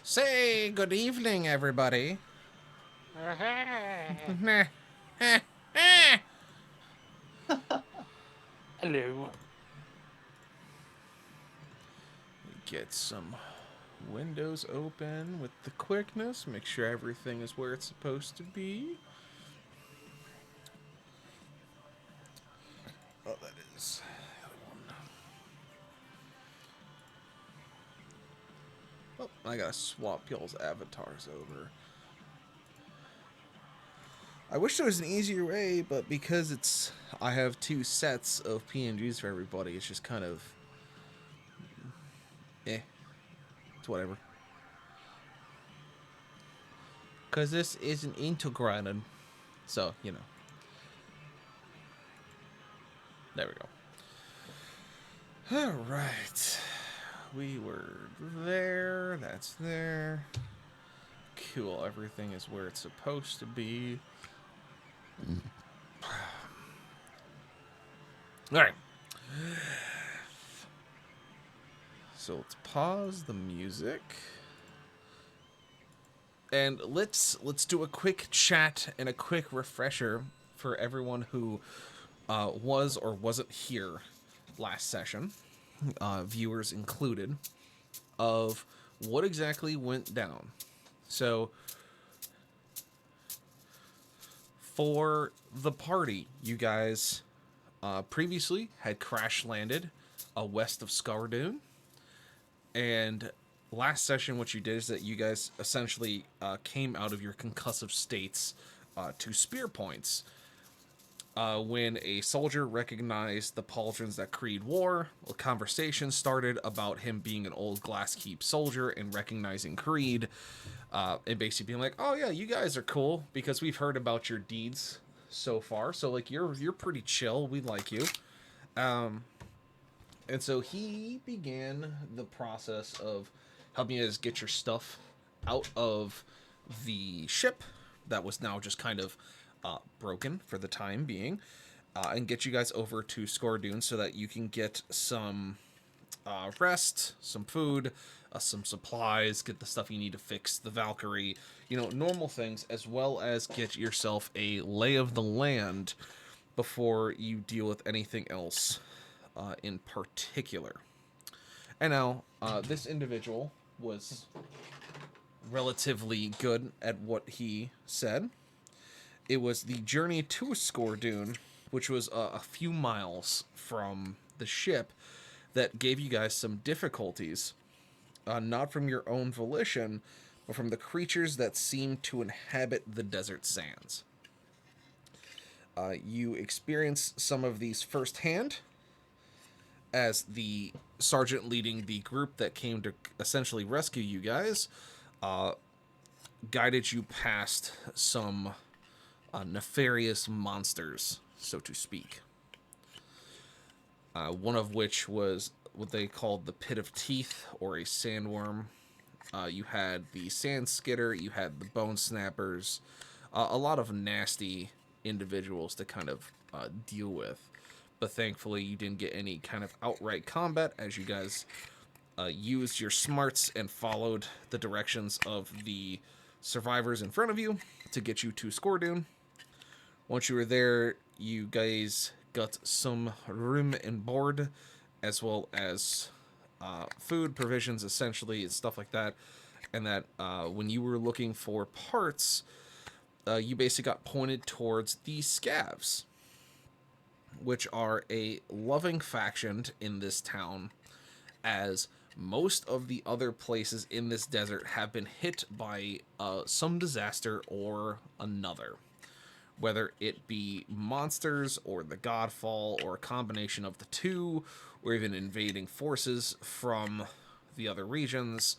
Say good evening, everybody. Hello. Get some windows open with the quickness. Make sure everything is where it's supposed to be. Oh, that is the other one. Oh, I gotta swap y'all's avatars over. I wish there was an easier way, but because I have two sets of PNGs for everybody, it's just kind of it's whatever. Because this isn't integrated, so there we go. All right. We were there. That's there. Cool. Everything is where it's supposed to be. All right. So let's pause the music. And let's do a quick chat and a quick refresher for everyone who was or wasn't here last session, viewers included, of what exactly went down. So for the party, you guys previously had crash landed west of Scardoon, and last session, what you did is that you guys essentially came out of your concussive states to spear points. When a soldier recognized the pauldrons that Creed wore, a conversation started about him being an old Glasskeep soldier and recognizing Creed, and basically being like, "Oh yeah, you guys are cool because we've heard about your deeds so far. So like you're pretty chill. We like you." And so he began the process of helping you guys get your stuff out of the ship that was now just kind of broken for the time being, and get you guys over to Scordoon so that you can get some rest, some food, some supplies, get the stuff you need to fix the Valkyrie, normal things, as well as get yourself a lay of the land before you deal with anything else in particular. And now, this individual was relatively good at what he said. It was the journey to Scordoon, which was a few miles from the ship, that gave you guys some difficulties, not from your own volition, but from the creatures that seem to inhabit the desert sands. You experience some of these firsthand as the sergeant leading the group that came to essentially rescue you guys guided you past some nefarious monsters, so to speak. One of which was what they called the Pit of Teeth, or a sandworm. You had the Sand Skitter, you had the Bone Snappers, a lot of nasty individuals to kind of deal with. But thankfully, you didn't get any kind of outright combat as you guys used your smarts and followed the directions of the survivors in front of you to get you to Scordoon. Once you were there, you guys got some room and board, as well as food, provisions, essentially, and stuff like that. And that when you were looking for parts, you basically got pointed towards the Scavs, which are a loving faction in this town, as most of the other places in this desert have been hit by some disaster or another. Whether it be monsters or the Godfall or a combination of the two, or even invading forces from the other regions.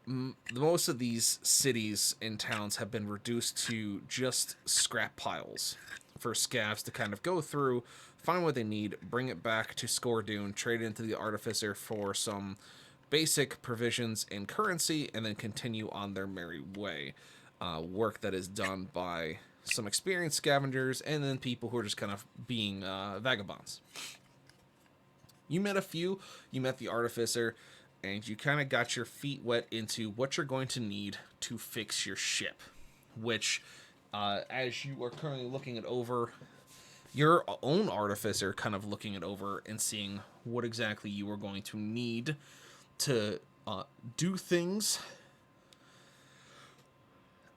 Most of these cities and towns have been reduced to just scrap piles for scavs to kind of go through, find what they need, bring it back to Scordoon, trade it into the Artificer for some basic provisions and currency, and then continue on their merry way. Work that is done by some experienced scavengers and then people who are just kind of being vagabonds. You met a few. You met the Artificer. and you kind of got your feet wet into what you're going to need to fix your ship, which, as you are currently looking it over, your own artificer kind of looking it over and seeing what exactly you are going to need to do things.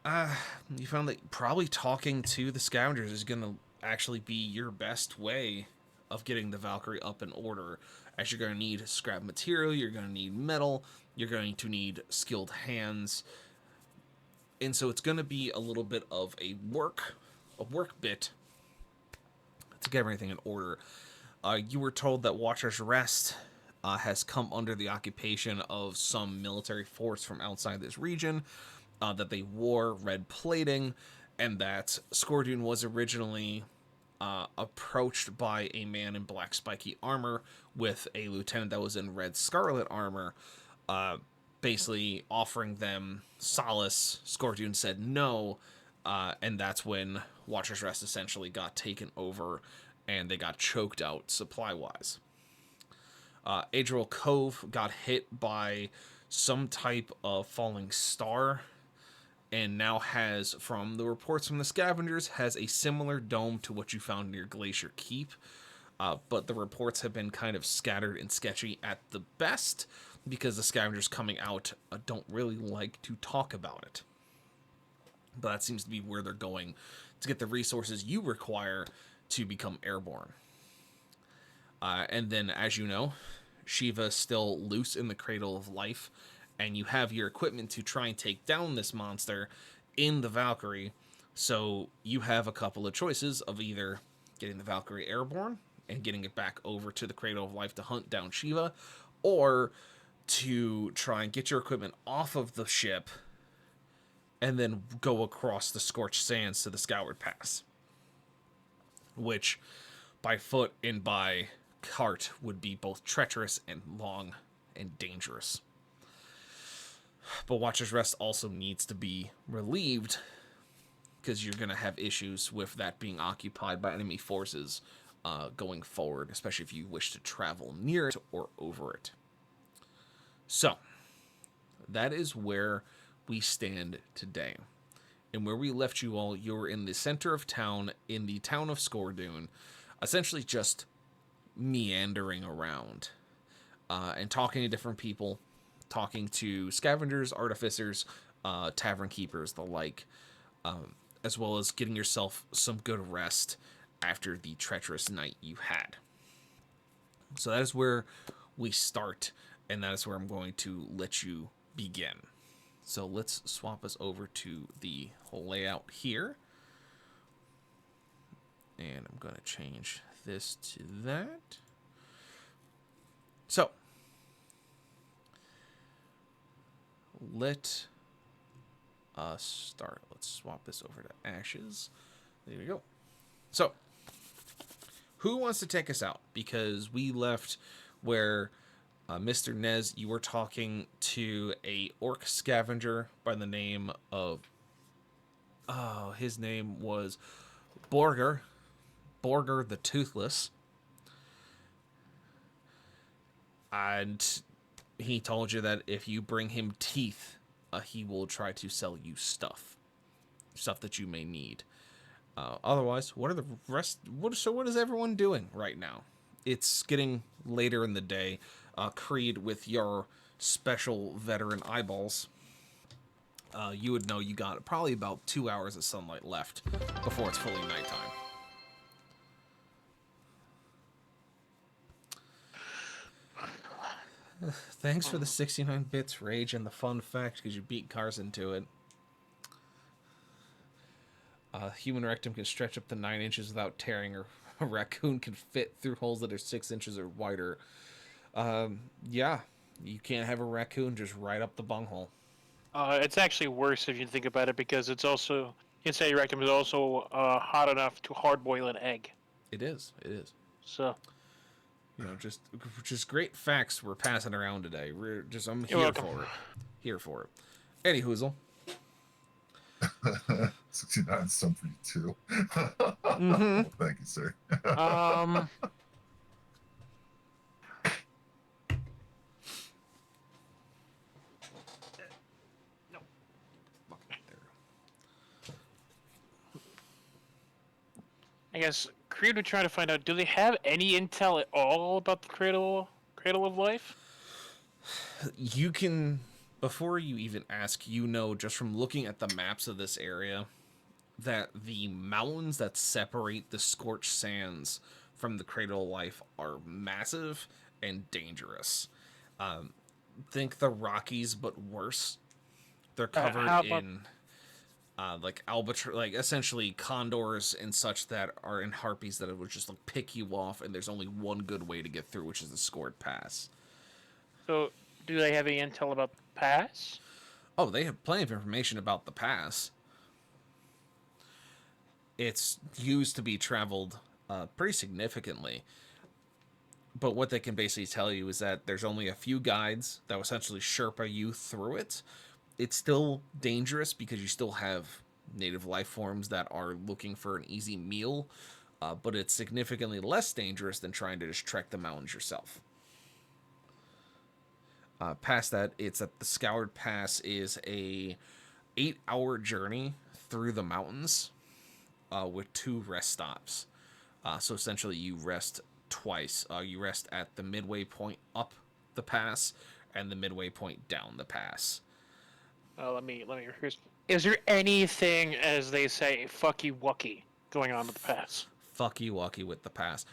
You found that probably talking to the scavengers is going to actually be your best way of getting the Valkyrie up in order, as you're going to need scrap material, you're going to need metal, you're going to need skilled hands, and so it's going to be a little bit of a work bit to get everything in order. You were told that Watcher's Rest has come under the occupation of some military force from outside this region, that they wore red plating, and that Scorched was originally approached by a man in black spiky armor with a lieutenant that was in red scarlet armor, basically offering them solace. Scorched said no, and that's when Watcher's Rest essentially got taken over and they got choked out supply-wise. Adriel Cove got hit by some type of falling star, and now has, from the reports from the scavengers, has a similar dome to what you found near Glacier Keep. But the reports have been kind of scattered and sketchy at the best, because the scavengers coming out don't really like to talk about it. But that seems to be where they're going to get the resources you require to become airborne. And then, as you know, Shiva is still loose in the Cradle of Life, and you have your equipment to try and take down this monster in the Valkyrie. So you have a couple of choices of either getting the Valkyrie airborne and getting it back over to the Cradle of Life to hunt down Shiva, or to try and get your equipment off of the ship and then go across the Scorched Sands to the Scoured Pass, which by foot and by cart would be both treacherous and long and dangerous. But Watcher's Rest also needs to be relieved, because you're going to have issues with that being occupied by enemy forces going forward, especially if you wish to travel near it or over it. So, that is where we stand today. And where we left you all, you were in the center of town, in the town of Scorched, essentially just meandering around and talking to different people, talking to scavengers, artificers, tavern keepers, the like, as well as getting yourself some good rest after the treacherous night you had. So that is where we start, and that is where I'm going to let you begin. So let's swap us over to the whole layout here. And I'm going to change this to that. So, let us start. Let's swap this over to Ashes. There we go. So, who wants to take us out? Because we left where Mr. Nez, you were talking to a orc scavenger by the name of... Oh, his name was Borger the Toothless. And he told you that if you bring him teeth, he will try to sell you stuff that you may need. Otherwise, what are the rest? What is everyone doing right now? It's getting later in the day. Creed, with your special veteran eyeballs, you would know you got probably about 2 hours of sunlight left before it's fully nighttime. Thanks for the 69 bits, Rage, and the fun fact, because you beat cars into it. Human rectum can stretch up to 9 inches without tearing, or a raccoon can fit through holes that are 6 inches or wider. Yeah, you can't have a raccoon just right up the bunghole. It's actually worse if you think about it, because it's also, you can say rectum is also hot enough to hard boil an egg. It is. So, you know, just great facts we're passing around today. I'm You're here welcome. for it. Here for it. Eddie Hoozle. 69 some for you too. Mm-hmm. Well, thank you, sir. I guess Creed would try to find out. Do they have any intel at all about the Cradle of Life? You can, before you even ask, you know just from looking at the maps of this area that the mountains that separate the Scorched Sands from the Cradle of Life are massive and dangerous. Think the Rockies, but worse. They're covered How about in like albatross, like essentially condors and such that are in harpies that would just like pick you off, and there's only one good way to get through, which is the Scored Pass. so? Do they have any intel about the pass? Oh, they have plenty of information about the pass. It's used to be traveled pretty significantly. But what they can basically tell you is that there's only a few guides that will essentially Sherpa you through it. It's still dangerous because you still have native life forms that are looking for an easy meal, but it's significantly less dangerous than trying to just trek the mountains yourself. Past that, it's that the Scoured Pass is a 8-hour journey through the mountains with 2 rest stops. So essentially, you rest twice. You rest at the midway point up the pass and the midway point down the pass. Let me rehearse. Is there anything, as they say, fucky wucky going on with the pass? Fucky wucky with the pass.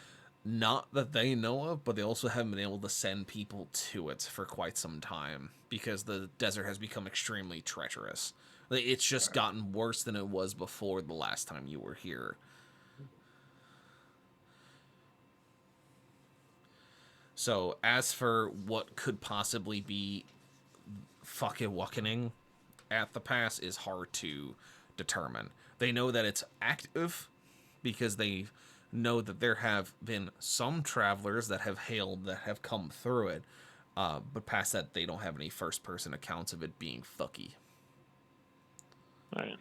Not that they know of, but they also haven't been able to send people to it for quite some time because the desert has become extremely treacherous. It's just gotten worse than it was before the last time you were here. So, as for what could possibly be fucking wuckening at the pass is hard to determine. They know that it's active because they know that there have been some travelers that have hailed that have come through it, but past that, they don't have any first-person accounts of it being fucky. All right.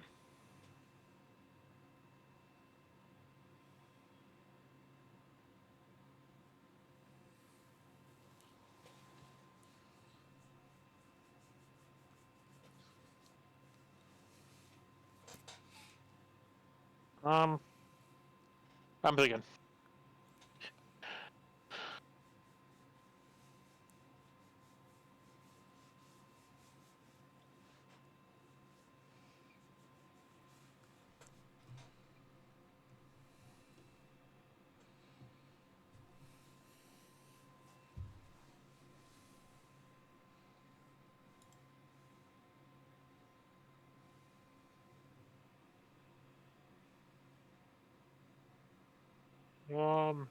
I'm thinking. Um,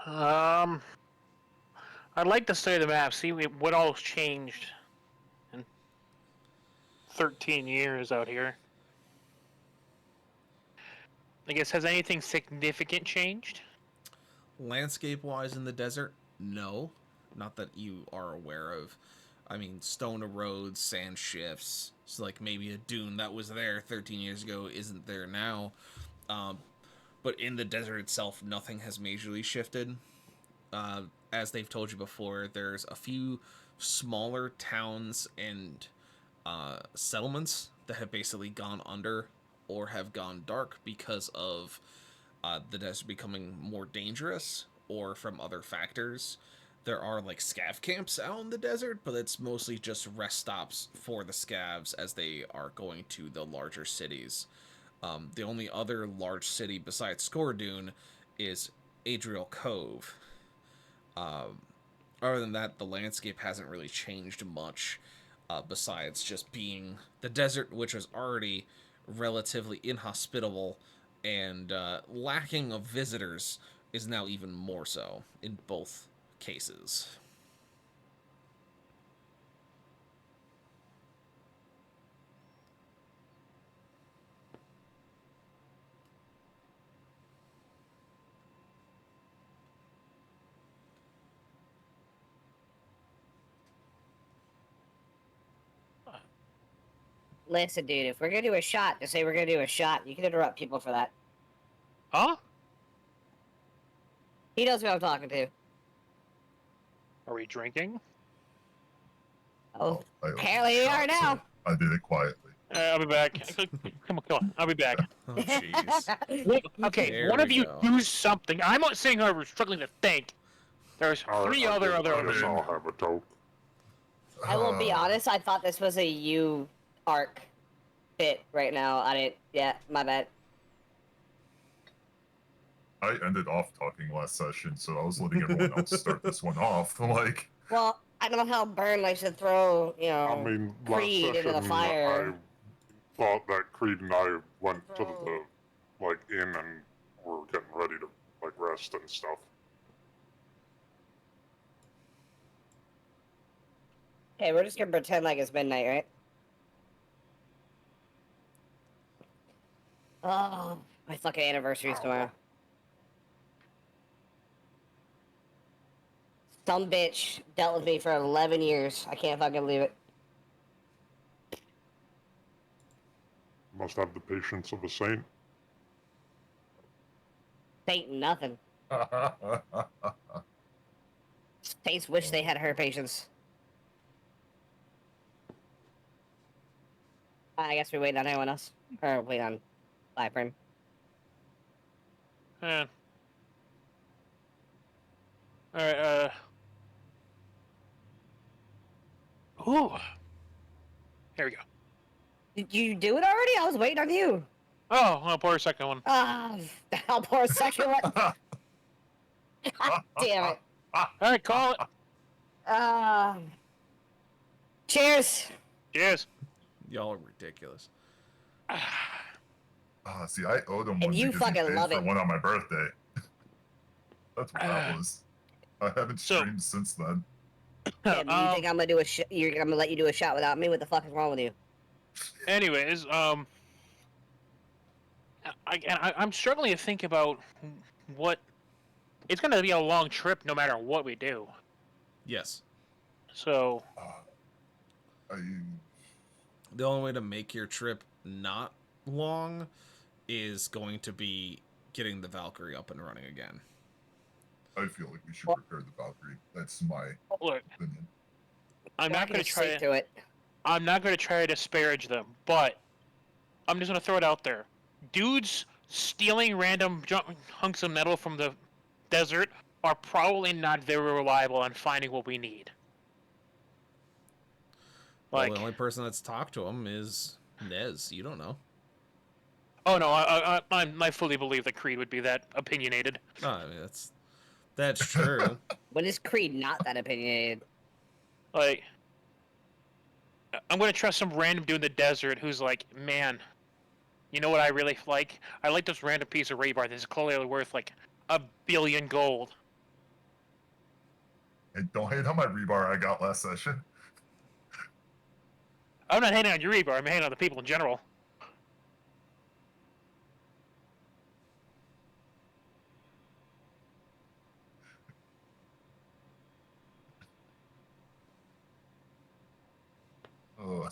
um, I'd like to study the map, see what all's changed in 13 years out here. I guess, has anything significant changed? Landscape-wise in the desert, no. Not that you are aware of. I mean, stone erodes, sand shifts. So, like, maybe a dune that was there 13 years ago isn't there now. Um, but in the desert itself, nothing has majorly shifted. As they've told you before, there's a few smaller towns and settlements that have basically gone under or have gone dark because of the desert becoming more dangerous or from other factors. There are like scav camps out in the desert, but it's mostly just rest stops for the scavs as they are going to the larger cities. The only other large city besides Scordoon is Adriel Cove. Other than that, the landscape hasn't really changed much, besides just being the desert, which was already relatively inhospitable and lacking of visitors, is now even more so in both cases. Listen, dude, if we're gonna do a shot, just say we're gonna do a shot. You can interrupt people for that. Huh? He knows who I'm talking to. Are we drinking? Oh, I opened apparently the you are shot, so now. I did it quietly. I'll be back. Come on. I'll be back. Oh, jeez. Okay, There one of we you go. do something. I'm not sitting here struggling to think. There's three other. I guess I'll have a toke. I will be honest, I thought this was a you arc bit right now. I didn't. Yeah, my bad. I ended off talking last session, so I was letting everyone else start this one off. Like, Well, I don't know how Burn likes to throw, you know, I mean, last Creed into the session, fire. I thought that Creed and I went to the, like, inn and were getting ready to, like, rest and stuff. Okay, we're just gonna pretend like it's midnight, right? Oh, my fucking anniversary's tomorrow. Some bitch dealt with me for 11 years. I can't fucking believe it. Must have the patience of a saint. Ain't nothing. Saints wish they had her patience. I guess we wait on anyone else. Or wait on Librem. Eh. Alright, Ooh. Here we go. Did you do it already? I was waiting on you. Oh, I'll pour a second one. I'll pour a second one. God damn it. Alright, call it. Cheers. Cheers. Y'all are ridiculous. see, I owed him And one you because he fucking paid love for it. one on my birthday. That's what that was. I haven't So- streamed since then. Damn, you think I'm gonna do a I'm gonna let you do a shot without me? What the fuck is wrong with you? Anyways, I'm struggling to think about what. It's gonna be a long trip no matter what we do. Yes. So, The only way to make your trip not long is going to be getting the Valkyrie up and running again. I feel like we should prepare the Valkyrie. That's my look, opinion. I'm not gonna try to it. I'm not gonna try to disparage them, but I'm just gonna throw it out there. Dudes stealing random hunks of metal from the desert are probably not very reliable on finding what we need. Well, Like, the only person that's talked to him is Nez. You don't know. oh no, I fully believe that Creed would be that opinionated. Oh, I mean, that's true. When is Creed not that opinionated? Like, I'm gonna trust some random dude in the desert who's like, man, you know what I really like? I like this random piece of rebar that's clearly worth like $1 billion gold. Hey, don't hate on my rebar I got last session. I'm not hating on your rebar, I'm hating on the people in general. Oh,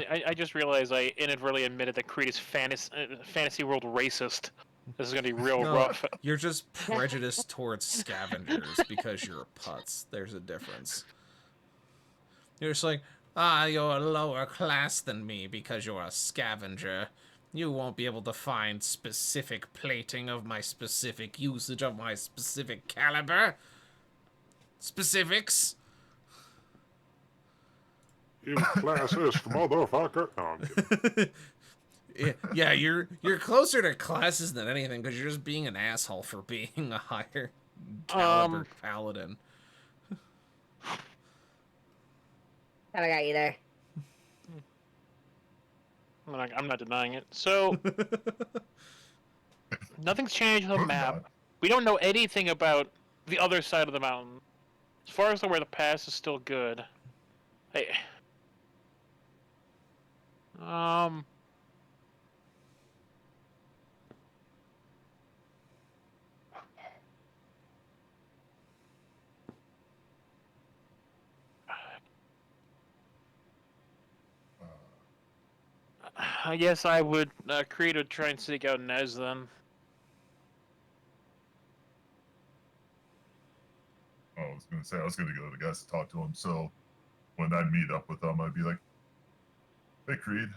I just realized I inadvertently admitted that Creed is fantasy world racist. This is gonna be real No, rough. you're just prejudiced towards scavengers because you're putz. There's a difference. You're just like, you're a lower class than me because you're a scavenger. You won't be able to find specific plating of my specific usage of my specific caliber. Specifics. You classist motherfucker. No, I'm kidding. Yeah, you're closer to classes than anything because you're just being an asshole for being a higher caliber paladin. I got you there. I'm not denying it. So, nothing's changed on the map. We don't know anything about the other side of the mountain. As far as where the pass is still good. Hey. I guess I would Creed would try and seek out Nez then. Oh, I was gonna say I was gonna go to the guys to talk to him. So when I meet up with them, I'd be like, "Hey, Creed.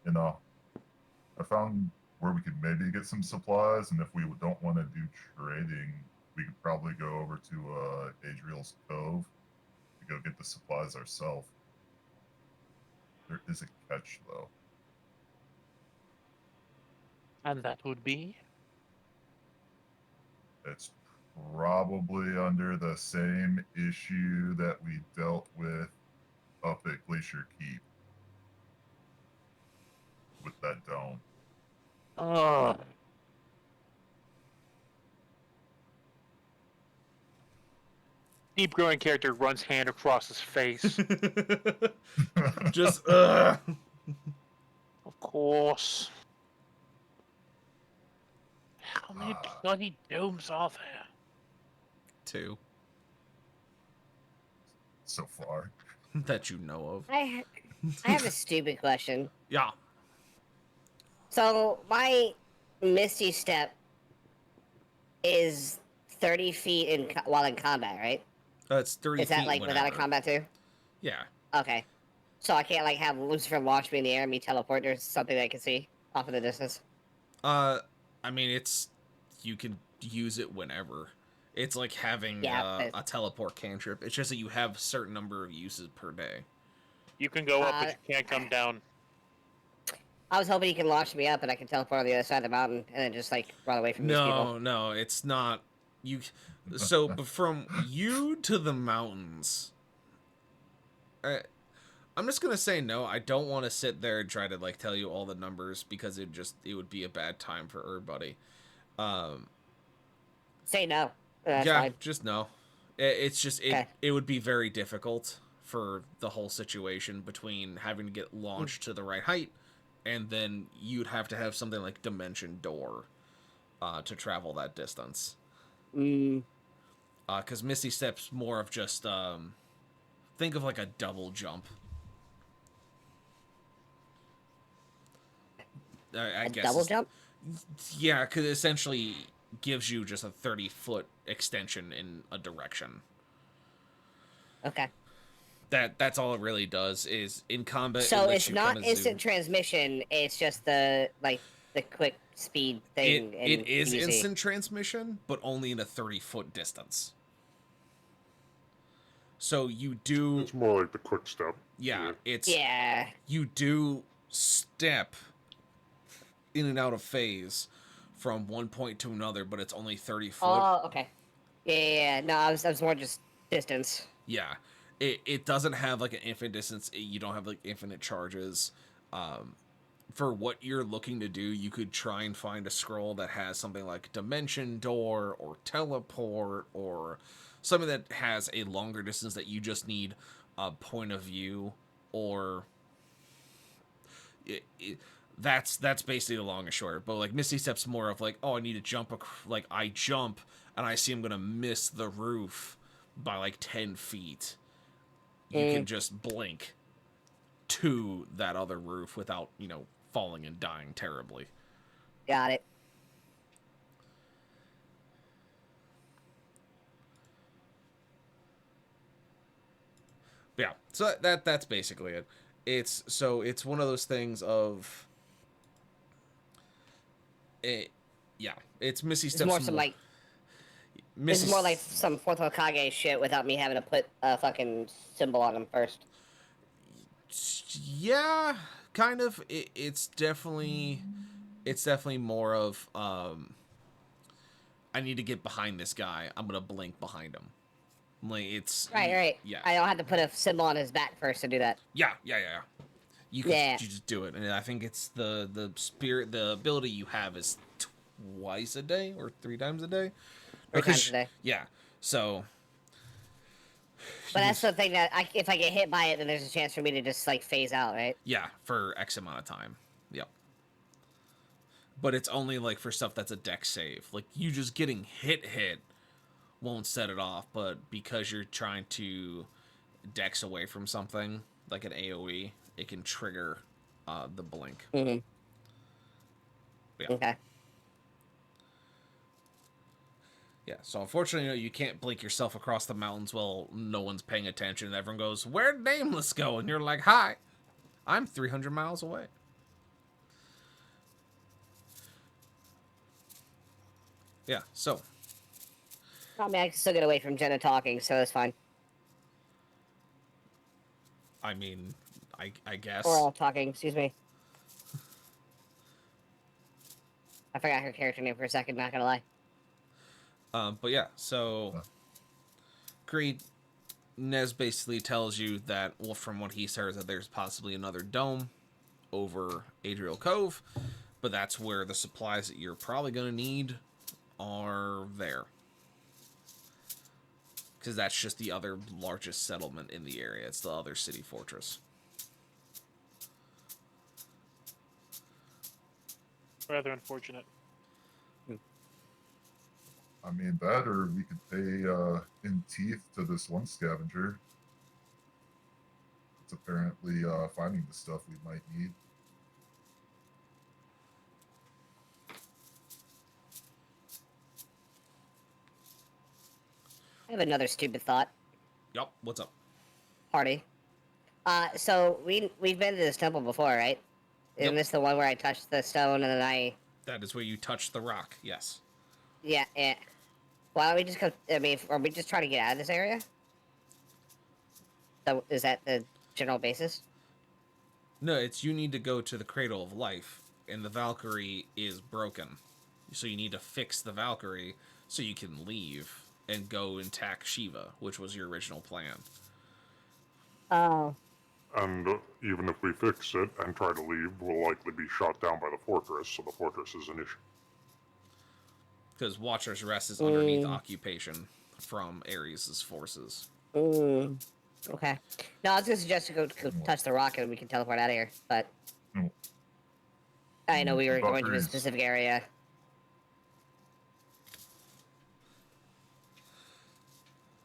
You know, I found where we could maybe get some supplies, and if we don't want to do trading, we could probably go over to Adriel's Cove to go get the supplies ourselves. There is a catch, though. And that would be? It's probably under the same issue that we dealt with up at Glacier Keep with that dome. Oh. Deep growing character runs hand across his face. Just Of course. How many bloody domes are there? 2 So far. that you know of. I have a stupid question. Yeah. So my Misty Step is 30 feet while in combat, right? It's 30 Is that feet like without a whenever. combat too? Yeah. Okay. So I can't like have Lucifer launch me in the air and me teleport. There's something that I can see off in the distance. I mean, you can use it whenever. It's like having a teleport cantrip. It's just that you have a certain number of uses per day. You can go up, but you can't come down. I was hoping you can launch me up and I can teleport on the other side of the mountain and then just like run away from these people. No, it's not. So but from you to the mountains, I'm just gonna say no. I don't want to sit there and try to like tell you all the numbers because it would be a bad time for everybody. Say no. That's yeah, fine. just no. It's just Okay. it would be very difficult for the whole situation between having to get launched to the right height, and then you'd have to have something like Dimension Door to travel that distance. Because Misty Step's more of just think of like a double jump. I guess Double jump? Yeah, because it essentially gives you just a 30-foot extension in a direction. Okay. That's all it really does is in combat. So it it's not instant transmission. It's just the quick speed thing. It is instant transmission, but only in a 30-foot distance. So you do. It's more like the quick step. Yeah, Yeah. You do step in and out of phase from one point to another, but it's only 30 foot. Oh, okay. Yeah. No, I was more just distance. Yeah. It doesn't have like an infinite distance. You don't have like infinite charges. For what you're looking to do, you could try and find a scroll that has something like Dimension Door or Teleport or something that has a longer distance that you just need a point of view or that's basically the long and short. But like Misty Step's more of like, oh, I need to jump. Like I jump and I see I'm gonna miss the roof by like 10 feet. You can just blink to that other roof without, falling and dying terribly. Got it. But yeah, so that's basically it. It's one of those things of it's Misty Steps. It's more some like. This is more like some Fourth Hokage shit without me having to put a fucking symbol on them first. Yeah, kind of. It's definitely more of I need to get behind this guy. I'm gonna blink behind him. Like it's right. Yeah, I don't have to put a symbol on his back first to do that. Yeah. You just do it, and I think it's the spirit, the ability you have is twice a day or 3 times a day. 3 times a day. Yeah. So. But that's the thing that if I get hit by it, then there's a chance for me to just like phase out, right? Yeah, for X amount of time. Yep. But it's only like for stuff that's a deck save. Like you just getting hit won't set it off, but because you're trying to dex away from something like an AoE, it can trigger the blink. Mm-hmm. Yeah. Okay. Yeah, so unfortunately, you can't blink yourself across the mountains while no one's paying attention. And everyone goes, "Where'd Nameless go?" And you're like, "Hi, I'm 300 miles away." Yeah, so I mean, I can still get away from Jenna talking, so that's fine. I mean, I guess. Or all talking, excuse me. I forgot her character name for a second, not gonna lie. But yeah, so Creed Nez basically tells you that, well, from what he says, that there's possibly another dome over Adriel Cove, but that's where the supplies that you're probably going to need are there. Because that's just the other largest settlement in the area. It's the other city fortress. Rather unfortunate. I mean, that or we could pay in teeth to this one scavenger. It's apparently finding the stuff we might need. I have another stupid thought. Yup, what's up? Party. So we've been to this temple before, right? Isn't Yep. this the one where I touched the stone and then I... That is where you touch the rock, yes. Yeah, yeah. Why don't we just go... I mean, are we just trying to get out of this area? So, is that the general basis? No, it's you need to go to the Cradle of Life, and the Valkyrie is broken. So you need to fix the Valkyrie so you can leave and go and attack Shiva, which was your original plan. Oh. And even if we fix it and try to leave, we'll likely be shot down by the fortress, so the fortress is an issue. Because Watcher's Rest is underneath occupation from Ares' forces. Okay. No, I was gonna suggest to go touch the rock and we can teleport out of here, but... I know we were going to a specific area.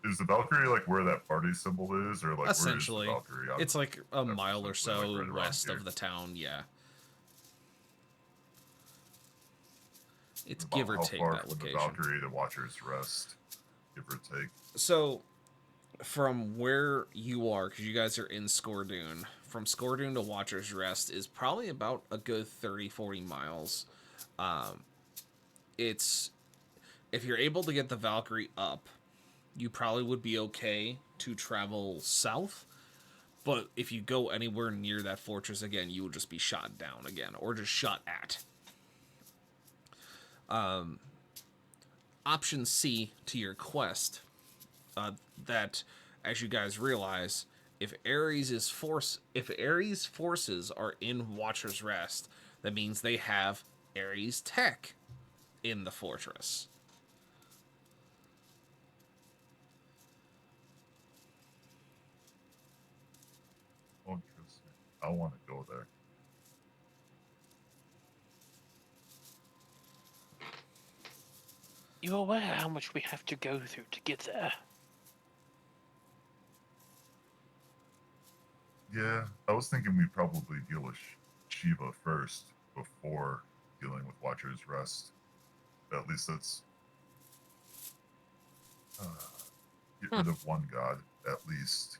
Is the Valkyrie like where that party symbol is, or like Essentially, where is the Valkyrie? it's like a mile or so like right west here. of the town, yeah. It's About give or how take far that from location. The Valkyrie to Watcher's Rest, give or take. So, from where you are, because you guys are in Scordoon, from Scordoon to Watcher's Rest is probably about a good 30-40 miles. It's... If you're able to get the Valkyrie up, you probably would be okay to travel south. But if you go anywhere near that fortress again, you will just be shot down again, or just shot at. Option C to your quest, that, as you guys realize, if Ares' forces are in Watcher's Rest, that means they have Ares tech in the fortress. Oh, interesting. I want to go there. You aware how much we have to go through to get there? Yeah, I was thinking we'd probably deal with Shiva first before dealing with Watcher's Rest. At least that's get rid of one god at least.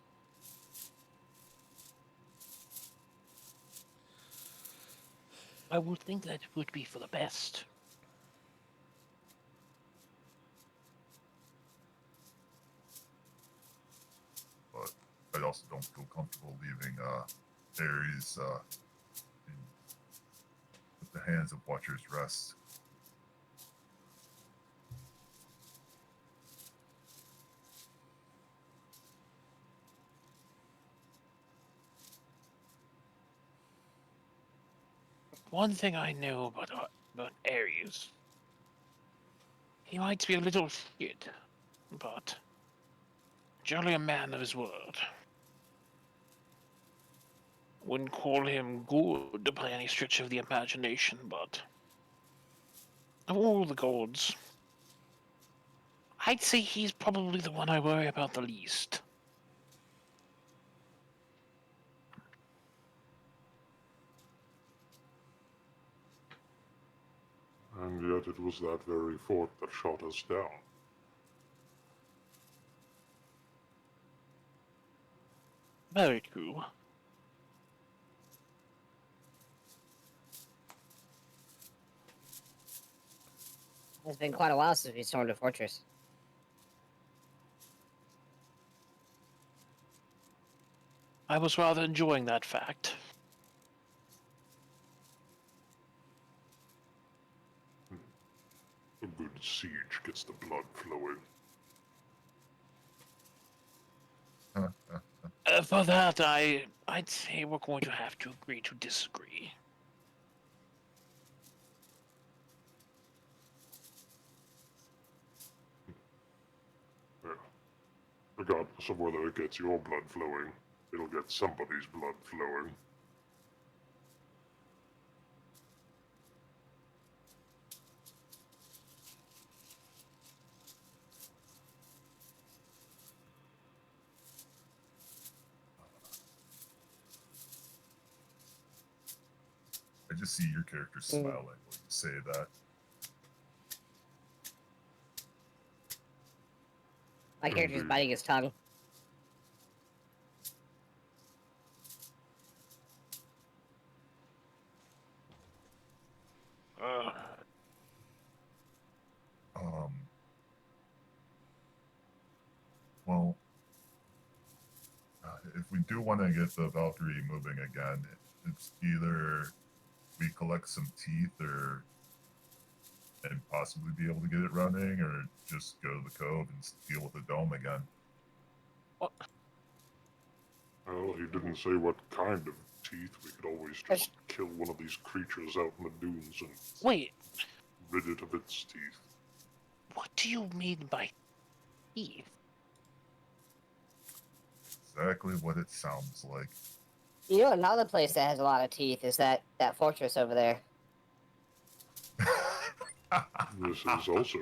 I would think that would be for the best. But I also don't feel comfortable leaving Ares with the hands of Watcher's Rest. One thing I know about Ares, he might be a little shit, but jolly a man of his word. Wouldn't call him good by any stretch of the imagination, but of all the gods, I'd say he's probably the one I worry about the least. And yet it was that very fort that shot us down. Very true. It's been quite a while since we stormed a fortress. I was rather enjoying that fact. A good siege gets the blood flowing. For that, I'd say we're going to have to agree to disagree. Yeah. Regardless of whether it gets your blood flowing, it'll get somebody's blood flowing. I just see your character smiling when you say that. My character's Indeed. biting his tongue. Um. Well, if we do want to get the Valkyrie moving again, it's either we collect some teeth and possibly be able to get it running, or just go to the cove and deal with the dome again. Well, he didn't say what kind of teeth. We could always just kill one of these creatures out in the dunes and Wait, rid it of its teeth. what do you mean by teeth? Exactly what it sounds like. You know, another place that has a lot of teeth is that fortress over there. This is also true.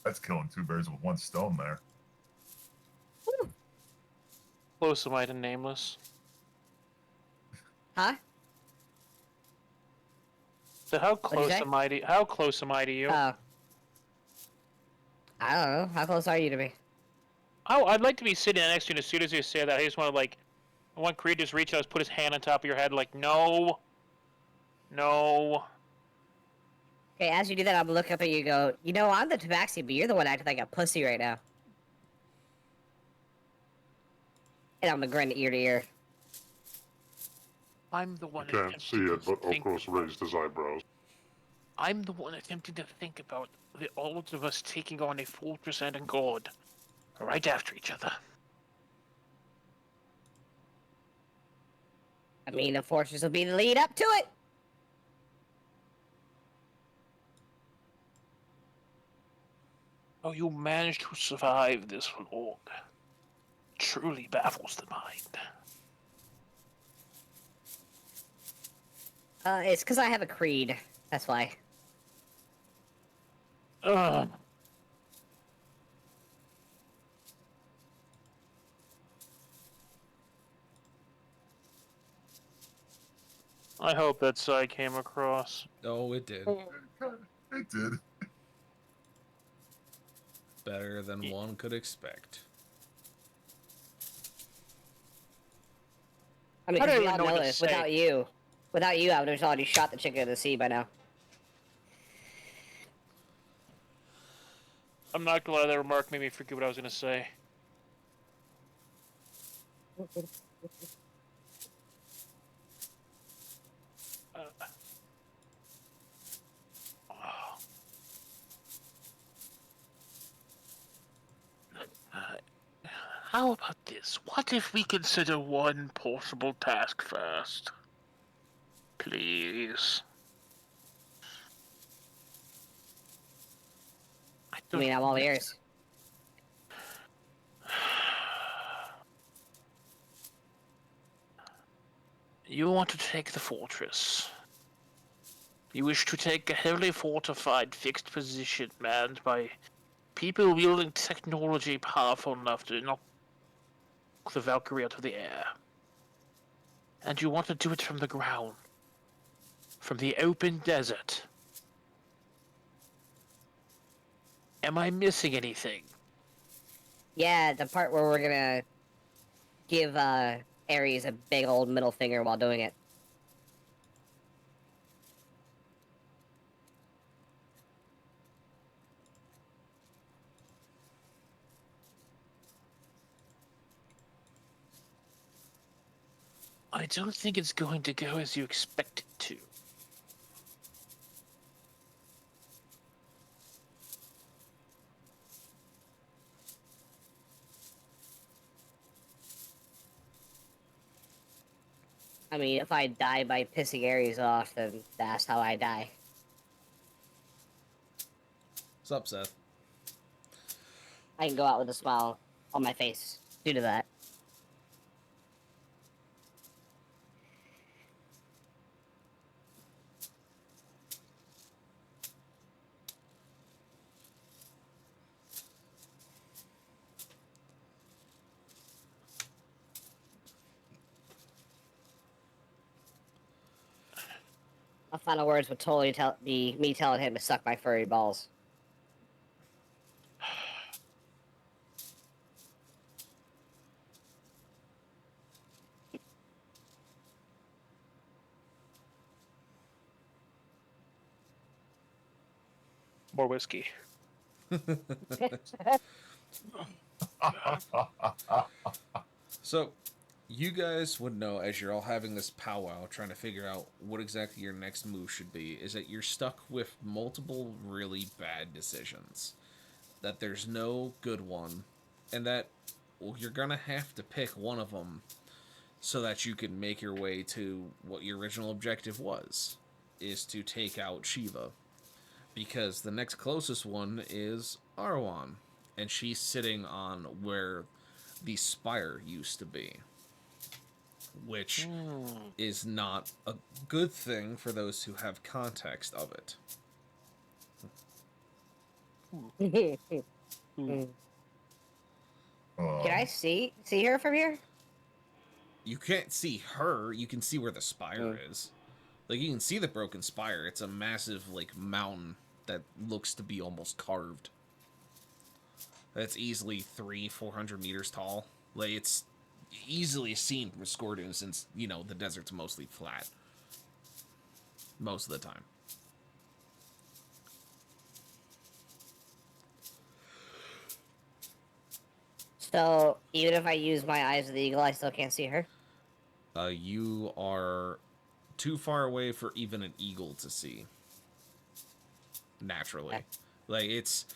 That's killing two birds with one stone there. Close am I to nameless? Huh? So how What'd you close say? am I to how close am I to you? Oh. I don't know. How close are you to me? Oh, I'd like to be sitting next to you, and as soon as you say that, I just want to I want Creed to just reach out, put his hand on top of your head, like, no. No. Okay, as you do that, I'm gonna look up at you and go, you know, I'm the Tabaxi, but you're the one acting like a pussy right now. And I'm gonna grin ear to ear. I'm the one You can't see it, but Okros raised his eyebrows. I'm the one attempting to think about the odds of us taking on a fortress and a god right after each other. I mean, the fortress will be the lead up to it. Oh, you managed to survive this long. Truly baffles the mind. It's because I have a creed. That's why. Ugh. I hope that side came across. Oh, it did. It did. Better than one could expect. I mean, I 'cause don't we even all know what know to this. say. Without you, I would have already shot the chicken in the sea by now. I'm not glad that remark made me forget what I was going to say. How about this? What if we consider one possible task first? Please. I mean, I'm all ears. You want to take the fortress. You wish to take a heavily fortified fixed position manned by people wielding technology powerful enough to knock the Valkyrie out of the air. And you want to do it from the ground. From the open desert. Am I missing anything? Yeah, the part where we're gonna give Ares a big old middle finger while doing it. I don't think it's going to go as you expect it to. I mean, if I die by pissing Ares off, then that's how I die. What's up, Seth? I can go out with a smile on my face due to that. My final words would totally be me telling him to suck my furry balls. More whiskey. So, you guys would know as you're all having this powwow trying to figure out what exactly your next move should be, is that you're stuck with multiple really bad decisions. That there's no good one, and that you're gonna have to pick one of them so that you can make your way to what your original objective was, is to take out Shiva. Because the next closest one is Arwan, and she's sitting on where the spire used to be, which is not a good thing for those who have context of it. Can I see her from here? You can't see her, you can see where the spire is. Like, you can see the broken spire. It's a massive, like, mountain that looks to be almost carved. That's easily 400 meters tall. Like, it's easily seen from Scorched since, you know, the desert's mostly flat. Most of the time. So, even if I use my eyes of the eagle, I still can't see her? You are too far away for even an eagle to see. Naturally. Okay. Like, it's...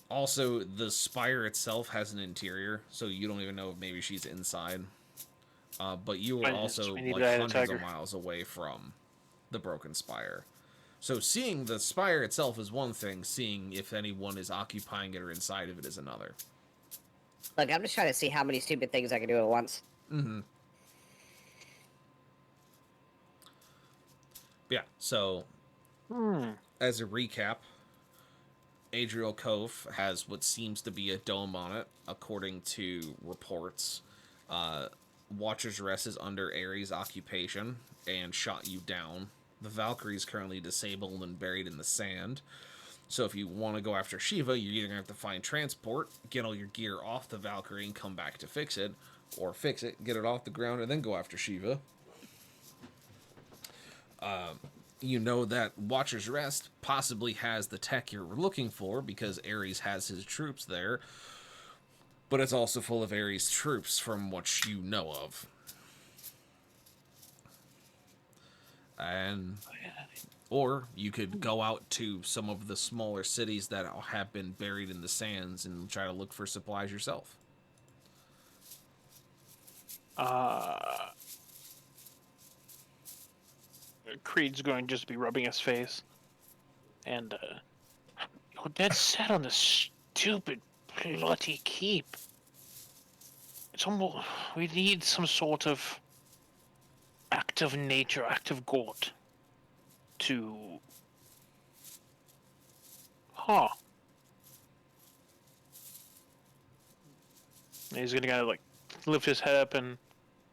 Also, the spire itself has an interior, so you don't even know if maybe she's inside. But you are also like hundreds of miles away from the broken spire. So seeing the spire itself is one thing, seeing if anyone is occupying it or inside of it is another. Look, I'm just trying to see how many stupid things I can do at once. Mm-hmm. Yeah, so as a recap, Adriel Cove has what seems to be a dome on it, according to reports. Watcher's Rest is under Ares' occupation and shot you down. The Valkyrie is currently disabled and buried in the sand. So if you want to go after Shiva, you're either going to have to find transport, get all your gear off the Valkyrie and come back to fix it, or fix it, get it off the ground, and then go after Shiva. You know that Watcher's Rest possibly has the tech you're looking for because Ares has his troops there, but it's also full of Ares troops from what you know of. And or you could go out to some of the smaller cities that have been buried in the sands and try to look for supplies yourself. Creed's going to just be rubbing his face. And, dead set on this stupid bloody keep. It's almost... We need some sort of act of nature, act of God to... Huh. And he's gonna kind of, like, lift his head up and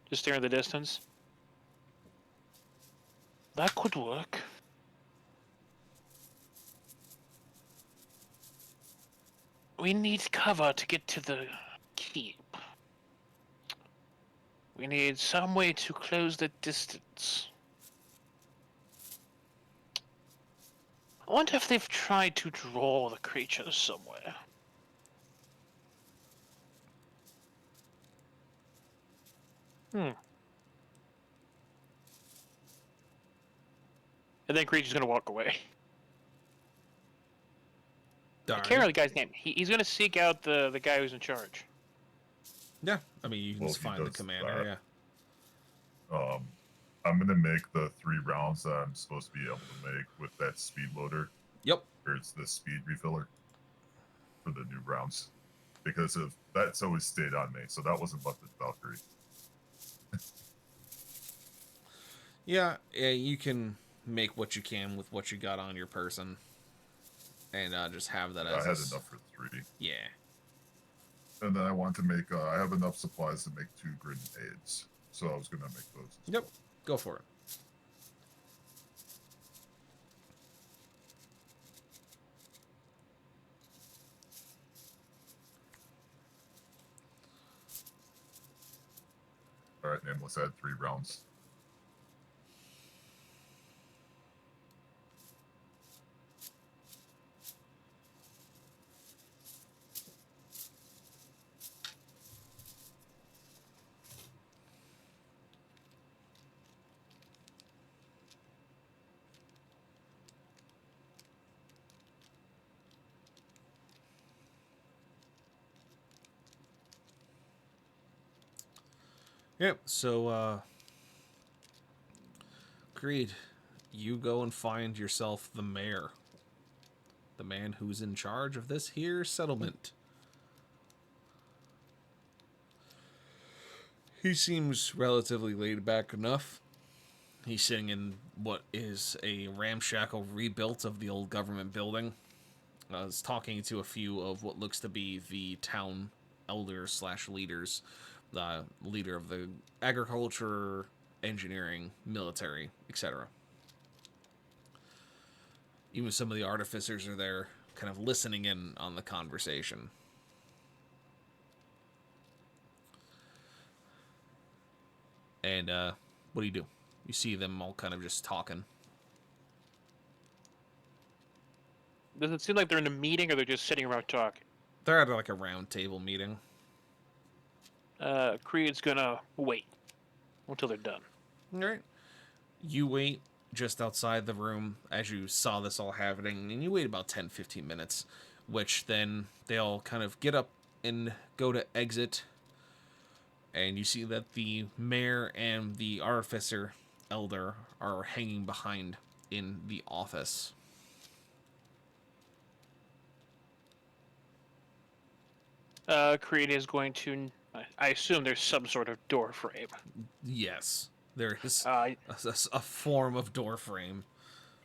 just stare in the distance. That could work. We need cover to get to the keep. We need some way to close the distance. I wonder if they've tried to draw the creatures somewhere. And then creature's gonna walk away. I can't remember the guy's name. He's gonna seek out the guy who's in charge. Yeah, I mean, you can Well, just he find the does commander, that. yeah. I'm gonna make the 3 rounds that I'm supposed to be able to make with that speed loader. Yep. Or it's the speed refiller for the new rounds, because of that's always stayed on me. So that wasn't about the Valkyrie. Yeah, you can make what you can with what you got on your person. And just have that as... I had enough for 3. Yeah. And then I want to make, I have enough supplies to make 2 grenades. So I was going to make those. Yep, go for it. Alright, Nameless, I had 3 rounds. Yep, so, Creed, you go and find yourself the mayor. The man who's in charge of this here settlement. He seems relatively laid back enough. He's sitting in what is a ramshackle rebuilt of the old government building. He's talking to a few of what looks to be the town elders / leaders. The leader of the agriculture, engineering, military, etc. Even some of the artificers are there, kind of listening in on the conversation. And, what do? You see them all kind of just talking. Does it seem like they're in a meeting or they're just sitting around talking? They're at like a round table meeting. Creed's gonna wait until they're done. All right. You wait just outside the room as you saw this all happening, and you wait about 10-15 minutes, which then they all kind of get up and go to exit, and you see that the mayor and the artificer elder are hanging behind in the office. Creed is going to... I assume there's some sort of door frame. Yes, there is a form of door frame.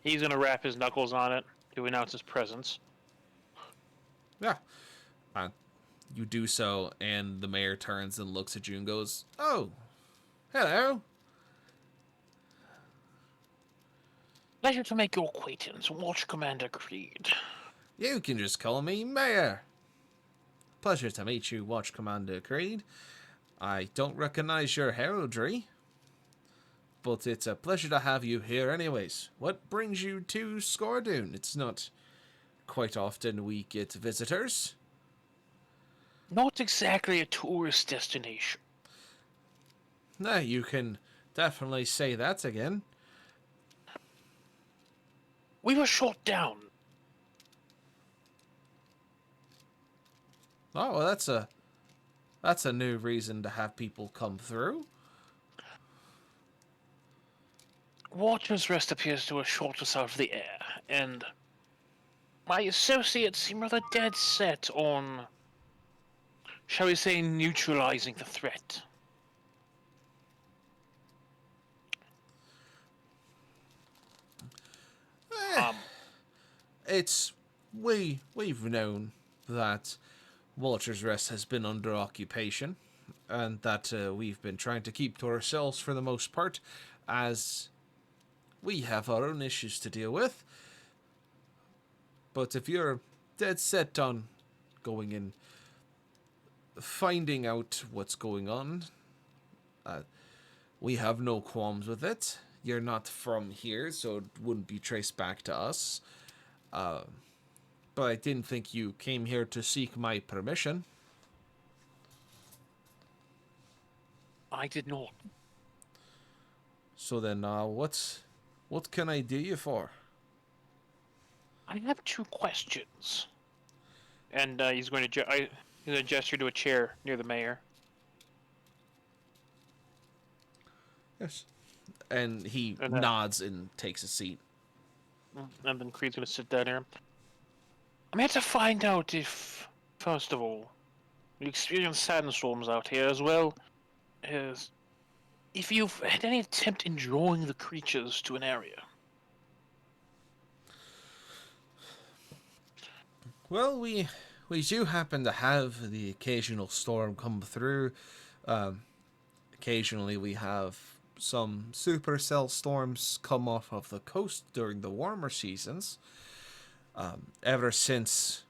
He's gonna wrap his knuckles on it to announce his presence. Yeah. You do so, and the mayor turns and looks at you and goes, "Oh, hello." Pleasure to make your acquaintance, Watch Commander Creed. You can just call me Mayor. Pleasure to meet you, Watch Commander Creed. I don't recognize your heraldry, but it's a pleasure to have you here anyways. What brings you to Scordoon? It's not quite often we get visitors. Not exactly a tourist destination. No, you can definitely say that again. We were shot down. Oh, well, that's a new reason to have people come through. Watcher's Rest appears to have shot us out of the air, and my associates seem rather dead set on, shall we say, neutralizing the threat. We've known that Walter's Rest has been under occupation, and that we've been trying to keep to ourselves for the most part, as we have our own issues to deal with. But if you're dead set on going and finding out what's going on. We have no qualms with it. You're not from here, so it wouldn't be traced back to us. But I didn't think you came here to seek my permission. I did not. So then, what can I do you for? I have 2 questions. And he's going to gesture to a chair near the mayor. Yes. And he And, nods and takes a seat. And then Creed's going to sit down here. I'm here to find out if, first of all, you experience sandstorms out here as well as if you've had any attempt in drawing the creatures to an area. Well, we do happen to have the occasional storm come through. Occasionally we have some supercell storms come off of the coast during the warmer seasons. Ever since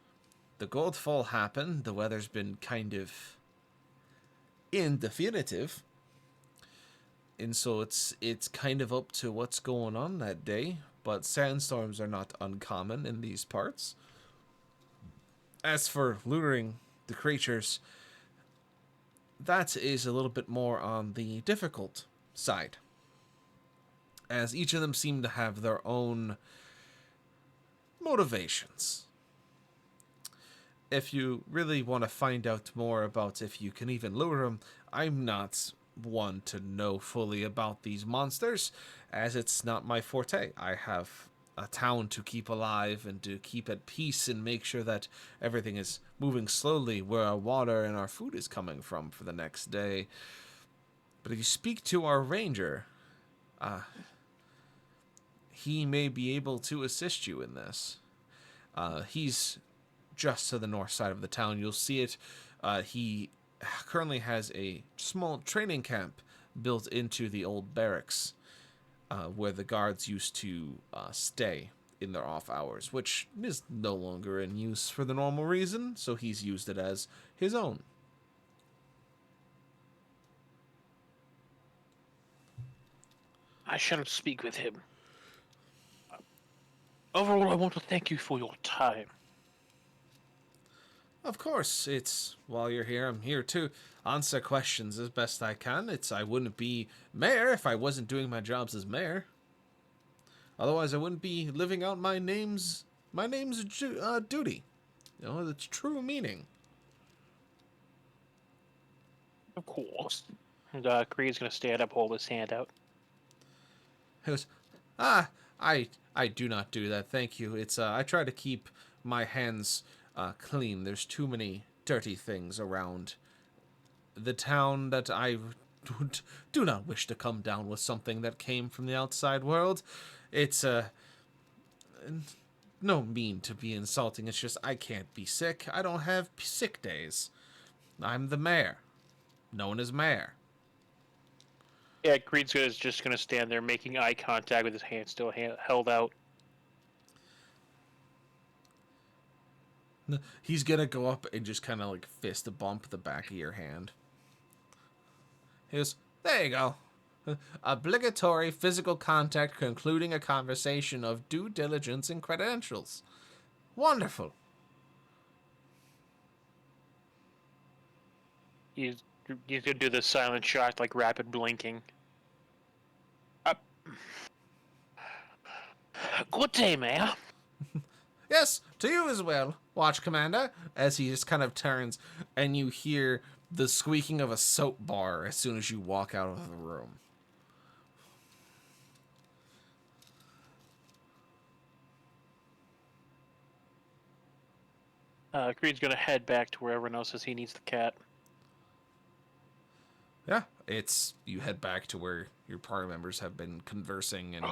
the Goldfall happened, the weather's been kind of indefinitive. And so it's kind of up to what's going on that day. But sandstorms are not uncommon in these parts. As for luring the creatures, that is a little bit more on the difficult side, as each of them seem to have their own motivations. If you really want to find out more about if you can even lure them, I'm not one to know fully about these monsters, as it's not my forte. I have a town to keep alive and to keep at peace and make sure that everything is moving slowly where our water and our food is coming from for the next day. But if you speak to our ranger, he may be able to assist you in this. He's just to the north side of the town. You'll see it. He currently has a small training camp built into the old barracks, where the guards used to stay in their off hours, which is no longer in use for the normal reason, so he's used it as his own. I shall speak with him. Overall, I want to thank you for your time. Of course, it's while you're here, I'm here to answer questions as best I can. I wouldn't be mayor if I wasn't doing my jobs as mayor. Otherwise, I wouldn't be living out my name's duty. You know, its true meaning. Of course. And Creed's going to stand up, hold his hand out. He goes, I do not do that, thank you. I try to keep my hands clean. There's too many dirty things around the town that I do not wish to come down with something that came from the outside world. It's no mean to be insulting. It's just I can't be sick. I don't have sick days. I'm the mayor. Known as mayor. Yeah, Creed's just going to stand there making eye contact with his hand still held out. He's gonna go up and just kind of like fist bump the back of your hand. He goes, there you go. Obligatory physical contact concluding a conversation of due diligence and credentials. Wonderful. He's going to do the silent shot, like rapid blinking. Good day, Mayor. Yes, to you as well, Watch Commander, as he just kind of turns and you hear the squeaking of a soap bar as soon as you walk out of the room. Creed's going to head back to where everyone else says he needs the cat. Yeah, you head back to where your party members have been conversing and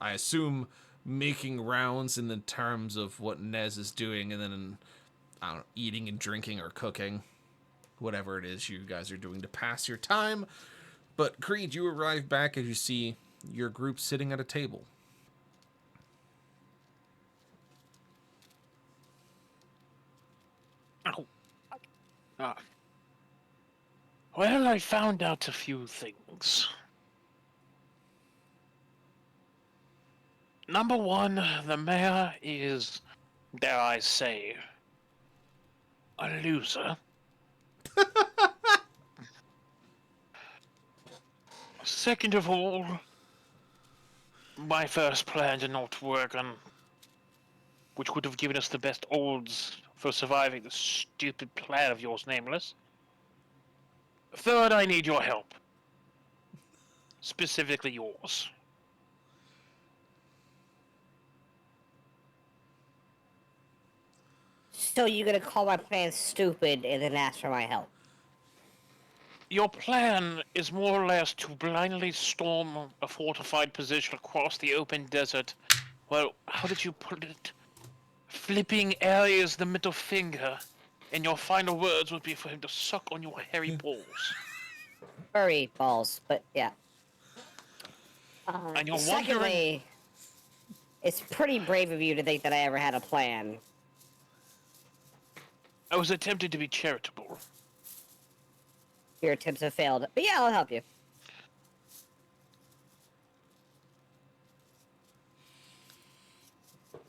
I assume making rounds in the terms of what Nez is doing, and then, I don't know, eating and drinking or cooking. Whatever it is you guys are doing to pass your time. But Creed, you arrive back as you see your group sitting at a table. Ow. Ah. Well, I found out a few things. Number one, the mayor is, dare I say, a loser. Second of all, my first plan did not work on which would have given us the best odds for surviving the stupid plan of yours, Nameless. Third, I need your help. Specifically yours. So you're gonna call my plan stupid and then ask for my help? Your plan is more or less to blindly storm a fortified position across the open desert. Well, how did you put it? Flipping areas the middle finger, and your final words would be for him to suck on your hairy balls. Furry balls, but yeah. And you're wondering... Secondly, it's pretty brave of you to think that I ever had a plan. I was attempting to be charitable. Your attempts have failed. But yeah, I'll help you.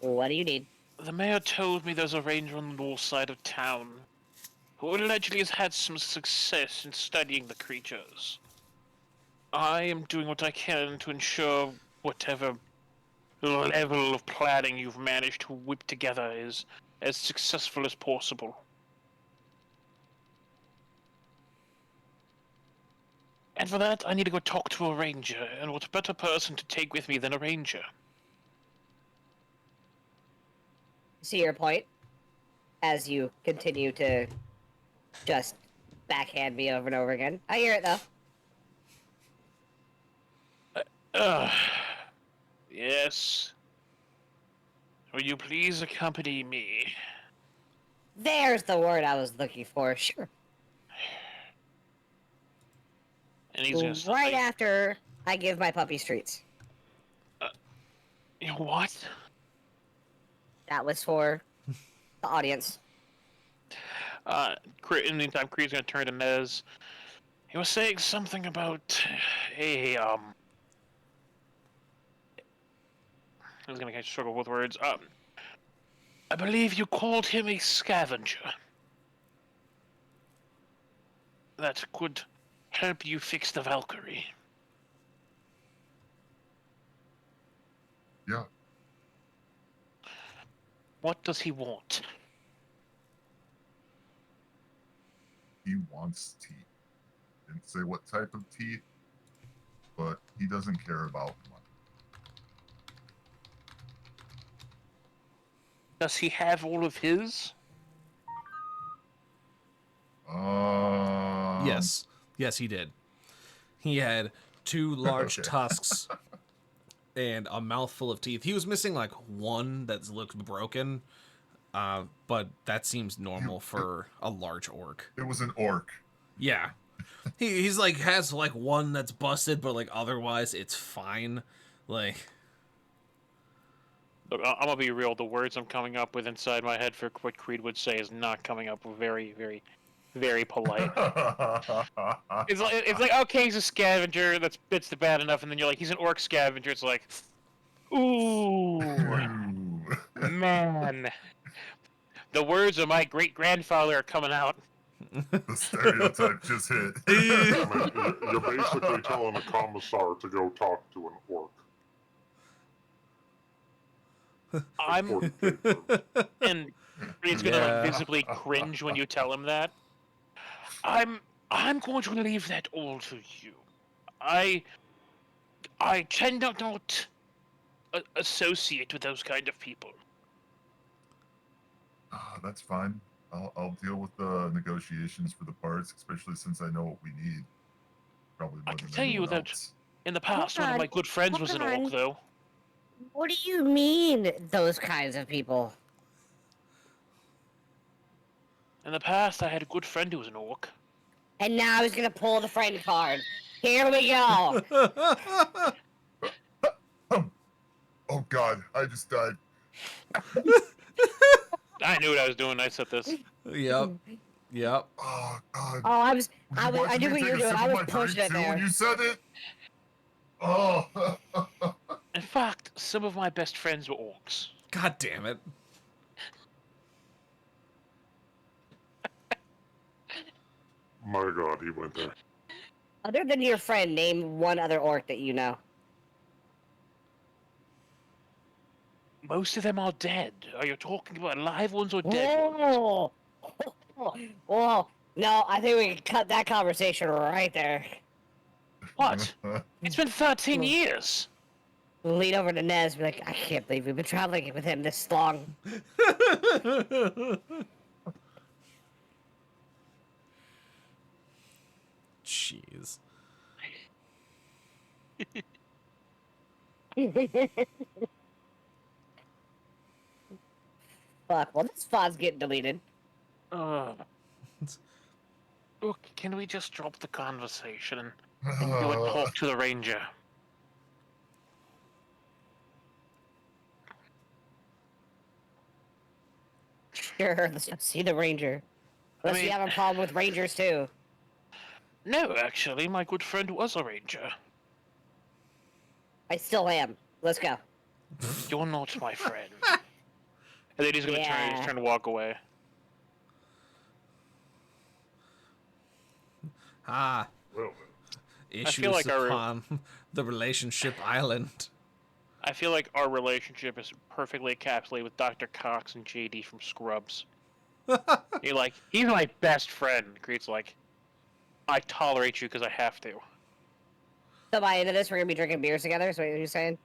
What do you need? The mayor told me there's a ranger on the north side of town who allegedly has had some success in studying the creatures. I am doing what I can to ensure whatever level of planning you've managed to whip together is as successful as possible. And for that, I need to go talk to a ranger, and what better person to take with me than a ranger? See your point? As you continue to just backhand me over and over again. I hear it, though. Yes. Will you please accompany me? There's the word I was looking for. Sure. And he's gonna Right after I give my puppy treats. You know what? That was for the audience. In the meantime, Creed's gonna turn to Nez. He was saying something about a I was gonna kind of struggle with words. I believe you called him a scavenger. That could help you fix the Valkyrie. Yeah. What does he want? He wants teeth. Didn't say what type of teeth, but he doesn't care about money. Does he have all of his? Yes. Yes, he did. He had 2 large Okay. tusks and a mouthful of teeth. He was missing like one that looked broken, but that seems normal for a large orc. It was an orc. Yeah. He's like has like one that's busted, but like otherwise it's fine. Like, Look, I'm gonna be real. The words I'm coming up with inside my head for what Creed would say is not coming up very, very, very polite. It's like okay, he's a scavenger. That's bad enough, and then you're like, he's an orc scavenger. It's like, ooh, man. The words of my great grandfather are coming out. The stereotype just hit. I mean, you're basically telling a commissar to go talk to an orc. I'm, and he's gonna like visibly cringe when you tell him that. I'm going to leave that all to you. I tend to not associate with those kind of people. That's fine. I'll deal with the negotiations for the parts, especially since I know what we need. Probably more I can than tell you anyone that else. in the past, one of my good friends was an orc, though. What do you mean, those kinds of people? In the past, I had a good friend who was an orc. And now he's gonna pull the friend card. Here we go. Oh God, I just died. I knew what I was doing. I said this. Yep. Yep. Oh God. Oh, I Would you I watch knew me what you take were a doing. sip I of was my pushing drink it too when there. you said it? Oh. In fact, some of my best friends were orcs. God damn it. My God, he went there. Other than your friend, name one other orc that you know. Most of them are dead. Are you talking about live ones or dead ones? Whoa! Whoa! No, I think we can cut that conversation right there. What? It's been 13 years. Lean over to Nez, be like, I can't believe we've been traveling with him this long. Jeez. Fuck, well this spot's getting deleted. Look, can we just drop the conversation and go and talk to the ranger? Sure, let's go see the ranger. Unless you mean- have a problem with rangers too. No, actually, my good friend was a ranger. I still am. Let's go. You're not my friend. And then he's gonna Yeah. turn to walk away. Ah, Well, issues like our- upon the relationship island. I feel like our relationship is perfectly encapsulated with Dr. Cox and JD from Scrubs. You're like, he's my best friend. Creed's like, I tolerate you because I have to. So by the end of this, we're gonna be drinking beers together. Is what you're saying?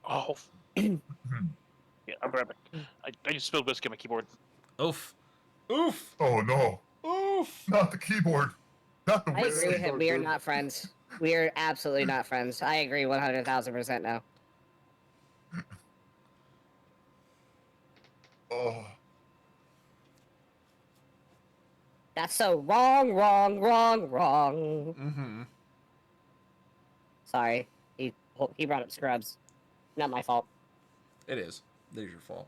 Oh. Yeah, I'm right back. I just spilled whiskey on my keyboard. Oof. Oof. Oh no. Oof. Not the keyboard. Not the I agree whiskey. with him. We are not friends. We are absolutely not friends. I agree 100,000% now. Oh. That's so wrong. Mm-hmm. Sorry, he brought up Scrubs. Not my fault. It is. It is your fault.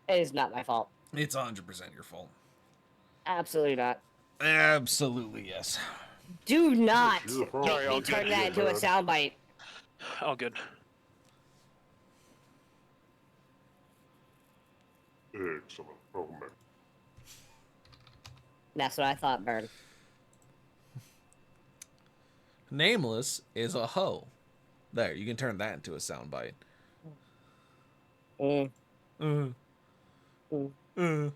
It is not my fault. It's 100% your fault. Absolutely not. Absolutely, yes. Do not It's your fault. Sorry, I'll turn get that you, into a bud. soundbite. Oh, good. Excellent. Oh, man. That's what I thought, Burn. Nameless is a hoe. There, you can turn that into a soundbite. Mm. Mm. Mm. Mm.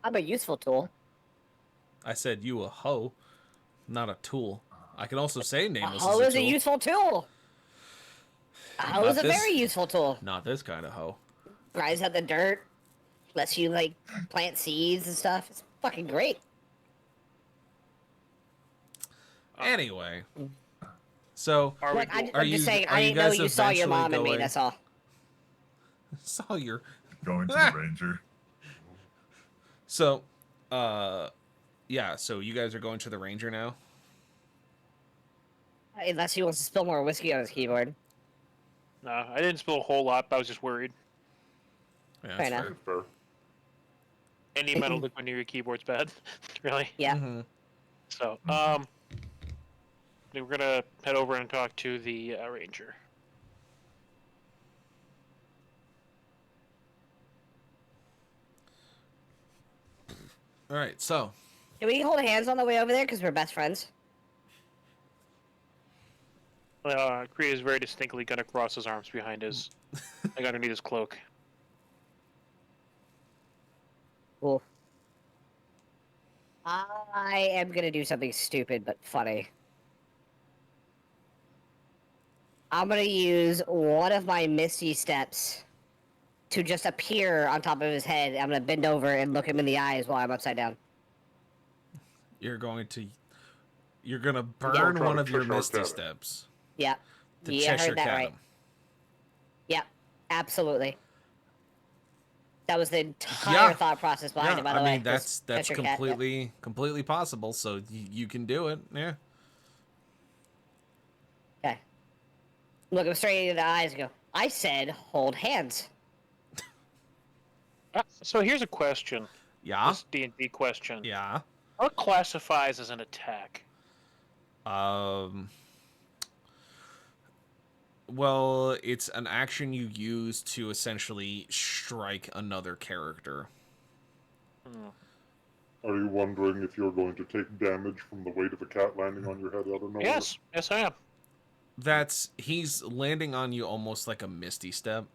I'm a useful tool. I said you a hoe, not a tool. I can also say A nameless hoe is is a a tool. useful tool. A hoe is Not a this- very useful tool. Not this kind of hoe. Rise out the dirt, lets you like plant seeds and stuff. It's fucking great. Anyway, so Are we Look, cool? Are I'm just you- saying, are I you didn't know guys you saw your eventually mom and me. going- That's all. saw your Going to the ranger. so, yeah. So you guys are going to the ranger now. Unless he wants to spill more whiskey on his keyboard. No, I didn't spill a whole lot, but I was just worried. Yeah, Fair that's enough. fair. Fair. Any metal liquid near your keyboard's bad. Really? Yeah. Mhm. So, we're gonna head over and talk to the ranger. All right. So Can we hold hands on the way over there? Because we're best friends. Kriya is very distinctly gonna cross his arms behind his, like underneath his cloak. Cool. I am gonna do something stupid but funny. I'm gonna use one of my Misty steps to just appear on top of his head. I'm gonna bend over and look him in the eyes while I'm upside down. you're going to burn try one to of your Cheshire misty Cat him. steps. Yeah. To Yeah, I Cheshire heard that Cat right. him. Yep. Absolutely. That was the entire thought process behind it, by the I way. mean was that's Cheshire Cat, yeah. completely possible. So you can do it. Yeah. Okay. Look him straight in the eyes and go, I said hold hands. So here's a question. Yeah. This D&D question. Yeah. What classifies as an attack? Well, it's an action you use to essentially strike another character. Hmm. Are you wondering if you're going to take damage from the weight of a cat landing on your head out of nowhere? Yes, I am. He's landing on you almost like a misty step.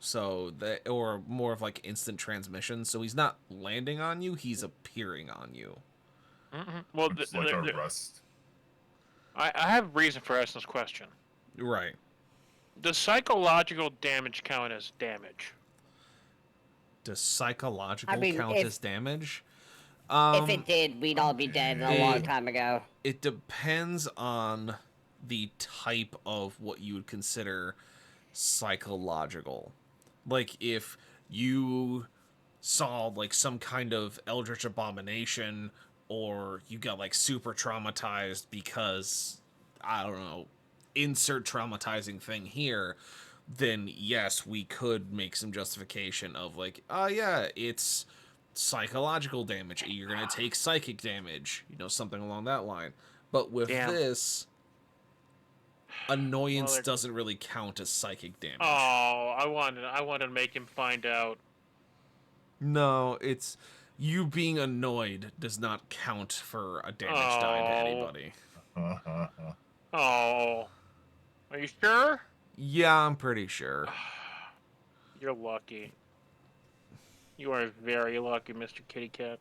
So that, or more of like instant transmission. So he's not landing on you, he's appearing on you. Well, It's like a rest. I have a reason for asking this question. Right. Does psychological damage count as damage? Does psychological I mean, count if- as damage? If it did, we'd all be dead a long time ago. It depends on the type of what you would consider psychological. Like if you saw like some kind of eldritch abomination, or you got like super traumatized because, I don't know, insert traumatizing thing here, then yes, we could make some justification of like, oh yeah, it's psychological damage. You're gonna take psychic damage, something along that line. But with Damn. this, annoyance Well, doesn't really count as psychic damage. Oh, I wanted to make him find out. No, it's you being annoyed does not count for a damage die to anybody. Oh, are you sure? Yeah, I'm pretty sure. You're lucky. You are very lucky, Mr. Kitty Cat.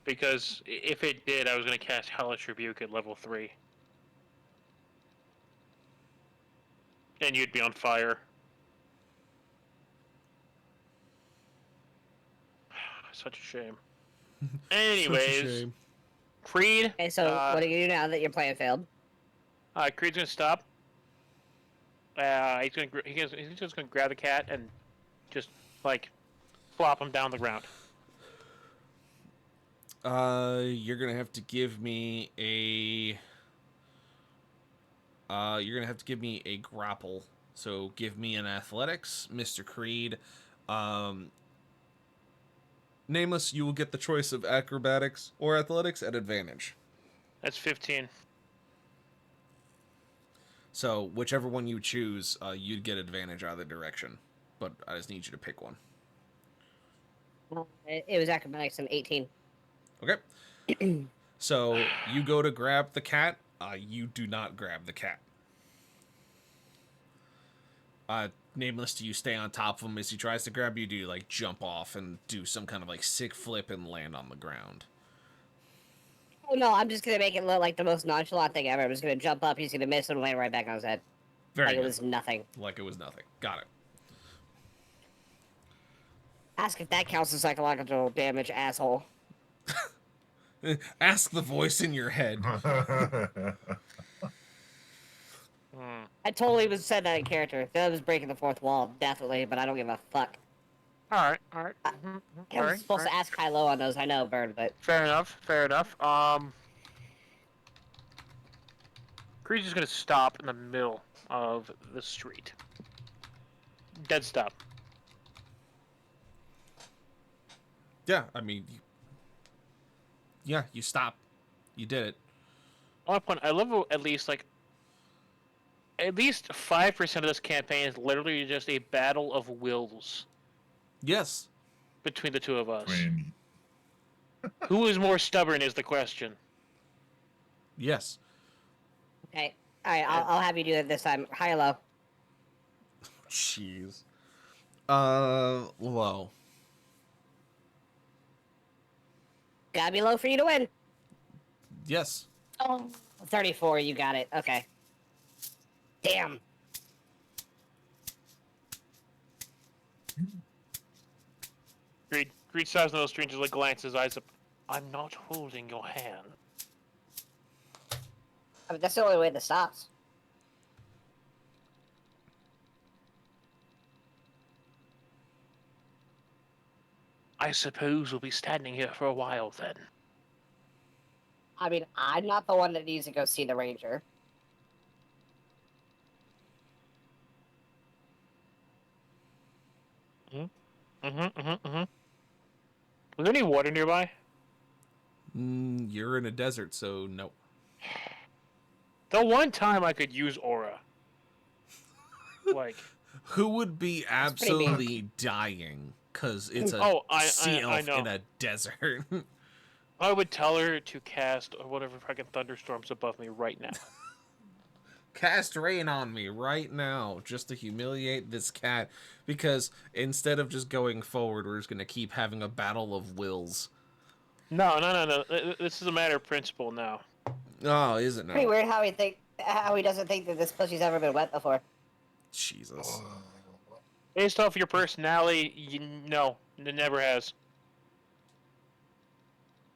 Because if it did, I was going to cast Hellish Rebuke at level 3. And you'd be on fire. Such a shame. Anyways, Such a shame. Creed. Okay, so what do you do now that your plan failed? Creed's gonna stop. He's just gonna grab the cat and just like flop him down the ground. You're gonna have to give me a. You're gonna have to give me a grapple. So give me an athletics, Mr. Creed. Nameless, you will get the choice of acrobatics or athletics at advantage. That's 15. So whichever one you choose, you'd get advantage either direction. But I just need you to pick one. It was acrobatics and 18. Okay. So you go to grab the cat. You do not grab the cat. Nameless, do you stay on top of him as he tries to grab you? Do you like jump off and do some kind of like sick flip and land on the ground? Oh no, I'm just gonna make it look like the most nonchalant thing ever. I'm just gonna jump up, he's gonna miss and land right back on his head. Very like good. It was nothing. Like it was nothing. Got Ask if that counts as psychological damage, asshole. it. Ask the voice in your head. I totally was said that in character. That was breaking the fourth wall, definitely, but I don't give a fuck. Alright. I was supposed to ask high low on those, I know, Bird, but... Fair enough. Creed's just gonna stop in the middle of the street. Dead stop. Yeah, I mean, you stop. You did it. On that point, I love at least 5% of this campaign is literally just a battle of wills Yes. between the two of us. Between Who is more stubborn is the question. Yes. Okay, alright, I'll have you do it this time. High or low? Jeez. Low. Gotta be low for you to win. Yes. Oh, 34, you got it. Okay. Damn. Creed stops in those strangers, like glances his eyes up. I'm not holding your hand. I mean, that's the only way this stops. I suppose we'll be standing here for a while then. I mean, I'm not the one that needs to go see the ranger. Was there any water nearby? You're in a desert, so no. The one time I could use aura. Like, Who would be pretty mean. absolutely dying because it's a sea I elf know. in a desert? I would tell her to cast whatever fucking thunderstorms above me right now. Cast rain on me right now just to humiliate this cat, because instead of just going forward, we're just going to keep having a battle of wills. No. This is a matter of principle now. Oh, is it Pretty now? weird how he doesn't think that this pussy's ever been wet before. Jesus. Based off your personality, no, it never has.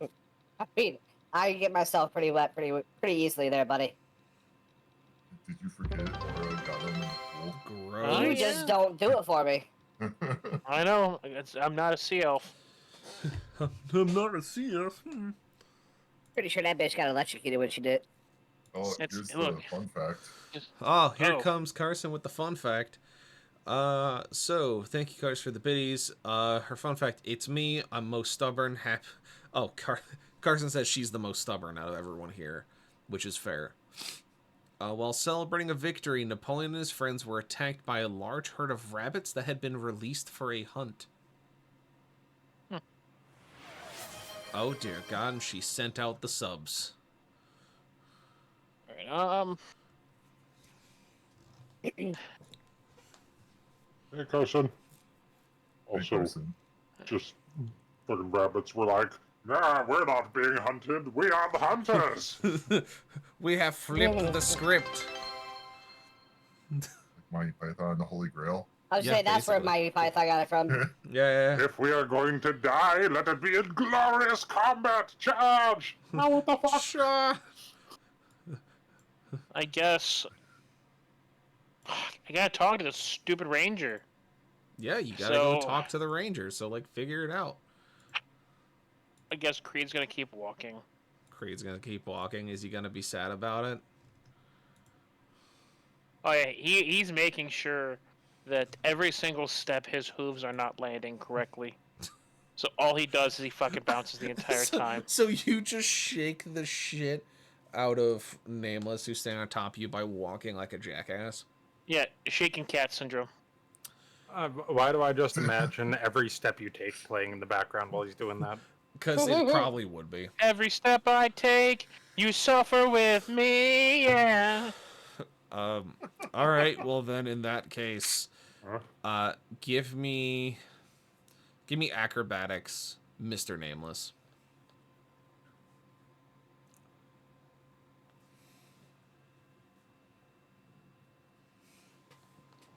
I mean, I get myself pretty wet pretty easily there, buddy. Did you forget Aura got him in the pool? Gross. You yeah. just don't do it for me. I know. I'm not a sea elf. I'm not a sea elf. Pretty sure that bitch got electrocuted when she did. Oh, It's- here's the look. fun fact. Oh, here Oh. comes Carson with the fun fact. So thank you, Carson, for the biddies. Her fun fact: it's me. I'm most stubborn. Carson says she's the most stubborn out of everyone here, which is fair. While celebrating a victory, Napoleon and his friends were attacked by a large herd of rabbits that had been released for a hunt. Oh dear God! And she sent out the subs. All right, Hey, Carson. Hey, Also, Carson. just fucking rabbits were like, nah, we're not being hunted. We are the hunters. We have flipped the script. Monty Python and the Holy Grail. I was Yeah, saying that's where basically. my Python got it from. Yeah. If we are going to die, let it be in glorious combat. Charge! Oh, what the fuck? Sure. I guess I gotta talk to this stupid ranger. Yeah, you gotta go So- talk to the Rangers, so like figure it out. I guess Creed's gonna keep walking. Creed's gonna keep walking. Is he gonna be sad about it? Oh yeah, he's making sure that every single step his hooves are not landing correctly. So all he does is he fucking bounces the entire time. So you just shake the shit out of Nameless, who's standing on top of you, by walking like a jackass. Yeah, shaking cat syndrome. Why do I just imagine every step you take playing in the background while he's doing that? Because it probably would be. Every step I take, you suffer with me, yeah. All right. Well, then in that case, Huh? give me acrobatics, Mr. Nameless.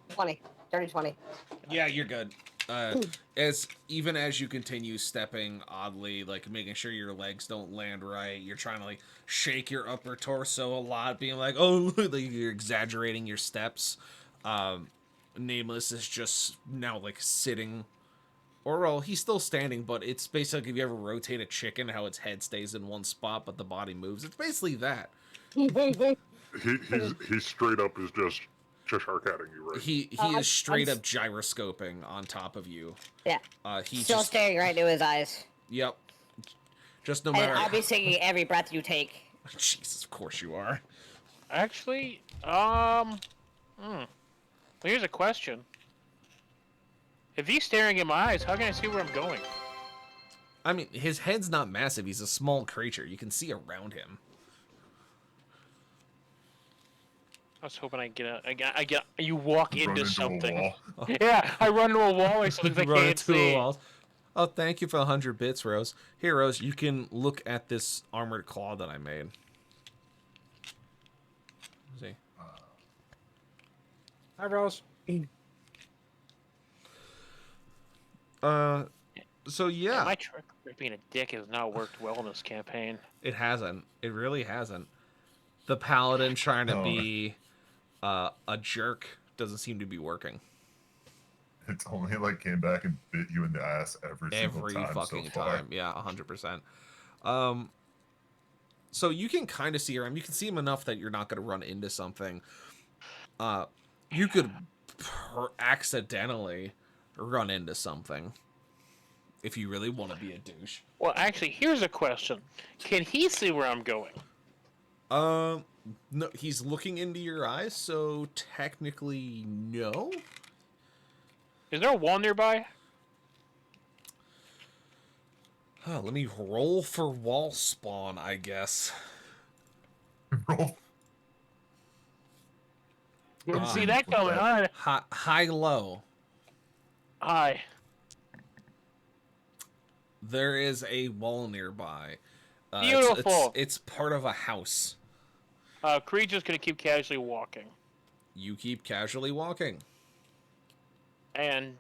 20. Dirty 20. Yeah, you're good. As you continue stepping oddly, like making sure your legs don't land right, you're trying to like shake your upper torso a lot, being like, oh, like you're exaggerating your steps. Nameless is just now like sitting, or well, he's still standing, but it's basically if you ever rotate a chicken, how its head stays in one spot but the body moves. It's basically that. He straight up is just Cheshire catting you, right? He is straight up gyroscoping on top of you. Yeah. He Still just staring right into his eyes. Yep. Just no And matter. I'll be singing every breath you take. Jesus, of course you are. Actually, here's a question. If he's staring in my eyes, how can I see where I'm going? I mean, his head's not massive. He's a small creature. You can see around him. I was hoping you walk Run into a something. wall. Yeah, I run into a wall or something I Run can't into the see. walls. Oh, thank you for 100 bits, Rose. Here, Rose, you can look at this armored claw that I made. See? Hi, Rose. So yeah, My trick of being a dick has not worked well in this campaign. it hasn't. It really hasn't. The paladin trying to No. be a jerk doesn't seem to be working. It's only like came back and bit you in the ass every single time fucking so far. time. Yeah, 100%. So you can kind of see him. You can see him enough that you're not going to run into something. You could accidentally run into something. If you really want to be a douche. Well, actually, here's a question: can he see where I'm going? No, he's looking into your eyes, so technically no. Is there a wall nearby? Let me roll for wall spawn, I guess. Roll. Didn't see With that coming. that. High, low. Hi. There is a wall nearby. Beautiful. It's part of a house. Creed's just gonna keep casually walking, You keep casually walking. and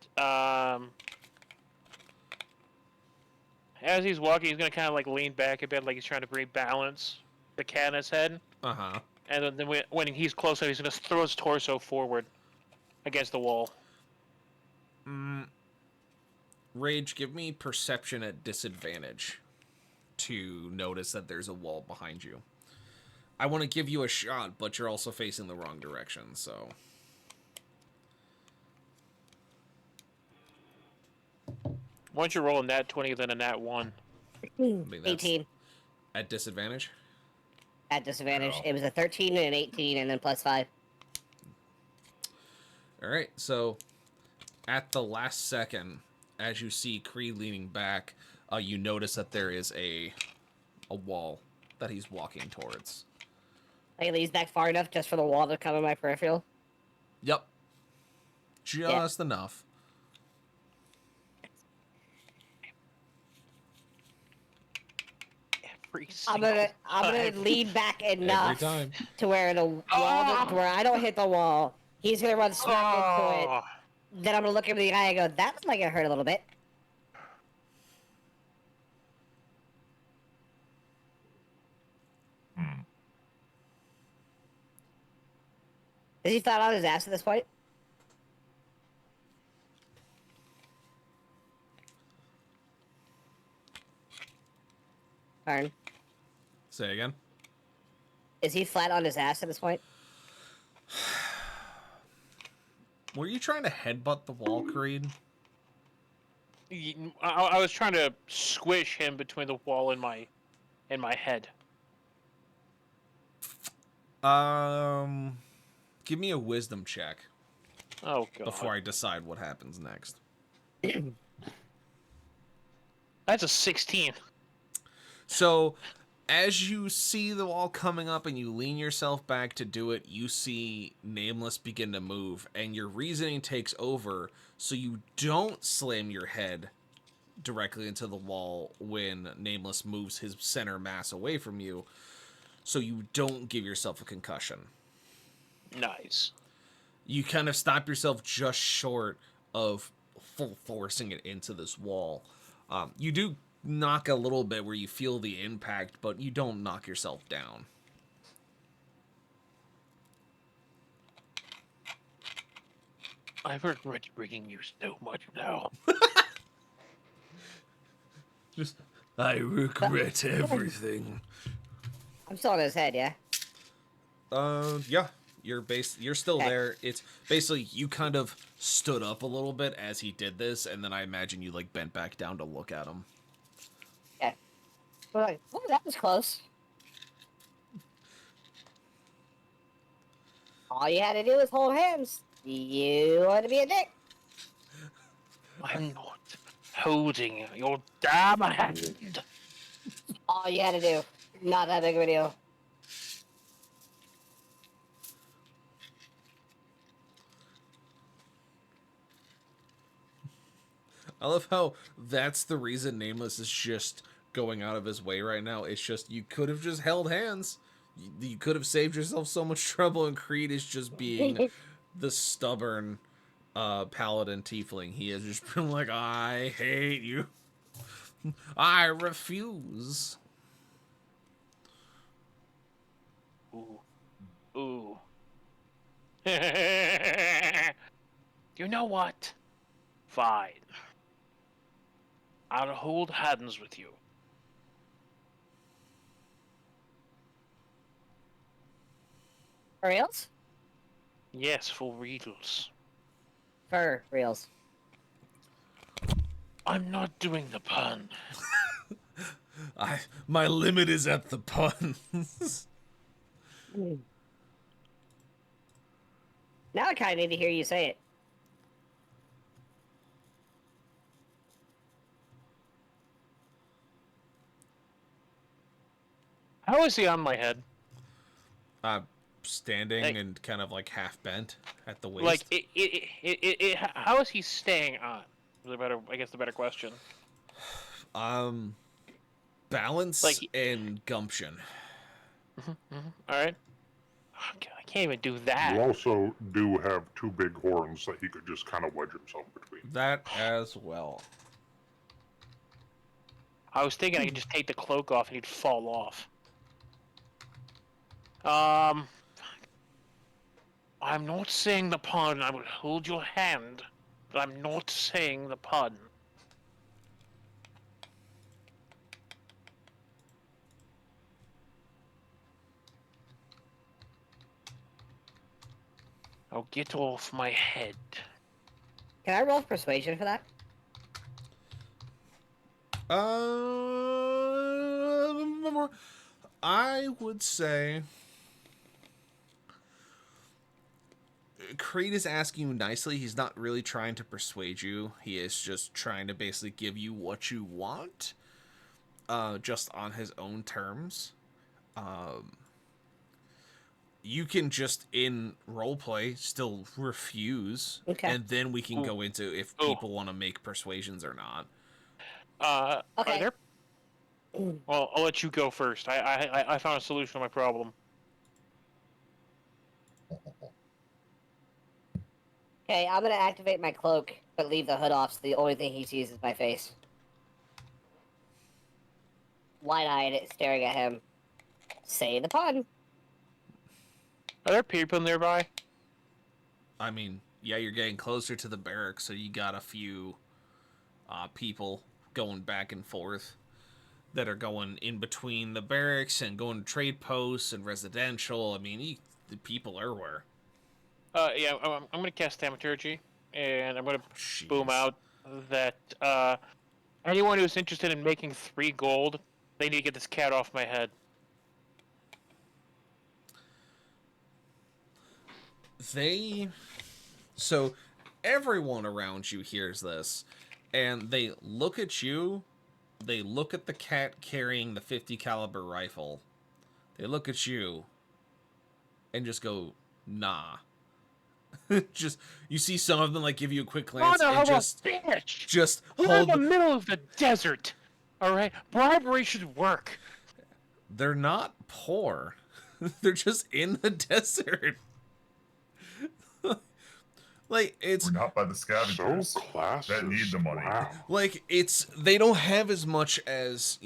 as he's walking, he's gonna kind of like lean back a bit, like he's trying to rebalance the cat in his head. Uh-huh. And then when he's close enough, he's gonna throw his torso forward against the wall. Rage, give me perception at disadvantage to notice that there's a wall behind you. I want to give you a shot, but you're also facing the wrong direction, so... Once you roll a nat 20, then a nat 1. mean, that's- 18 At disadvantage? at disadvantage. Wow. It was a 13 and an 18, and then +5. Alright, so at the last second, as you see Creed leaning back, you notice that there is a wall that he's walking towards. Like, he's back far enough just for the wall to cover my peripheral. Yep. Just enough. I'm gonna lean back enough time. to where the wall, to where I don't hit the wall. He's gonna run smack into it. Then I'm gonna look him in the eye and go, "That looks like it hurt a little bit." Hmm. Is he flat on his ass at this point? Turn. Say again. Is he flat on his ass at this point? Were you trying to headbutt the wall, Creed? I was trying to squish him between the wall and my head. Give me a wisdom check Oh god. before I decide what happens next. That's a 16. So, as you see the wall coming up and you lean yourself back to do it, you see Nameless begin to move, and your reasoning takes over, so you don't slam your head directly into the wall when Nameless moves his center mass away from you, so you don't give yourself a concussion. Nice. You kind of stop yourself just short of full forcing it into this wall. You do knock a little bit where you feel the impact, but you don't knock yourself down. I regret bringing you so much now. Just, I regret everything. I'm still on his head, yeah? Yeah. You're still Okay. there. It's basically you kind of stood up a little bit as he did this, and then I imagine you like bent back down to look at him. Okay. We're like, oh, that was close. All you had to do was hold hands. You want to be a dick. I'm not holding your damn hand. All you had to do. Not that big of a deal. I love how that's the reason Nameless is just going out of his way right now. It's just you could have just held hands. You could have saved yourself so much trouble, and Creed is just being the stubborn paladin tiefling. He has just been like, I hate you. I refuse. Ooh. Ooh. You know what? Fine. I'll hold hands with you. For reals? Yes, for reals. For reals. I'm not doing the pun. My limit is at the puns. Now I kind of need to hear you say it. How is he on my head? Standing Like- and kind of like half bent at the waist. Like, how is he staying on? I guess the better question. Balance Like- and gumption. All right. I can't even do that. You also do have two big horns that he could just kind of wedge himself between. That as well. I was thinking I could just take the cloak off and he'd fall off. I'm not saying the pun. I will hold your hand, but I'm not saying the pun. Oh, get off my head. Can I roll persuasion for that? I would say Creed is asking you nicely. He's not really trying to persuade you. He is just trying to basically give you what you want, just on his own terms. You can just in roleplay still refuse, Okay. and then we can Ooh. go into if Ooh. people want to make persuasions or not. Okay. Are there... Well, I'll let you go first. I found a solution to my problem. Okay, I'm gonna activate my cloak, but leave the hood off so the only thing he sees is my face. Wide-eyed, staring at him. Say the pun. Are there people nearby? I mean, yeah, you're getting closer to the barracks, so you got a few people going back and forth that are going in between the barracks and going to trade posts and residential. I mean, the people are where. Yeah, I'm gonna cast Thaumaturgy, and I'm gonna boom Jeez. out that anyone who's interested in making 3 gold, they need to get this cat off my head. So everyone around you hears this, and they look at you. They look at the cat carrying the 50 caliber rifle. They look at you, and just go, nah. Just you see some of them like give you a quick glance Oh no, and bitch! just We're hold. in the middle of the desert. All right, bribery should work. They're not poor. They're just in the desert. Like it's We're not by the scavengers So classist. that need the money. Wow. like they don't have as much as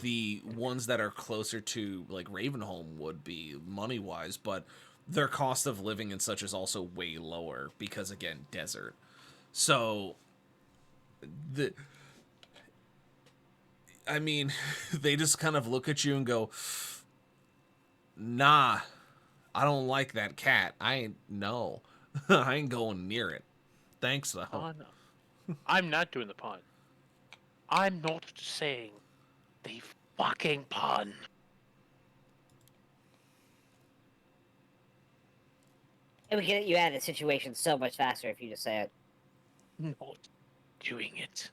the ones that are closer to like Ravenholm would be money wise, but their cost of living and such is also way lower because again desert. So I mean, they just kind of look at you and go, nah, I don't like that cat. I ain't I ain't going near it. Thanks though. Oh no, I'm not doing the pun. I'm not saying the fucking pun. And we can get you out of the situation so much faster if you just say it. Not doing it.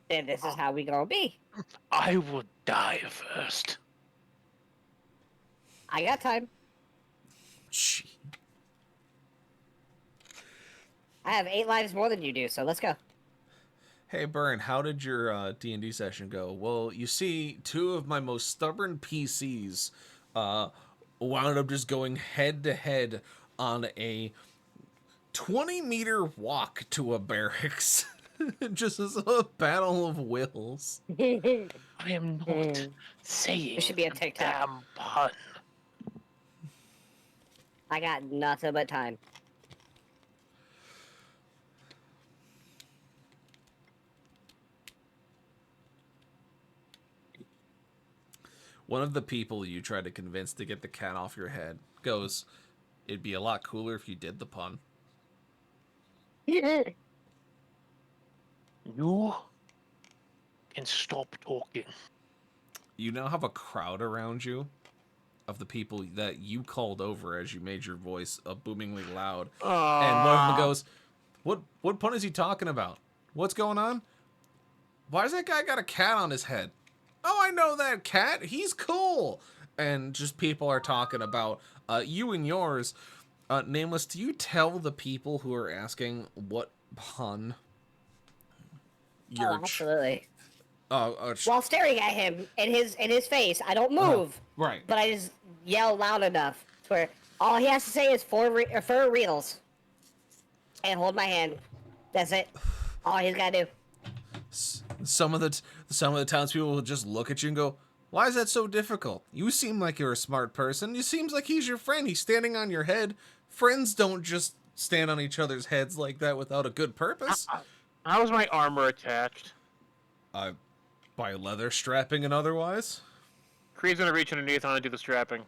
And this is how we gonna be. I will die first. I got time. Gee. I have 8 lives more than you do, so let's go. Hey, Byrne, how did your D&D session go? Well, you see, 2 of my most stubborn PCs wound up just going head-to-head on a 20-meter walk to a barracks. Just as a battle of wills. I am not saying There should be a the TikTok. damn pun. I got nothing but time. One of the people you tried to convince to get the cat off your head goes, it'd be a lot cooler if you did the pun. You can stop talking. You now have a crowd around you of the people that you called over as you made your voice boomingly loud. And one of them goes, What pun is he talking about? What's going on? Why does that guy got a cat on his head? Oh, I know that cat. He's cool. And just people are talking about you and yours. Nameless, do you tell the people who are asking what pun Oh, absolutely. While staring at him in his face, I don't move. Right. But I just yell loud enough to where all he has to say is for reals. And hold my hand. That's it. All he's gotta do. Some of the townspeople will just look at you and go, "Why is that so difficult? You seem like you're a smart person. It seems like he's your friend. He's standing on your head. Friends don't just stand on each other's heads like that without a good purpose." How is my armor attached? By leather strapping and otherwise. Creed's gonna reach underneath and undo the strapping.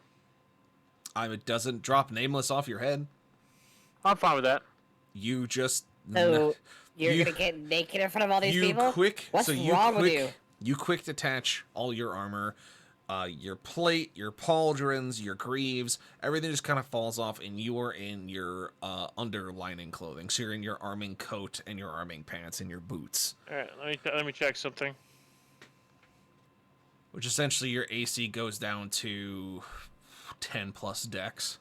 It doesn't drop Nameless off your head. I'm fine with that. You just So you're gonna get naked in front of all these people? What's wrong with you? You quick detach all your armor, your plate, your pauldrons, your greaves, everything just kind of falls off, and you are in your underlining clothing. So you're in your arming coat and your arming pants and your boots. All right, let me check something. Which essentially your AC goes down to 10 plus dex.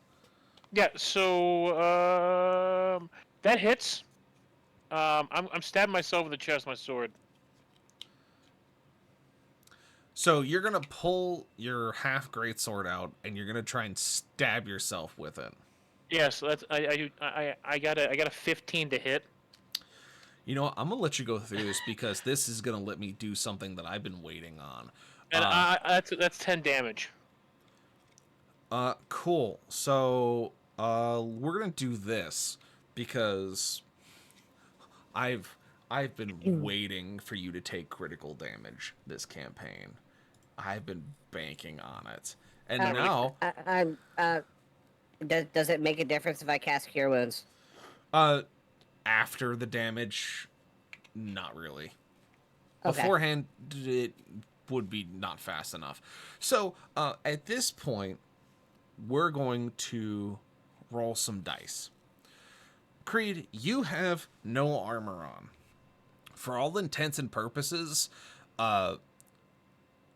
Yeah, so that hits. I'm stabbing myself in the chest with my sword. So you're gonna pull your half greatsword out, and you're gonna try and stab yourself with it. Yeah, so that's I got a 15 to hit. You know what? I'm gonna let you go through this because this is gonna let me do something that I've been waiting on. And that's 10 damage. Cool. So we're gonna do this because I've been waiting for you to take critical damage this campaign. I've been banking on it, and now does it make a difference if I cast Cure Wounds? after the damage, not really. Okay. Beforehand, it would be not fast enough. So at this point, we're going to roll some dice. Creed, you have no armor on. For all intents and purposes,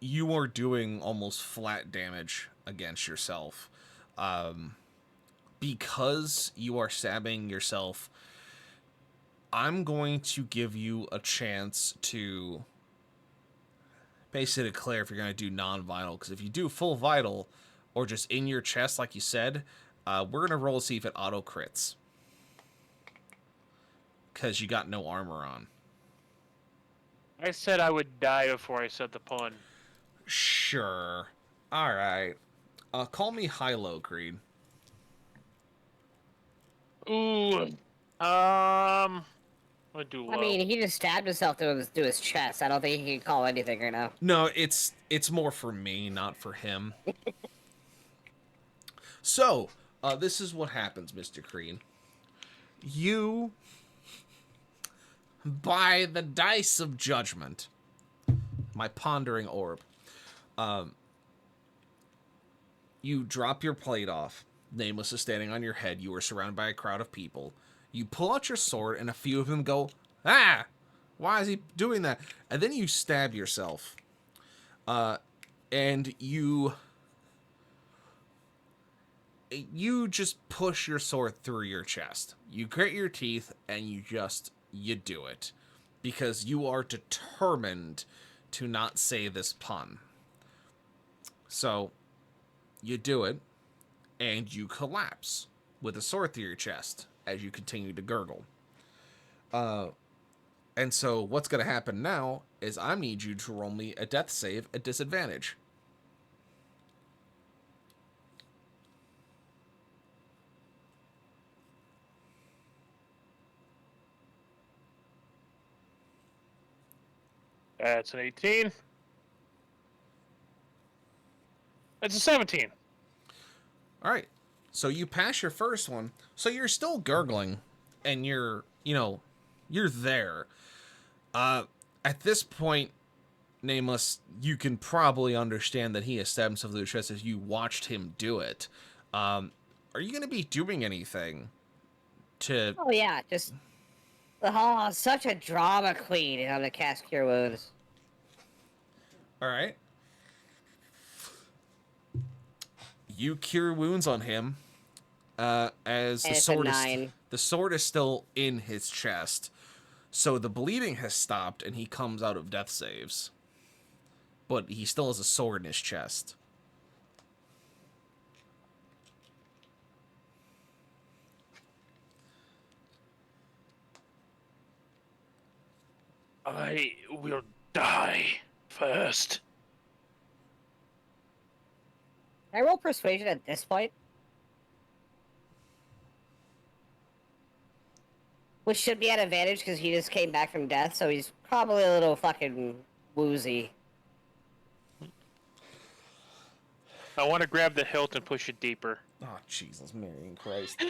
you are doing almost flat damage against yourself. Because you are stabbing yourself, I'm going to give you a chance to basically declare if you're going to do non-vital. Because if you do full vital, or just in your chest, like you said, we're going to roll to see if it auto-crits. Because you got no armor on. I said I would die before I said the pun. Sure. Alright. Call me Hilo, Creed. Ooh. I'm gonna do low. I mean, he just stabbed himself through his chest. I don't think he can call anything right now. No, it's more for me, not for him. So, this is what happens, Mr. Creed. You, by the dice of judgment, my pondering orb, you drop your plate off. Nameless is standing on your head. You are surrounded by a crowd of people. You pull out your sword, and a few of them go, "Ah! Why is he doing that?" And then you stab yourself. And you just push your sword through your chest. You grit your teeth, and you do it. Because you are determined to not say this pun. So, you do it, and you collapse with a sword through your chest as you continue to gurgle. And so what's going to happen now is I need you to roll me a death save at disadvantage. That's an 18. That's a 17. All right. So you pass your first one. So you're still gurgling, and you're you're there. At this point, Nameless, you can probably understand that he has stabbed himself through the chest as you watched him do it. Are you going to be doing anything to... Oh yeah, just oh, such a drama queen, and I'm gonna cast Cure Wounds. All right. You cure wounds on him. As And the it's a sword is 9. the sword is still in his chest, so the bleeding has stopped, and he comes out of death saves. But he still has a sword in his chest. I will die first. Can I roll Persuasion at this point? Which should be at advantage because he just came back from death, so he's probably a little fucking woozy. I want to grab the hilt and push it deeper. Oh, Jesus, Mary and Christ.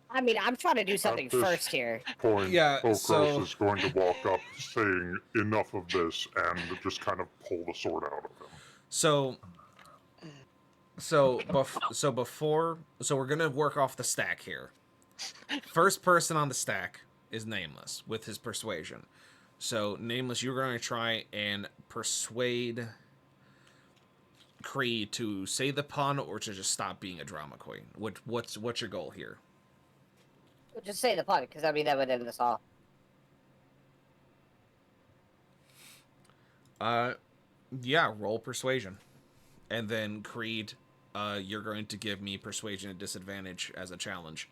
I mean, I'm trying to do something this first here. Point, Yeah, Okros so- is going to walk up saying enough of this and just kind of pull the sword out of him. So we're gonna work off the stack here. First person on the stack is Nameless with his persuasion. So Nameless, you're going to try and persuade Creed to say the pun or to just stop being a drama queen. What's your goal here? Just say the pun, because I mean that would end this all. Yeah, roll persuasion, and then Creed, you're going to give me persuasion at disadvantage as a challenge.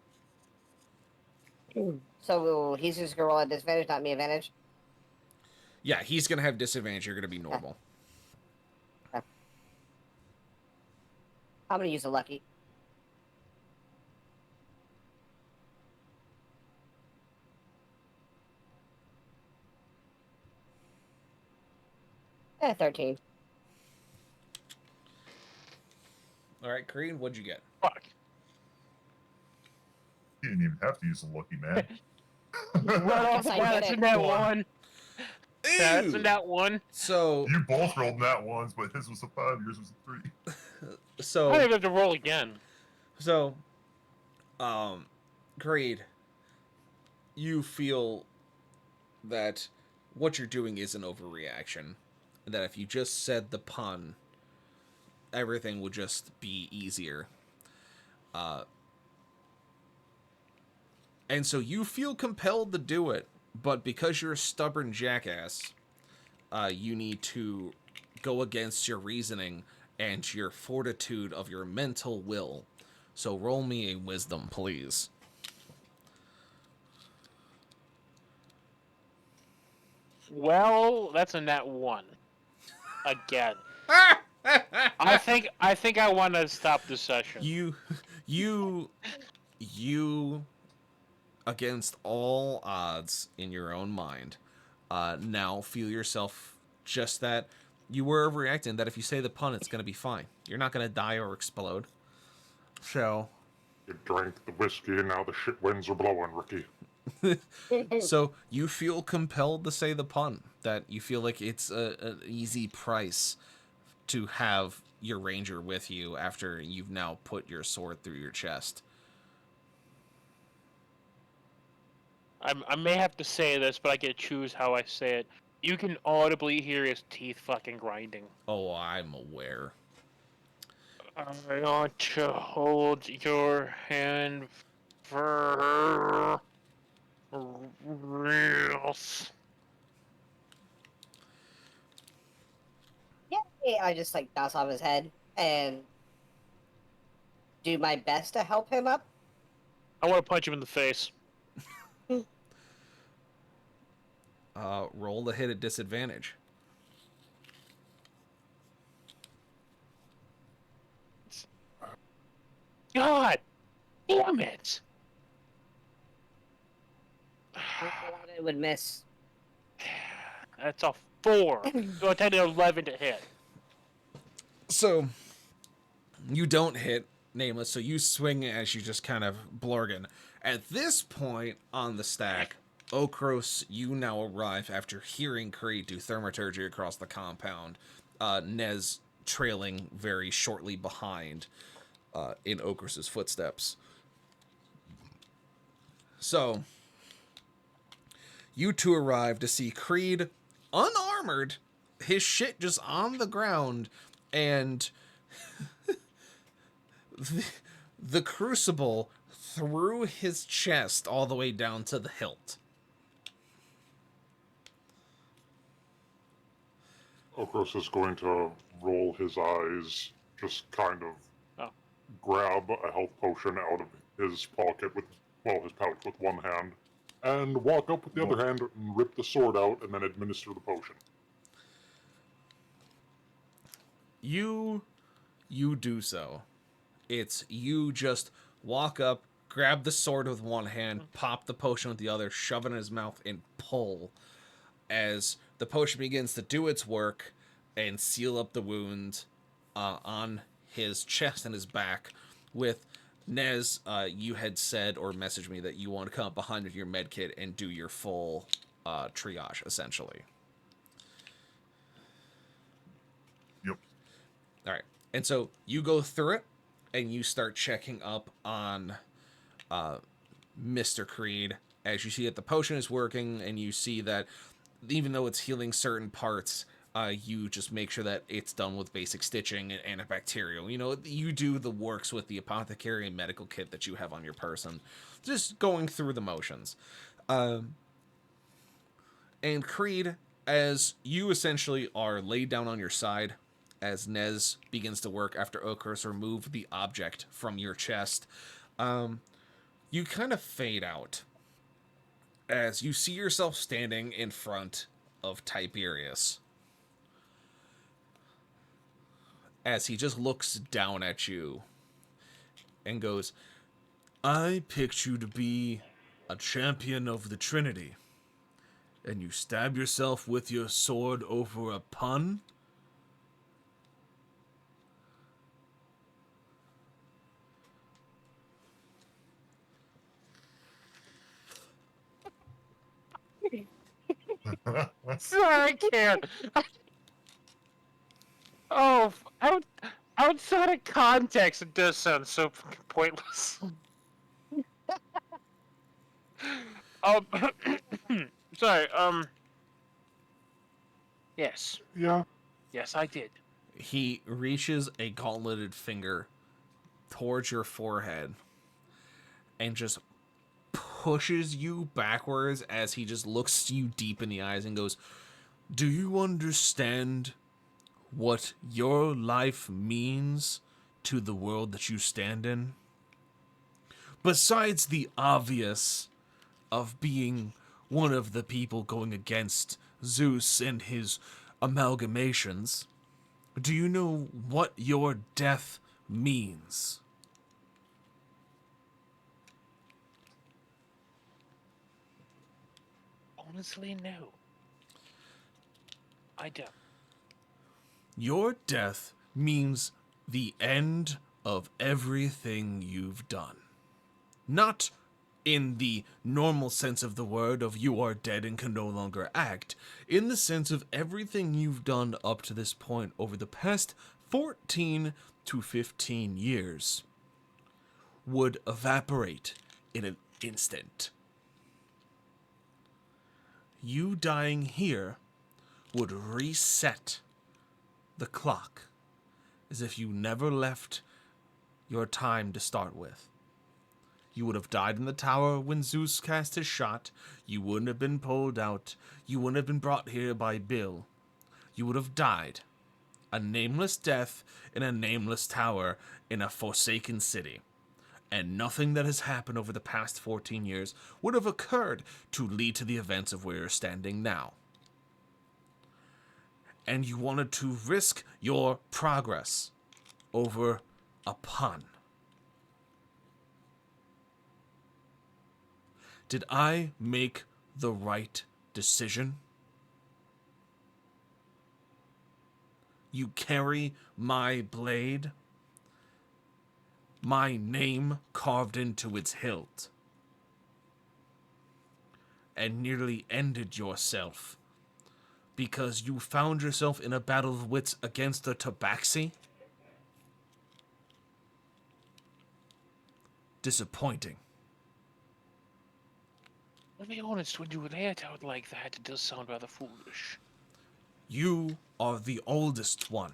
So he's just gonna roll at disadvantage, not me advantage. Yeah, he's gonna have disadvantage. You're gonna be normal. I'm gonna use a lucky. Eh, 13. All right, Creed, what'd you get? Fuck. You didn't even have to use a lucky man. Right off Yes, I the bat, did that's it. in that one. That's Ew! in that one. So You both rolled nat ones, but his was a 5, yours was a 3. I don't so even have to roll again. so Creed, you feel that what you're doing is an overreaction. That if you just said the pun, everything would just be easier. And so you feel compelled to do it, but because you're a stubborn jackass, you need to go against your reasoning and your fortitude of your mental will. So roll me a wisdom, please. Well, that's a nat one. Again. I think I want to stop this session. You against all odds in your own mind, now feel yourself just that you were overreacting, that if you say the pun, it's going to be fine. You're not going to die or explode. So... You drank the whiskey and now the shit winds are blowing, Ricky. So you feel compelled to say the pun, that you feel like it's an easy price to have your ranger with you after you've now put your sword through your chest. I may have to say this, but I get to choose how I say it. You can audibly hear his teeth fucking grinding. Oh, I'm aware. I want to hold your hand for reals. Yeah, I just like bounce off his head and do my best to help him up. I want to punch him in the face. Roll the hit at disadvantage. God damn it! It would miss. That's a 4. So I take an 11 to hit. So, you don't hit, Nameless, so you swing as you just kind of blorgan. At this point on the stack, Okros, you now arrive after hearing Creed do thaumaturgy across the compound. Nez trailing very shortly behind in Okros's footsteps. So, you two arrive to see Creed unarmored, his shit just on the ground, and the crucible through his chest all the way down to the hilt. Okros is going to roll his eyes, just kind of Oh. grab a health potion out of his pocket with, his pouch with one hand, and walk up with the other hand and rip the sword out and then administer the potion. You do so. It's you just walk up, grab the sword with one hand, pop the potion with the other, shove it in his mouth, and pull as the potion begins to do its work and seal up the wound on his chest and his back. With Nez, you had said or messaged me that you want to come up behind with your med kit and do your full triage, essentially. Yep. All right. And so you go through it and you start checking up on Mr. Creed as you see that the potion is working, and you see that even though it's healing certain parts, you just make sure that it's done with basic stitching and antibacterial. You know, you do the works with the apothecary and medical kit that you have on your person. Just going through the motions. And Creed, as you essentially are laid down on your side, as Nez begins to work after Okros removed the object from your chest, you kind of fade out as you see yourself standing in front of Tiberius. As he just looks down at you and goes, "I picked you to be a champion of the Trinity, and you stab yourself with your sword over a pun?" Sorry, I can't. Oh, outside of context, it does sound so fucking pointless. Um, sorry. Yes, Yeah. yes, I did. He reaches a gauntleted finger towards your forehead and just pushes you backwards as he just looks you deep in the eyes and goes, "Do you understand what your life means to the world that you stand in? Besides the obvious of being one of the people going against Zeus and his amalgamations, do you know what your death means?" Honestly, no. I don't. Your death means the end of everything you've done. Not in the normal sense of the word of you are dead and can no longer act, in the sense of everything you've done up to this point over the past 14 to 15 years would evaporate in an instant. You dying here would reset the clock as if you never left your time to start with. You would have died in the tower when Zeus cast his shot. You wouldn't have been pulled out. You wouldn't have been brought here by Bill. You would have died a nameless death in a nameless tower in a forsaken city. And nothing that has happened over the past 14 years would have occurred to lead to the events of where you're standing now. And you wanted to risk your progress over a pun. Did I make the right decision? You carry my blade, my name carved into its hilt, and nearly ended yourself because you found yourself in a battle of wits against a tabaxi? Disappointing. Let me be honest, when you lay it out like that, it does sound rather foolish. You are the oldest one,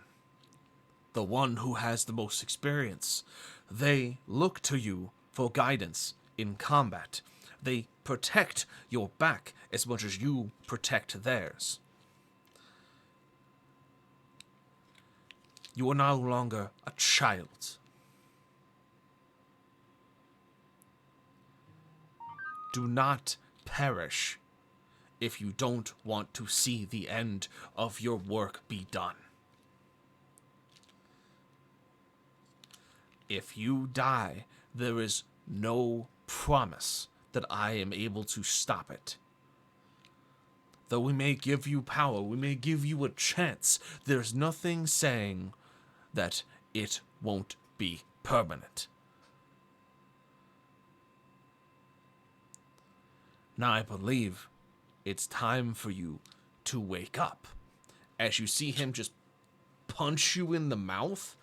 the one who has the most experience. They look to you for guidance in combat. They protect your back as much as you protect theirs. You are no longer a child. Do not perish if you don't want to see the end of your work be done. If you die, there is no promise that I am able to stop it. Though we may give you power, we may give you a chance, there's nothing saying that it won't be permanent. Now I believe it's time for you to wake up. As you see him just punch you in the mouth,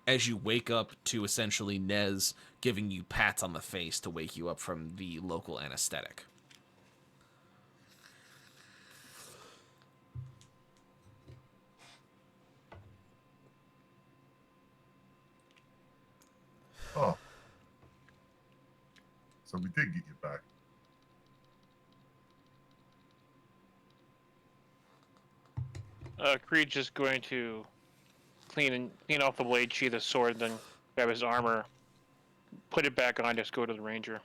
as you wake up to essentially Nez giving you pats on the face to wake you up from the local anesthetic. Oh. So we did get you back. Creed's just going to clean off the blade, sheath the sword, then grab his armor, put it back on, just go to the ranger.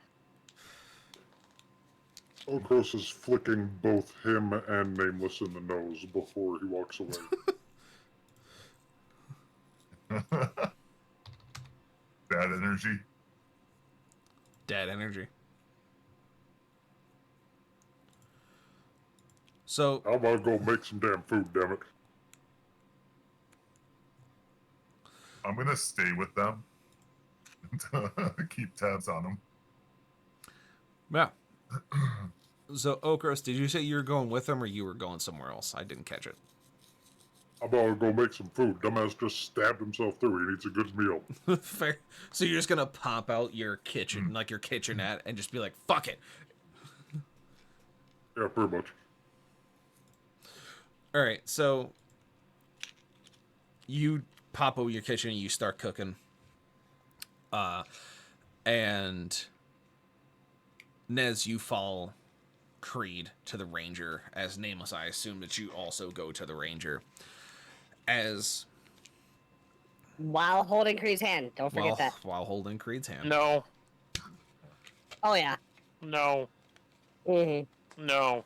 Okros is flicking both him and Nameless in the nose before he walks away. Bad energy. Dead energy. So, How about go make some damn food, damn it? I'm gonna stay with them. Keep tabs on them. yeah. So, Okros, did you say you were going with him or you were going somewhere else? I didn't catch it. How about go make some food? Dumbass just stabbed himself through. He needs a good meal. Fair. So you're just gonna pop out your kitchen, like your kitchenette, and just be like, fuck it. Yeah, pretty much. Alright, so you pop over your kitchen and you start cooking. And Nez, you follow Creed to the ranger. As Nameless, I assume that you also go to the ranger. As While holding Creed's hand. Don't forget that. while holding Creed's hand. No, Oh, yeah. no, Mm-hmm. no.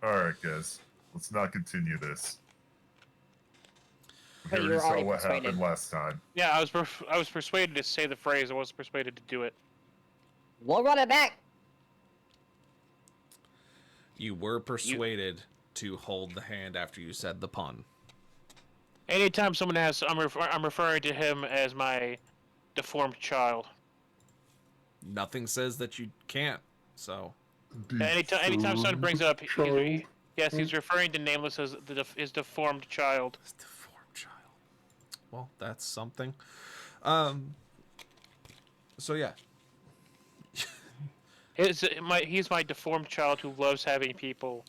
Alright, guys. Let's not continue this. We But you already were saw already what persuaded. happened last time. Yeah, I was persuaded to say the phrase. I wasn't persuaded to do it. We'll run it back. You were persuaded to hold the hand after you said the pun. Anytime someone asks, I'm referring to him as my deformed child. Nothing says that you can't, so... Anytime someone brings up, Child. yes, he's referring to Nameless as his deformed child. Deformed child. Well, that's something. So yeah. He's my deformed child who loves having people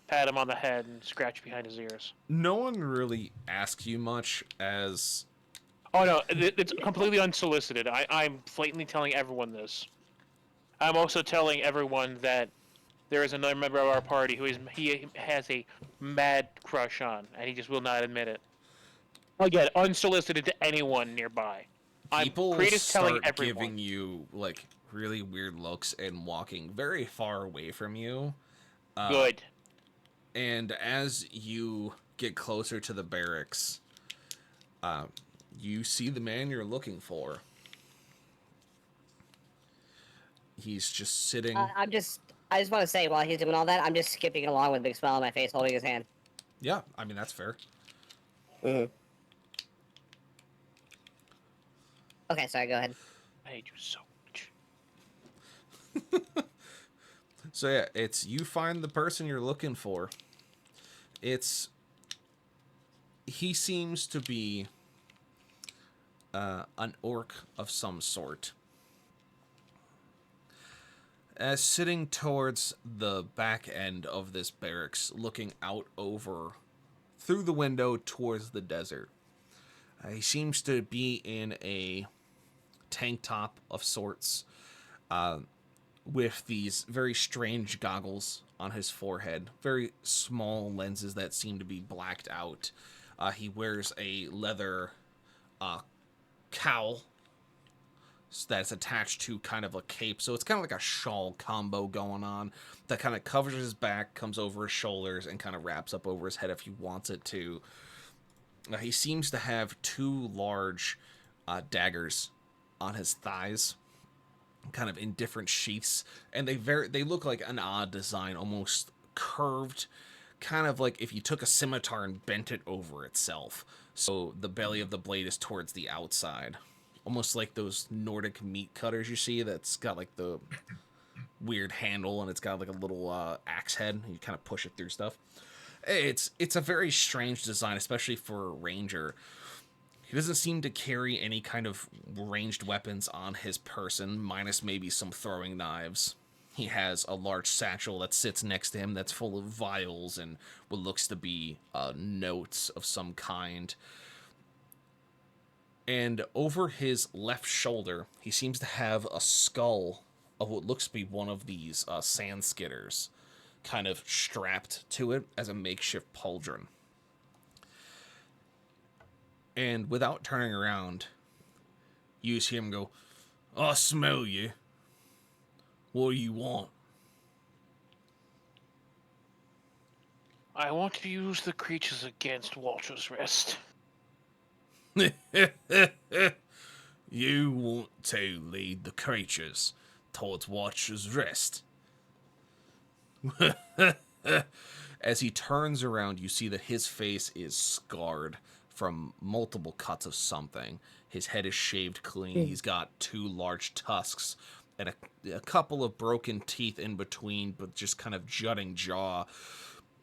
pat him on the head and scratch behind his ears. No one really asks you much as... Oh no, it's completely unsolicited. I'm blatantly telling everyone this. I'm also telling everyone that there is another member of our party he has a mad crush on, and he just will not admit it. Again, unsolicited to anyone nearby. People Creed is telling start everyone. giving you, like, really weird looks and walking very far away from you. Good. And as you get closer to the barracks, you see the man you're looking for. He's just sitting... I just want to say, while he's doing all that, I'm just skipping along with a big smile on my face, holding his hand. Yeah, I mean, that's fair. Mm-hmm. Okay, sorry, go ahead. I hate you so much. So yeah, it's you find the person you're looking for. He seems to be an orc of some sort. Sitting towards the back end of this barracks, looking out over through the window towards the desert. He seems to be in a tank top of sorts, with these very strange goggles on his forehead, very small lenses that seem to be blacked out. He wears a leather cowl that's attached to kind of a cape, so it's kind of like a shawl combo going on that kind of covers his back, comes over his shoulders, and kind of wraps up over his head if he wants it to. He seems to have two large daggers on his thighs, kind of in different sheaths, and they look like an odd design, almost curved, kind of like if you took a scimitar and bent it over itself. So the belly of the blade is towards the outside, almost like those Nordic meat cutters you see. That's got like the weird handle, and it's got like a little axe head. You kind of push it through stuff. It's a very strange design, especially for a ranger. He doesn't seem to carry any kind of ranged weapons on his person, minus maybe some throwing knives. He has a large satchel that sits next to him that's full of vials and what looks to be notes of some kind. And over his left shoulder, he seems to have a skull of what looks to be one of these sand skitters, kind of strapped to it as a makeshift pauldron. And without turning around, you see him go, "I smell you. What do you want?" I want to use the creatures against Walter's Rest. You want to lead the creatures towards Watcher's Rest. As he turns around, you see that his face is scarred from multiple cuts of something. His head is shaved clean. He's got two large tusks and a couple of broken teeth in between, but just kind of jutting jaw.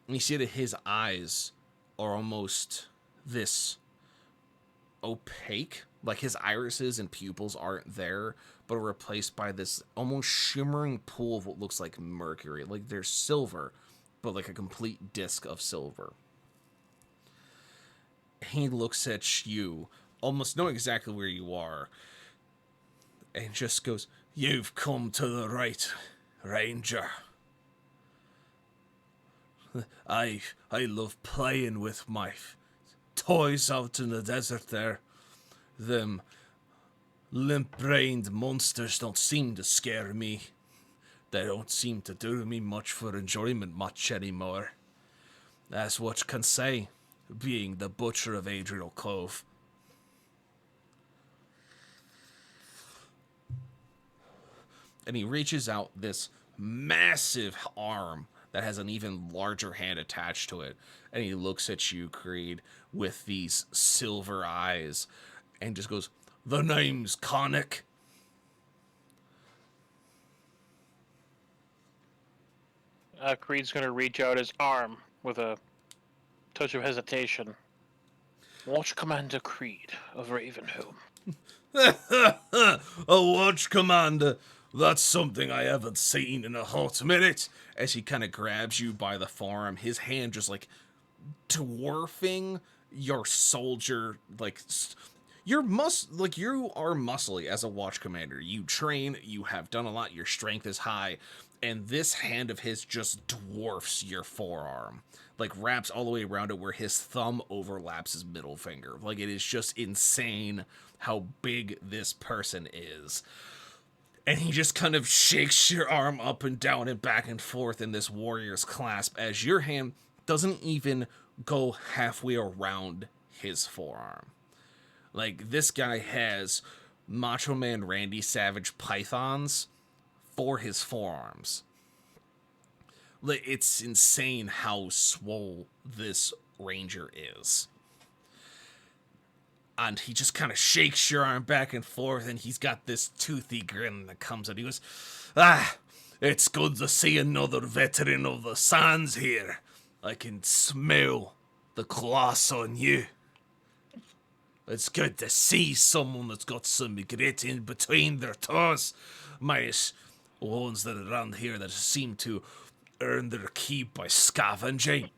And you see that his eyes are almost this opaque, like his irises and pupils aren't there, but are replaced by this almost shimmering pool of what looks like mercury. Like there's silver, but like a complete disc of silver. He looks at you, almost knowing exactly where you are, and just goes, "You've come to the right, Ranger. I love playing with my toys out in the desert there. Them limp-brained monsters don't seem to scare me. They don't seem to do me much for enjoyment much anymore. That's what you can say, being the butcher of Adriel Cove." And he reaches out this massive arm that has an even larger hand attached to it. And he looks at you, Creed, with these silver eyes, and just goes, "The name's Conic." Creed's gonna reach out his arm with a touch of hesitation. Watch Commander Creed of Ravenholm. A watch commander. That's something I haven't seen in a hot minute. As he kind of grabs you by the forearm, his hand just like dwarfing your soldier, like you are muscly as a watch commander. You train, you have done a lot, your strength is high, and this hand of his just dwarfs your forearm. Like wraps all the way around it where his thumb overlaps his middle finger. Like it is just insane how big this person is. And he just kind of shakes your arm up and down and back and forth in this warrior's clasp as your hand doesn't even go halfway around his forearm. Like, this guy has Macho Man Randy Savage pythons for his forearms. Like, it's insane how swole this ranger is. And he just kind of shakes your arm back and forth, and he's got this toothy grin that comes out. He goes, "Ah, it's good to see another veteran of the sands here. I can smell the class on you. It's good to see someone that's got some grit in between their toes. Minus ones that are around here that seem to earn their keep by scavenging.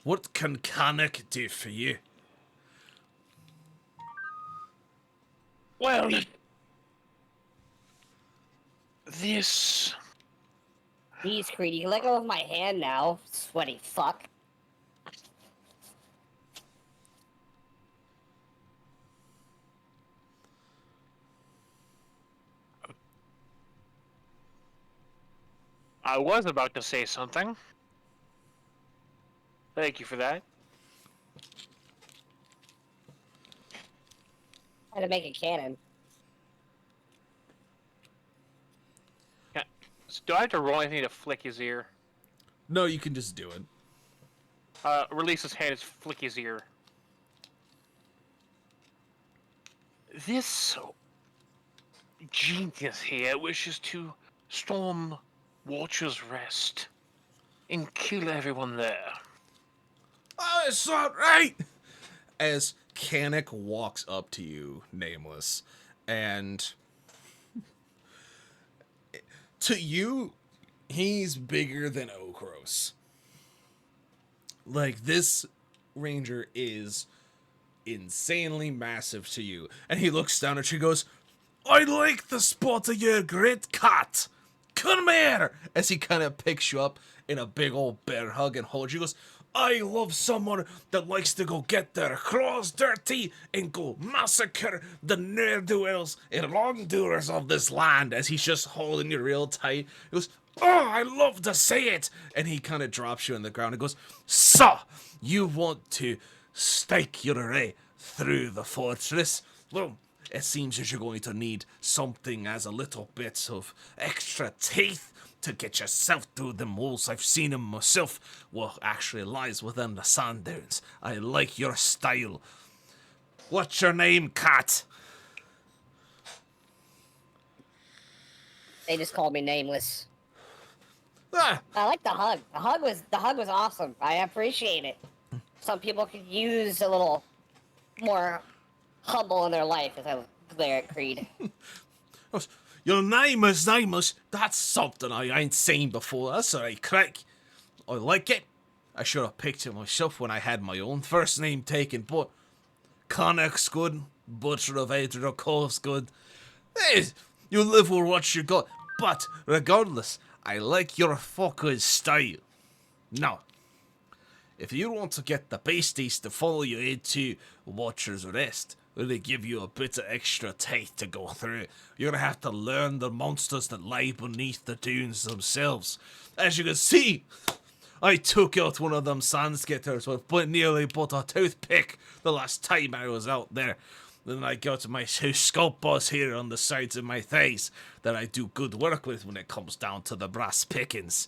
What can Canuck do for you?" Well, this. Jeez, Creed, you can let go of my hand now, sweaty fuck. I was about to say something. Thank you for that. I had to make a cannon. So do I have to roll anything to flick his ear? No, you can just do it. Release his hand, flick his ear. This genius here wishes to storm Watcher's Rest and kill everyone there. Oh, it's not right! As Canuck walks up to you, Nameless, and to you, he's bigger than Okros. Like, this ranger is insanely massive to you. And he looks down at you and goes, "I like the spot of your great cat. Come here!" As he kind of picks you up in a big old bear hug and holds you. He goes, "I love someone that likes to go get their claws dirty and go massacre the ne'er-do-wells and wrongdoers of this land," as he's just holding you real tight. He goes, "Oh, I love to see it." And he kind of drops you on the ground and goes, "So, you want to stake your way through the fortress? Well, it seems as you're going to need something as a little bit of extra teeth to get yourself through them walls. I've seen them myself. What actually lies within the sand dunes. I like your style. What's your name, cat?" They just called me Nameless. Ah, I like the hug. The hug was awesome. I appreciate it. Some people could use a little more humble in their life, as I glare at Creed. your name is Nameless. That's something I ain't seen before. That's alright, crack. I like it. I should have picked it myself when I had my own first name taken, but Connacht's good. Butcher of Etheria Cove's good. Hey, you live with what you got. But regardless, I like your fucking style. Now, if you want to get the beasties to follow you into Watcher's Rest, really give you a bit of extra teeth to go through, you're gonna have to learn the monsters that lie beneath the dunes themselves. As you can see, I took out one of them sand skitters with nearly but a toothpick the last time I was out there. Then I got my two scope balls here on the sides of my face that I do good work with when it comes down to the brass pickings.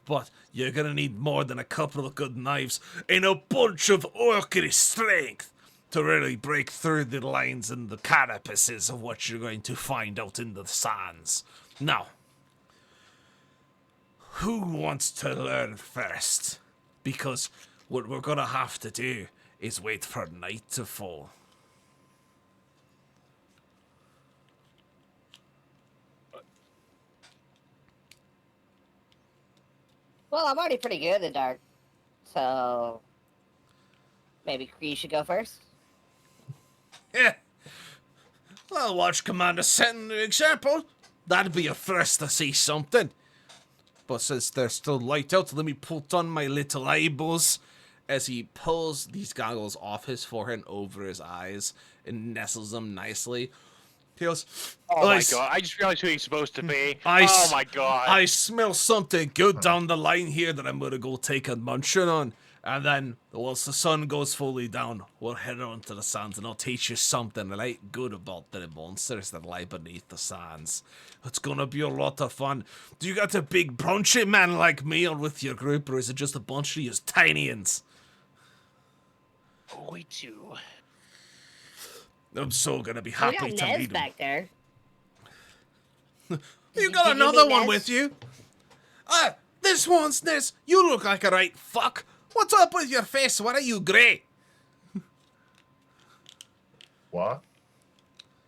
But you're gonna need more than a couple of good knives and a bunch of orky strength to really break through the lines and the carapaces of what you're going to find out in the sands. Now, who wants to learn first? Because what we're gonna have to do is wait for night to fall. Well, I'm already pretty good in the dark, so maybe Creed should go first. Yeah. I'll watch Commander setting the example. That'd be a first to see something. But since they're still light out, let me put on my little eyeballs. As he pulls these goggles off his forehead and over his eyes and nestles them nicely. He goes, Oh my god, I just realized who he's supposed to be. Oh my god. I smell something good down the line here that I'm gonna go take a munching on. And then, once the sun goes fully down, we'll head on to the sands and I'll teach you something right good about the monsters that lie beneath the sands. It's gonna be a lot of fun. Do you got a big brunchy man like me on with your group, or is it just a bunch of you tiny uns? We do. I'm so gonna be We happy got to Nez meet him. back there. You got Did you another meet one Nez? with you? This one's Nez. You look like a right fuck. What's up with your face? What are you, grey? What?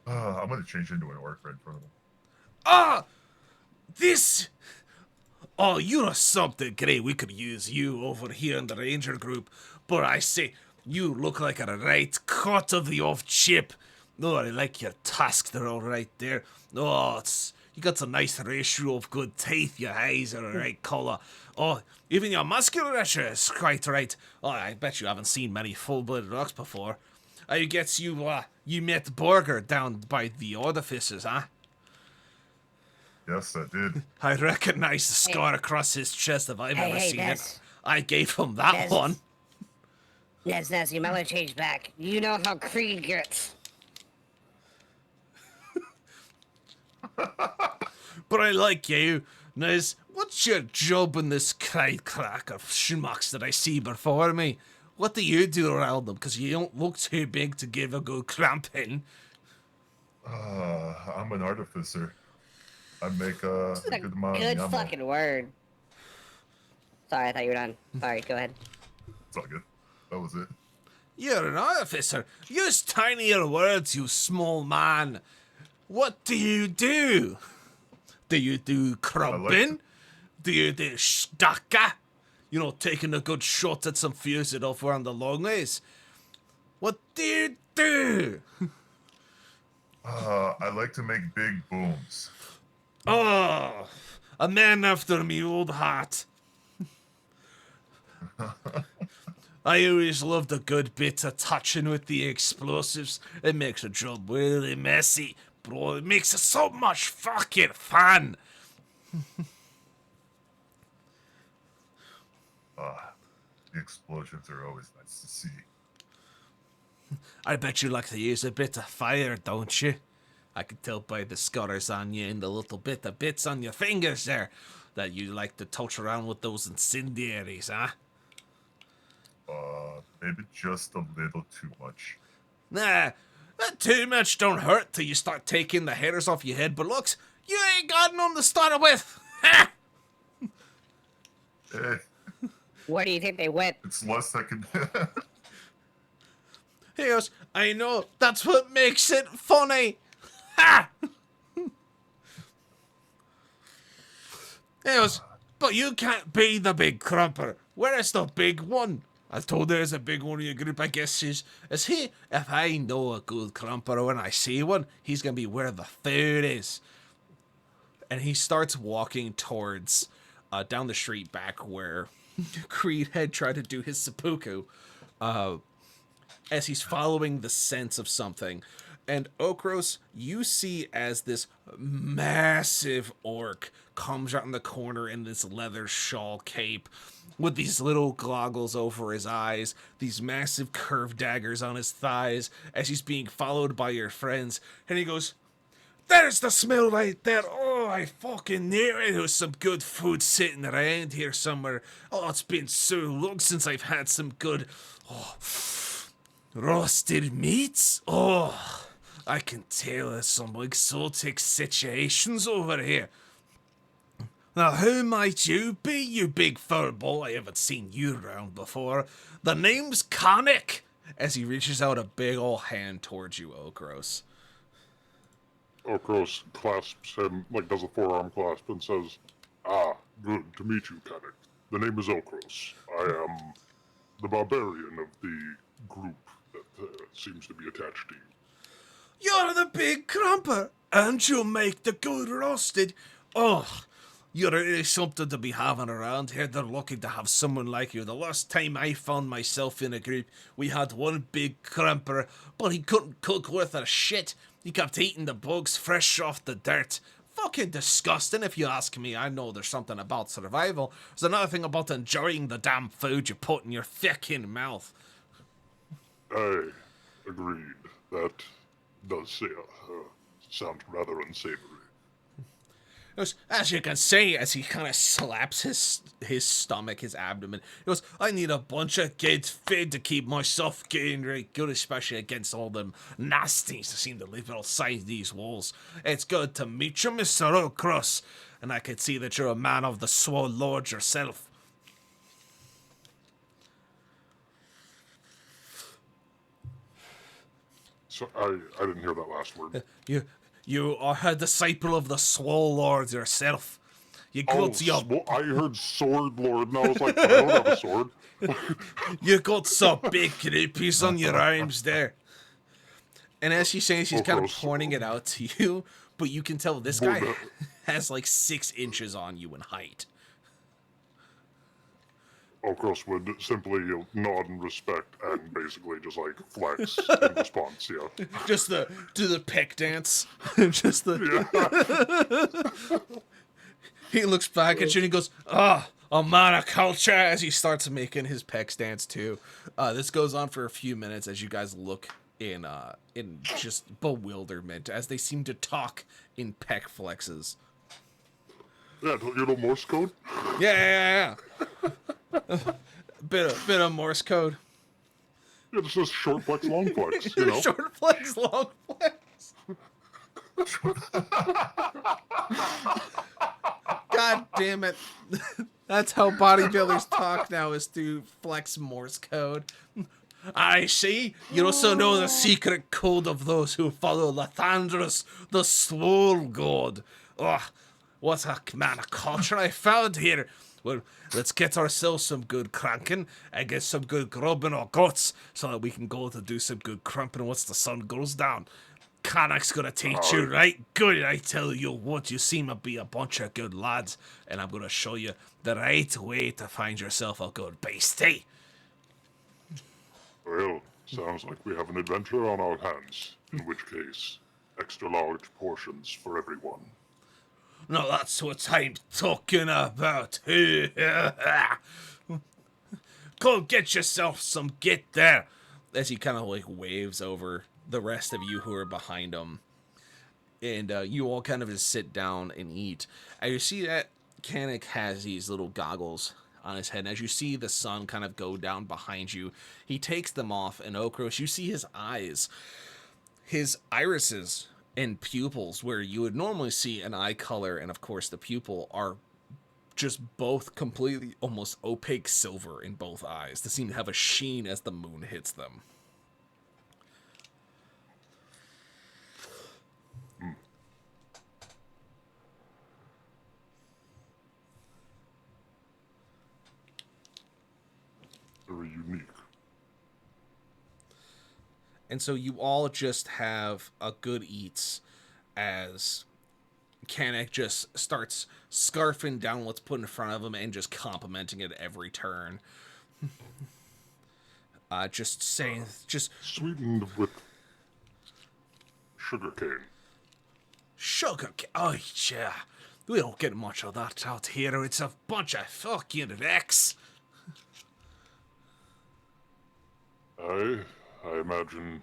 I'm gonna change into an orc right in front of him. Ah! This... Oh, you're something, grey. We could use you over here in the ranger group. But I say, you look like a right cut of the off chip. Oh, I like your tusks. They're all right there. Oh, you got a nice ratio of good teeth. Your eyes are the right colour. Oh, even your musculature is quite right. Oh, I bet you haven't seen many full-blooded orcs before. I guess you met Borger down by the orifices, huh? Yes, I did. I recognize the scar across his chest if I've Hey, ever hey, seen Nez. it. I gave him that Nez. one. Nez, you might want to change back. You know how Krieg gets. But I like you. Nez, what's your job in this crack of schmucks that I see before me? What do you do around them? Because you don't look too big to give a good cramping. I'm an artificer. I make a That's good a amount good of ammo. fucking word. Sorry, I thought you were done. Sorry, go ahead. It's all good. That was it. You're an artificer. Use tinier words, you small man. What do you do? Do you do crumping? Do you do stacka? You know, taking a good shot at some fuse over on the long ways. What do you do? I like to make big booms. Oh, a man after me old heart. I always loved a good bit of touching with the explosives. It makes a job really messy, bro. It makes it so much fucking fun. The explosions are always nice to see. I bet you like to use a bit of fire, don't you? I can tell by the scars on you and the little bit of bits on your fingers there that you like to touch around with those incendiaries, huh? Maybe just a little too much. Nah, not too much don't hurt till you start taking the hairs off your head, but looks, you ain't got none to start with. Ha! Eh, Where do you think they went? it's less I can. He goes, I know, that's what makes it funny. Ha! He goes, but you can't be the big crumper. Where is the big one? I told there's a big one in your group, I guess is he? If I know a good crumper when I see one, he's gonna be where the food is. And he starts walking towards down the street back where Creed had tried to do his seppuku. As he's following the sense of something. And Okros, you see as this massive orc comes out in the corner in this leather shawl cape with these little goggles over his eyes, these massive curved daggers on his thighs as he's being followed by your friends. And he goes, there's the smell right there. Oh, I fucking knew it. There was some good food sitting around here somewhere. Oh, it's been so long since I've had some good... roasted meats? Oh, I can tell there's some exotic situations over here. Now, who might you be, you big fur ball? I haven't seen you around before. The name's Conic. As he reaches out a big ol' hand towards you, Okros. Okros clasps him, does a forearm clasp and says, good to meet you, Kanik. The name is Okros. I am the barbarian of the group that seems to be attached to you. You're the big crumper, and you make the good roasted. Oh, you're really something to be having around here. They're lucky to have someone like you. The last time I found myself in a group, we had one big crumper, but he couldn't cook worth a shit. He kept eating the bugs fresh off the dirt. Fucking disgusting, if you ask me. I know there's something about survival. There's another thing about enjoying the damn food you put in your fucking mouth. I agreed. That does sound rather unsavory. goes, as you can see, as he kind of slaps his stomach, his abdomen. He goes, I need a bunch of good feed to keep myself getting right good, especially against all them nasties that seem to live outside these walls. It's good to meet you, Mr. O'Cross, and I can see that you're a man of the Swole Lord yourself. So I didn't hear that last word. You are a disciple of the Swole Lord yourself. You got I heard sword lord, and I was like, I don't have a sword. you got some big groupies on your arms there. And as she's saying, she's kind of gross. pointing it out to you, but you can tell this guy has like 6 inches on you in height. Okros would simply nod in respect and basically just like flex in response, yeah. Just do the peck dance. Just the. He looks back at you and he goes, a man of culture, as he starts making his peck dance too. This goes on for a few minutes as you guys look in just bewilderment as they seem to talk in peck flexes. Yeah, you know Morse code? Yeah. bit of Morse code. Yeah, it's just short flex, long flex, you know? Short flex, long flex. God damn it. That's how bodybuilders talk now, is through flex Morse code. I see. You also know the secret code of those who follow Lathandrus, the Swole God. Ugh, what a man of culture I found here. Well, let's get ourselves some good cranking and get some good grub in our guts so that we can go to do some good crumping once the sun goes down. Connacht's gonna teach you right good. I tell you what, you seem to be a bunch of good lads, and I'm gonna show you the right way to find yourself a good beastie. Well, sounds like we have an adventure on our hands, in which case, extra large portions for everyone. No, that's what I'm talking about. Go get yourself some get there. As he kind of like waves over the rest of you who are behind him. And you all kind of just sit down and eat. And you see that Kanik has these little goggles on his head. And as you see the sun kind of go down behind you, he takes them off. And Okros, you see his eyes. His irises and pupils, where you would normally see an eye color and of course the pupil, are just both completely almost opaque silver in both eyes. They seem to have a sheen as the moon hits them. Very unique. And so you all just have a good eats as Kanek just starts scarfing down what's put in front of him and just complimenting it every turn. Just saying, just Sweetened with sugar cane. sugar. Oh, yeah. We don't get much of that out here. It's a bunch of fucking wrecks. I imagine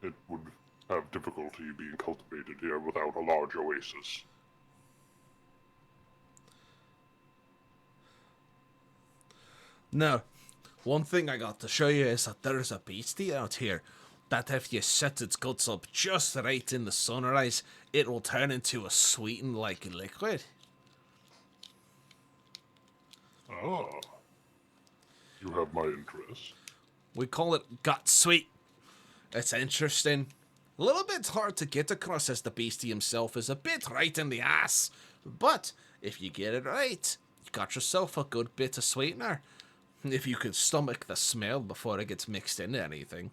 it would have difficulty being cultivated here without a large oasis. Now, one thing I got to show you is that there's a beastie out here that if you set its guts up just right in the sunrise, it will turn into a sweetened like liquid. Ah. You have my interest. We call it gut sweet. It's interesting. A little bit hard to get across as the beastie himself is a bit right in the ass. But if you get it right, you got yourself a good bit of sweetener. If you could stomach the smell before it gets mixed into anything.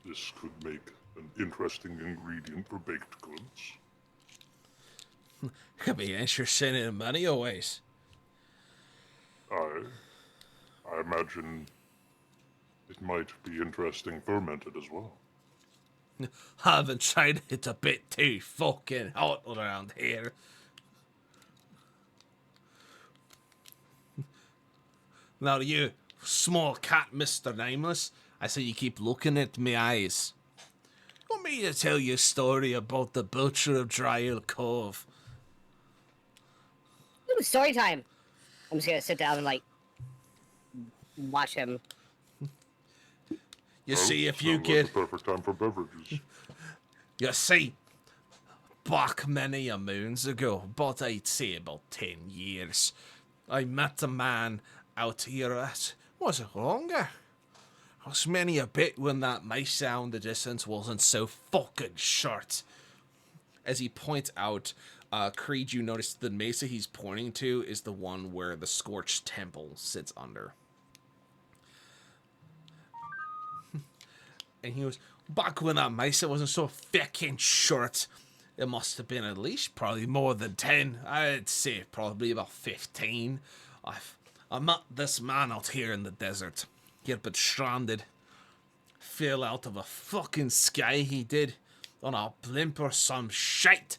This could make an interesting ingredient for baked goods. Could be interesting in many ways. I imagine it might be interesting fermented as well. Haven't tried it, a bit too fucking hot around here. Now you, small cat Mr. Nameless, I say you keep looking at me eyes. Want me to tell you a story about the Butcher of Dry Hill Cove? Ooh, story time. I'm just gonna sit down and like watch him. You Well, see, if you sounds get... like the perfect time for beverages. You see, back many a moons ago, but I'd say about 10 years, I met a man out here at... Was it longer? It was many a bit when that mice sound the distance wasn't so fucking short. As he points out, Creed, you notice the mesa he's pointing to is the one where the Scorched temple sits under. And he goes, back when that mesa wasn't so fucking short, it must have been at least probably more than 10. I'd say probably about 15. I met this man out here in the desert. He had been stranded. Fell out of a fucking sky, he did. On a blimp or some shite.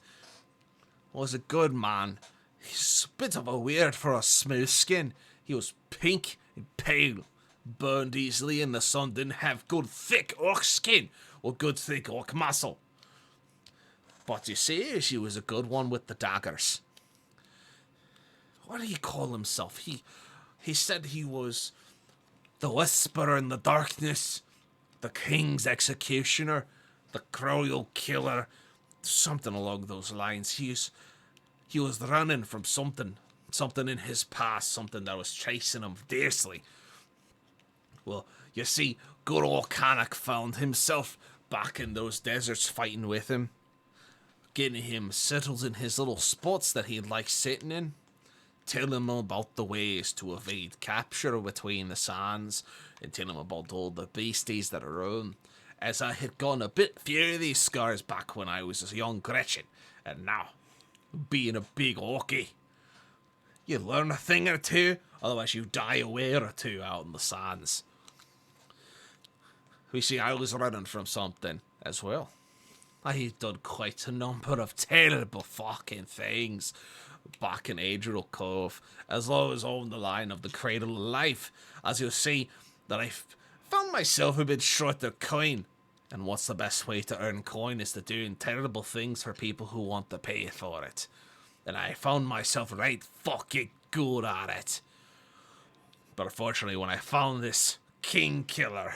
Was a good man. He's a bit of a weird for a smooth skin. He was pink and pale. Burned easily in the sun. Didn't have good thick orc skin. Or good thick orc muscle. But you see, he was a good one with the daggers. What did he call himself? He said he was the Whisperer in the Darkness, the King's Executioner, the Cruel Killer, something along those lines. He was running from something in his past, something that was chasing him fiercely. Well, you see, good old Canuck found himself back in those deserts fighting with him, getting him settled in his little spots that he'd like sitting in, tell him about the ways to evade capture between the sands, and tell him about all the beasties that are around, as I had gone a bit few of these scars back when I was a young Gretchen, and now, being a big orky, you learn a thing or two, otherwise you die a wear or two out in the sands. We see, I was running from something as well. I had done quite a number of terrible fucking things back in Adriel Cove, as low as on the line of the cradle of life, as you'll see that I found myself a bit short of coin. And what's the best way to earn coin is to doing terrible things for people who want to pay for it. And I found myself right fucking good at it. But unfortunately, when I found this king killer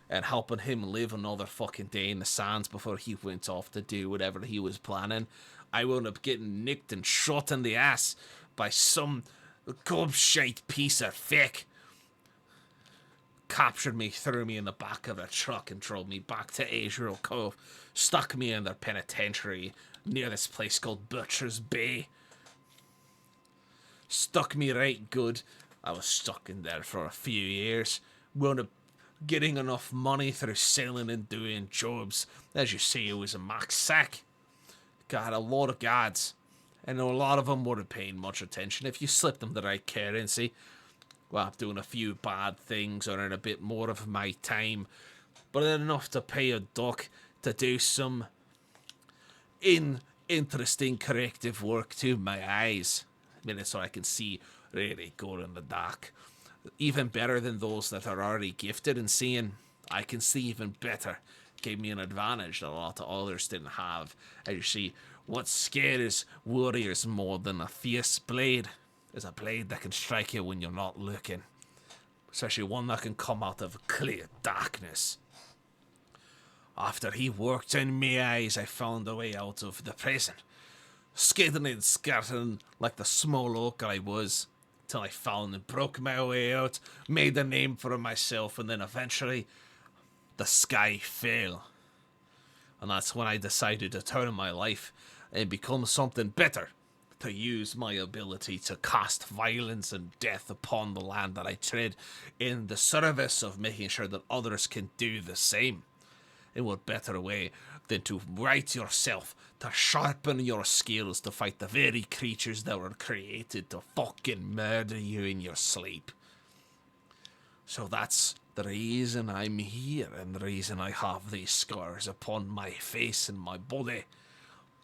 and helping him live another fucking day in the sands before he went off to do whatever he was planning, I wound up getting nicked and shot in the ass by some gobshite piece of fick. Captured me, threw me in the back of a truck and drove me back to Azrael Cove. Stuck me in their penitentiary near this place called Butcher's Bay. Stuck me right good. I was stuck in there for a few years. Wound up getting enough money through selling and doing jobs. As you see, it was a max sack. Got a lot of guards, and a lot of them weren't paying much attention. If you slipped them the right currency, well, I'm doing a few bad things, earning a bit more of my time, but enough to pay a duck to do some interesting corrective work to my eyes. So I can see really good in the dark. Even better than those that are already gifted in seeing. I can see even better. Gave me an advantage that a lot of others didn't have. As you see, what scares warriors more than a fierce blade is a blade that can strike you when you're not looking. Especially one that can come out of clear darkness. After he worked in my eyes, I found a way out of the prison. Skidding and skirting like the small oak I was, till I found and broke my way out, made a name for myself, and then eventually the sky fell. And that's when I decided to turn my life and become something better, to use my ability to cast violence and death upon the land that I tread in the service of making sure that others can do the same. In what better way than to right yourself, to sharpen your skills to fight the very creatures that were created to fucking murder you in your sleep. So that's the reason I'm here, and the reason I have these scars upon my face and my body.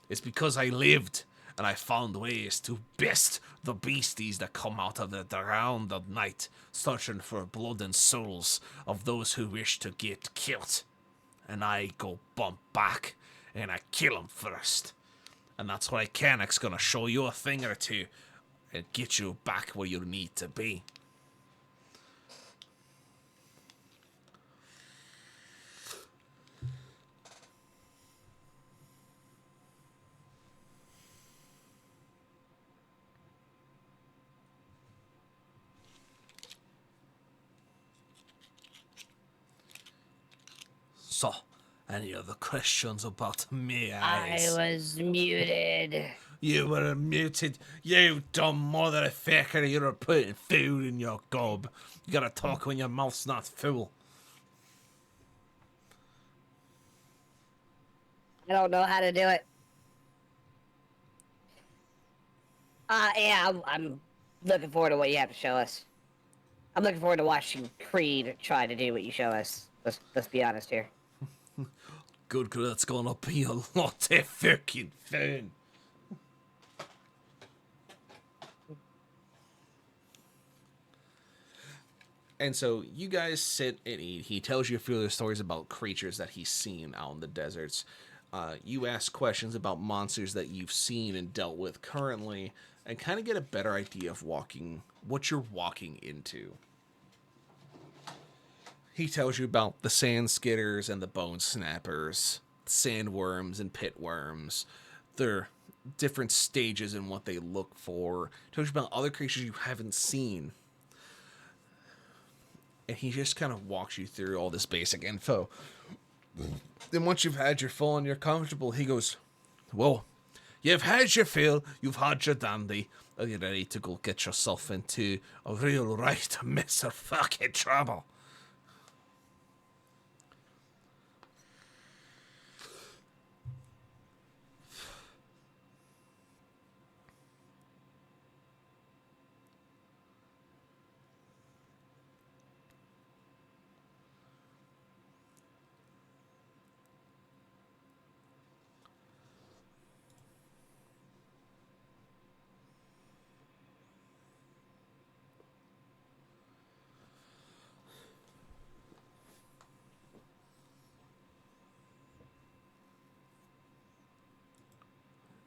It's because I lived, and I found ways to best the beasties that come out of the ground at night, searching for blood and souls of those who wish to get killed. and I go bump back, and I kill him first. And that's why Kanek's gonna show you a thing or two, and get you back where you need to be. So, any other questions about me, I eyes? was muted. You were muted. You dumb motherfucker. You're putting food in your gob. You gotta talk when your mouth's not full. I don't know how to do it. Yeah, I'm looking forward to what you have to show us. I'm looking forward to watching Creed try to do what you show us. Let's be honest here. Good, good. That's gonna be a lot of fucking fun. And so you guys sit and eat. He tells you a few of the stories about creatures that he's seen out in the deserts. You ask questions about monsters that you've seen and dealt with currently, and kind of get a better idea of what you're walking into. He tells you about the sand skitters and the bone snappers, sandworms and pitworms, their different stages and what they look for. Tells you about other creatures you haven't seen. And he just kind of walks you through all this basic info. Then once you've had your full and you're comfortable, he goes, well, you've had your fill, you've had your dandy. Are you ready to go get yourself into a real right mess of fucking trouble?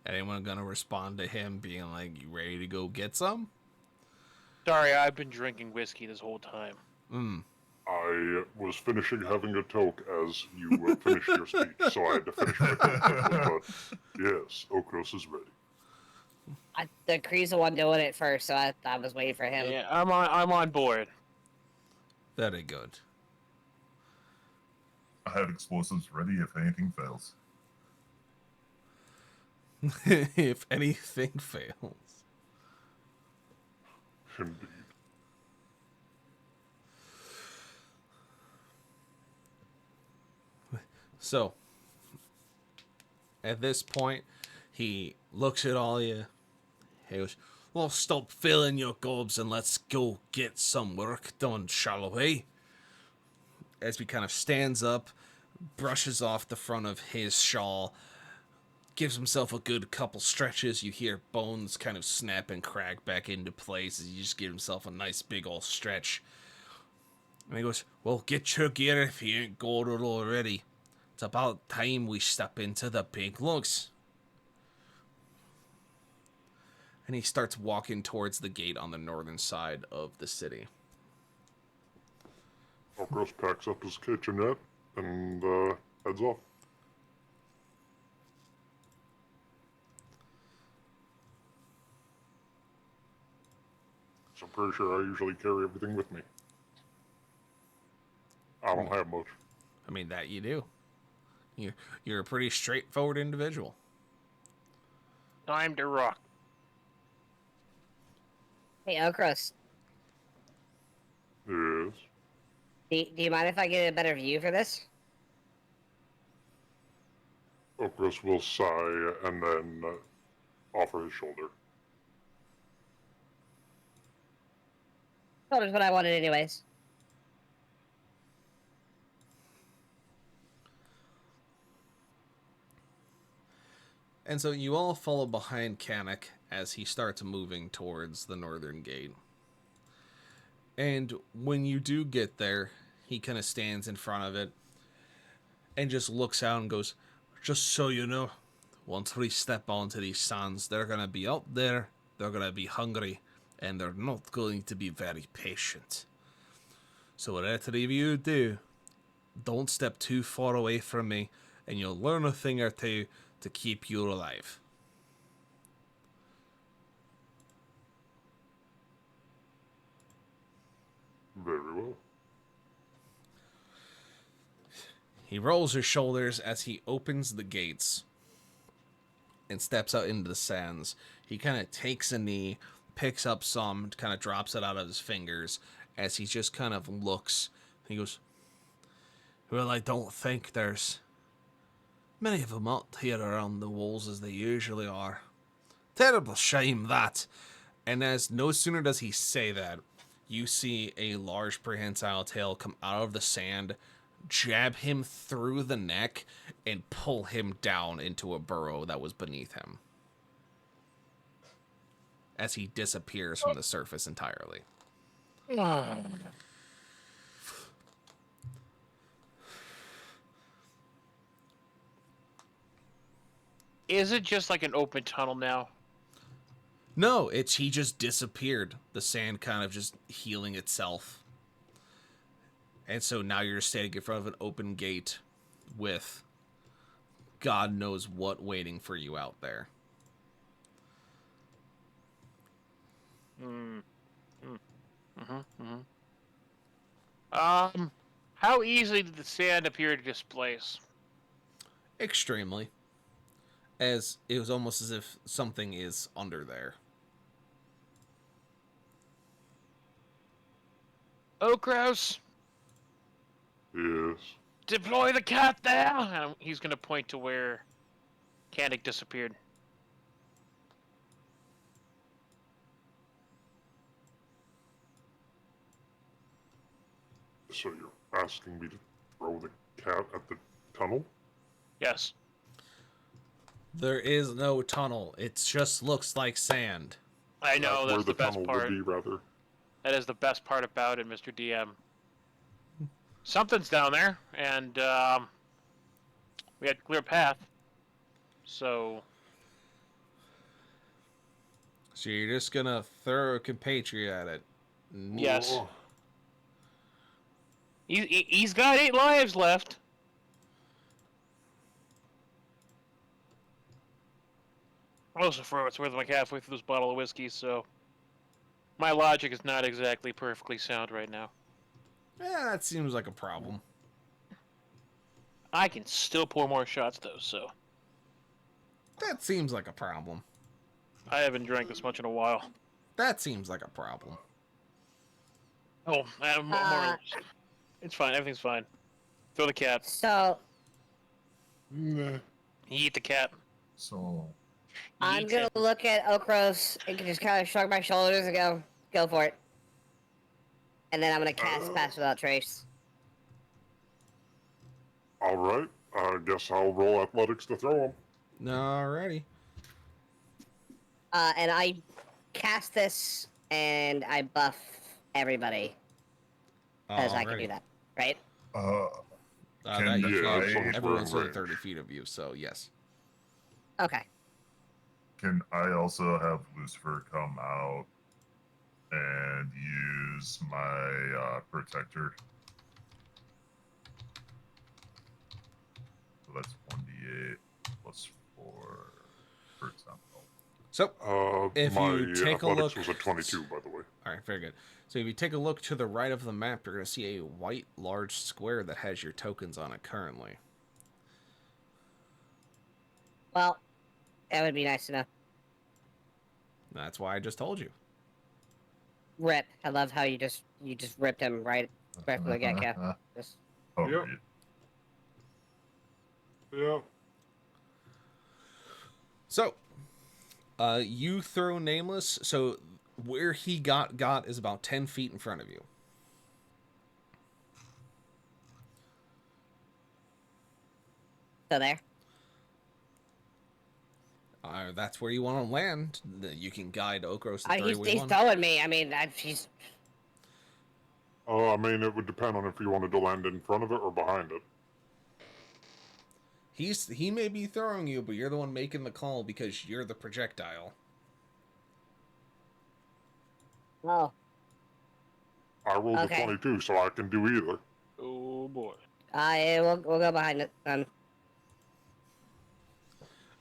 Anyone gonna respond to him being like, you ready to go get some? Sorry, I've been drinking whiskey this whole time. I was finishing having a toke as you finished your speech, so I had to finish my toke quickly, but yes, Okros is ready. The Creed's the one doing it first, so I was waiting for him. Yeah, I'm on board. Very good. I have explosives ready if anything fails. If anything fails. Indeed. So, at this point, he looks at all you. He goes, well, stop filling your gobs and let's go get some work done, shall we? As he kind of stands up, brushes off the front of his shawl, gives himself a good couple stretches. You hear bones kind of snap and crack back into place as he just gives himself a nice big old stretch. And he goes, well, get your gear if you ain't got it already. It's about time we step into the big lugs. And he starts walking towards the gate on the northern side of the city. Okros packs up his kitchenette and heads off. So I'm pretty sure I usually carry everything with me. I don't have much. I mean, that you do. You're a pretty straightforward individual. Time to rock. Hey, Okros, Yes. do you mind if I get a better view for this? Okros will sigh and then offer his shoulder. That was what I wanted anyways. And so you all follow behind Kanek as he starts moving towards the northern gate. And when you do get there, he kind of stands in front of it. and just looks out and goes, "Just so you know, once we step onto these sands, they're gonna be out there, they're gonna be hungry, and they're not going to be very patient. So whatever you do, don't step too far away from me, and you'll learn a thing or two to keep you alive." Very well. He rolls his shoulders as he opens the gates and steps out into the sands. He kind of takes a knee, picks up some, kind of drops it out of his fingers as he just kind of looks. He goes, "Well, I don't think there's many of them out here around the walls as they usually are. Terrible shame that." And as no sooner does he say that, you see a large prehensile tail come out of the sand, jab him through the neck, and pull him down into a burrow that was beneath him as he disappears from the surface entirely. Is it just like an open tunnel now? No, he just disappeared. The sand kind of just healing itself. And so now you're standing in front of an open gate with God knows what waiting for you out there. How easily did the sand appear to displace? Extremely. As it was almost as if something is under there. Okros, Yes. deploy the cat there! And he's going to point to where Kandik disappeared. So you're asking me to throw the cat at the tunnel? Yes. There is no tunnel. It just looks like sand. I know, Where that's the best tunnel part. would be, rather. That is the best part about it, Mr. DM. Something's down there, and we had clear path. So you're just gonna throw a compatriot at it. yes, Oh, he's got 8 lives left. Also, for what it's worth, I'm like halfway through this bottle of whiskey, so my logic is not exactly perfectly sound right now. Yeah, that seems like a problem. I can still pour more shots though, so That seems like a problem. I haven't drank this much in a while. That seems like a problem. Oh, I have more. It's fine. Everything's fine. Throw the cat. So nah. Eat the cat. So, I'm Eat gonna it. look at Okros and just kind of shrug my shoulders and go for it. And then I'm gonna cast Pass Without Trace. Alright, I guess I'll roll athletics to throw him. Alrighty. And I cast this and I buff everybody because I can do that, right? That Can you I- can. Everyone's within range. 30 feet of you, so yes. Okay. can I also have Lucifer come out and use my protector? So that's 1d8 plus 4 per example. So, If my you take a athletics look- was a 22, by the way. alright, very good. So if you take a look to the right of the map, you're going to see a white large square that has your tokens on it currently. Well, that would be nice to know. That's why I just told you. Rip. I love how you just ripped him right from the get-go. Just Oh, Yep. right. Yeah. So, you throw Nameless. So where he got is about 10 feet in front of you. so there. That's where you want to land. You can guide Okros to He's 31. throwing me. I mean, he's I mean, it would depend on if you wanted to land in front of it or behind it. He may be throwing you, but you're the one making the call because you're the projectile. Oh, I rolled Okay. a 22, so I can do either. Oh boy. yeah, we'll go behind it. All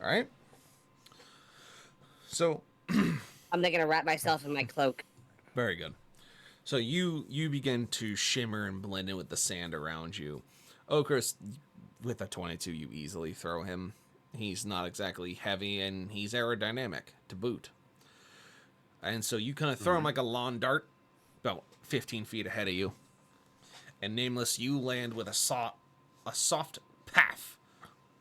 right. So I'm gonna wrap myself in my cloak. very good. So you begin to shimmer and blend in with the sand around you. Okris, with a 22, you easily throw him. He's not exactly heavy, and he's aerodynamic to boot. And so you kind of throw him like a lawn dart, about 15 feet ahead of you. And Nameless, you land with a soft path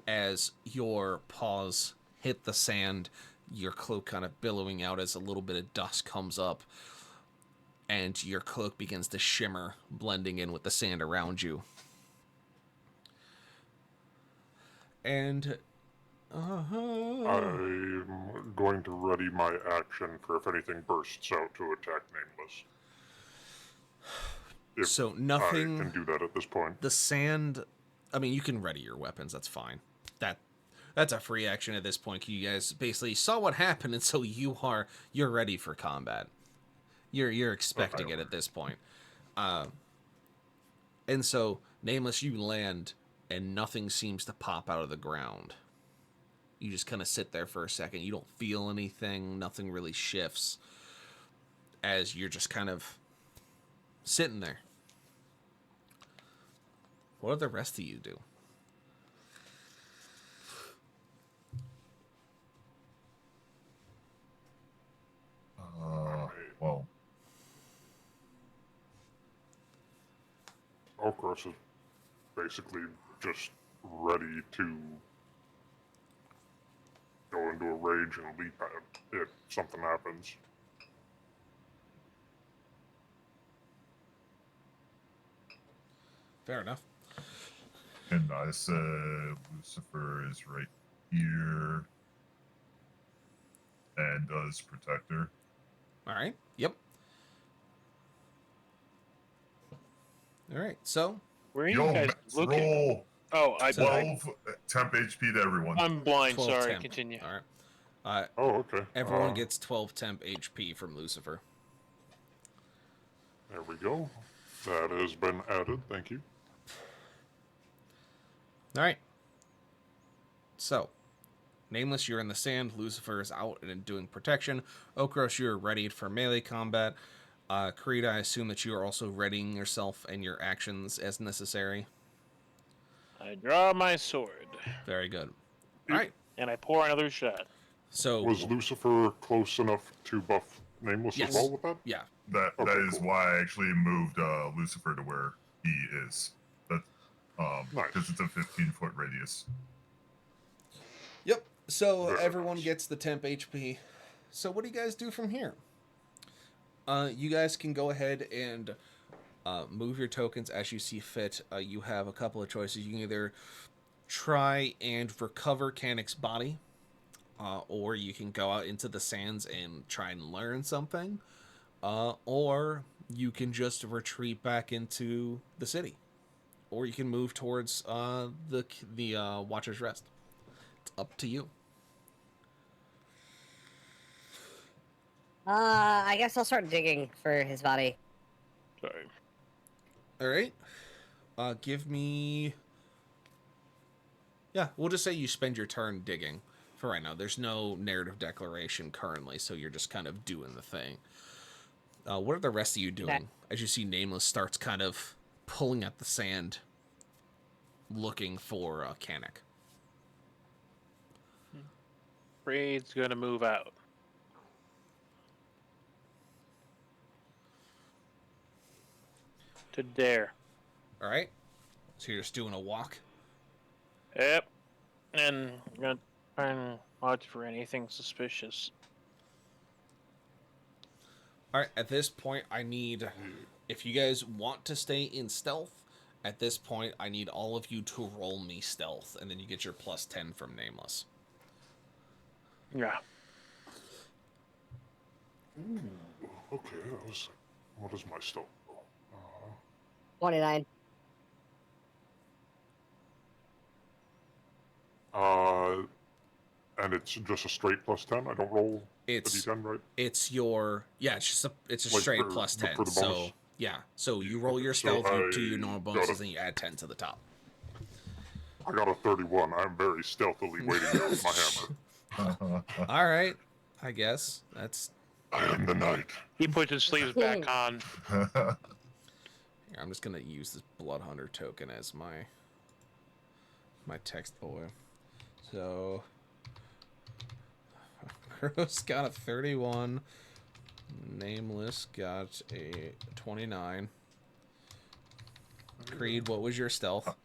as your paws hit the sand, your cloak kind of billowing out as a little bit of dust comes up, and your cloak begins to shimmer, blending in with the sand around you. And I'm going to ready my action for if anything bursts out to attack Nameless. If so I nothing. can do that at this point. The sand. I mean, you can ready your weapons. That's fine. That's a free action at this point. You guys basically saw what happened, and so you're ready for combat. You're expecting it at this point. And so, Nameless, you land, and nothing seems to pop out of the ground. You just kind of sit there for a second. You don't feel anything. Nothing really shifts. As you're just kind of sitting there. What do the rest of you do? Well, Okros is basically just ready to go into a rage and leap at it if something happens. Fair enough. and I said Lucifer is right here and does Protector. All right. Yep. All right. So Where are you Yo, guys let's looking? roll Oh, I, 12 temp HP to everyone. I'm blind. 12 Sorry. temp. Continue. All right. Oh, okay. Everyone gets 12 temp HP from Lucifer. There we go. That has been added. Thank you. All right. So, Nameless, you're in the sand. Lucifer is out and doing protection. Okros, you're ready for melee combat. Creed, I assume that you are also readying yourself and your actions as necessary. I draw my sword Very good. All right. and I pour another shot. So, Was Lucifer close enough to buff Nameless Yes. as well with that? yeah. That Okay, is cool. why I actually moved Lucifer to where he is. That Nice. because it's a 15-foot radius. Yep. So Very everyone nice. gets the temp HP. So what do you guys do from here? You guys can go ahead and move your tokens as you see fit. You have a couple of choices. You can either try and recover Canic's body, or you can go out into the sands and try and learn something, or you can just retreat back into the city, or you can move towards the Watcher's Rest. It's up to you. I guess I'll start digging for his body. Sorry. All right. Give me. Yeah, we'll just say you spend your turn digging for right now. There's no narrative declaration currently, so you're just kind of doing the thing. What are the rest of you doing? Okay. As you see, Nameless starts kind of pulling at the sand, looking for Canic. Raid's gonna move out. To there. All right. So you're just doing a walk. Yep. And I'm gonna try and watch for anything suspicious. All right. At this point, I need, if you guys want to stay in stealth, at this point, I need all of you to roll me stealth, and then you get your +10 from Nameless. Yeah. Ooh, okay, that was. What is my stealth? 29. And it's just a straight plus 10. I don't roll It's a d10, right? it's your it's just it's a Like straight for- plus for 10. the bonus? So yeah, so you roll your So stealth, you do your I normal got bonuses, it. and you add 10 to the top. I got a 31. I'm very stealthily waiting there with my hammer. All right, I guess that's. I am the knight. He puts his sleeves back on. Here, I'm just gonna use this Blood Hunter token as my text boy. So Gross got a 31. Nameless got a 29. Creed, what was your stealth?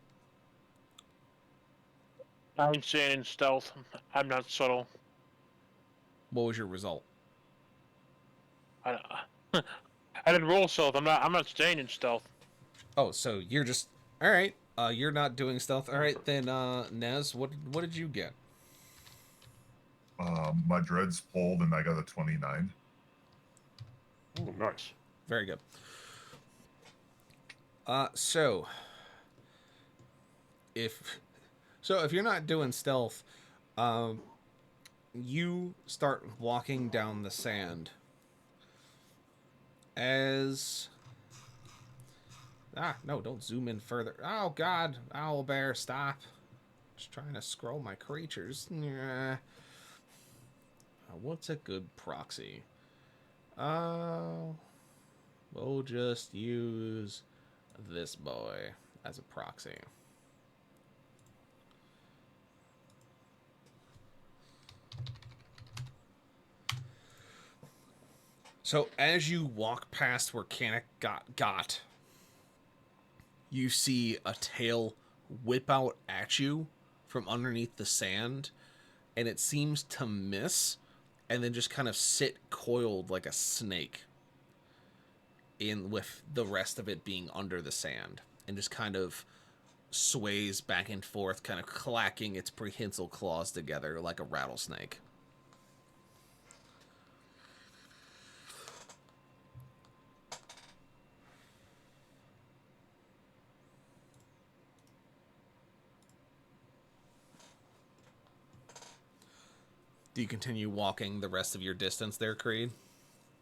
I'm insane in stealth. I'm not subtle. What was your result? I didn't roll stealth. I'm not staying in stealth. Oh, so you're just all right. You're not doing stealth. All right, then, Nez, what did you get? My dreads pulled and I got a 29. Oh, nice. Very good. So if you're not doing stealth, you start walking down the sand as no, don't zoom in further. Oh God, owlbear, stop! Just trying to scroll my creatures. What's a good proxy? We'll just use this boy as a proxy. So as you walk past where Kanik got, you see a tail whip out at you from underneath the sand, and it seems to miss, and then just kind of sit coiled like a snake, in with the rest of it being under the sand, and just kind of sways back and forth, kind of clacking its prehensile claws together like a rattlesnake. Do you continue walking the rest of your distance there, Creed?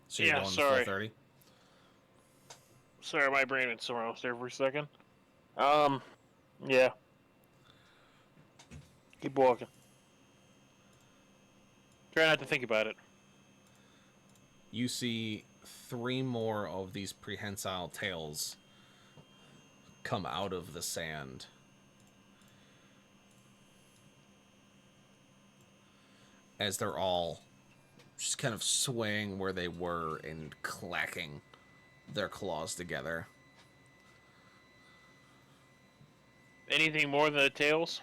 So you're Yeah, going sorry. to 30? Sorry, my brain went somewhere else there for a second. Yeah. Keep walking. Try not to think about it. You see 3 more of these prehensile tails come out of the sand. As they're all just kind of swaying where they were and clacking their claws together. Anything more than the tails?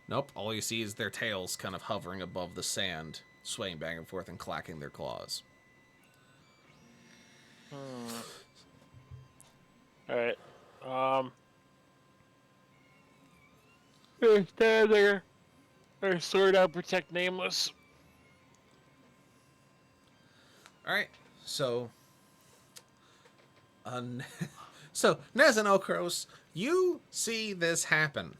Nope, all you see is their tails kind of hovering above the sand, swaying back and forth and clacking their claws. Alright. Stand there. Or sword out, protect Nameless. Alright, so... so, Nez and Okros, you see this happen.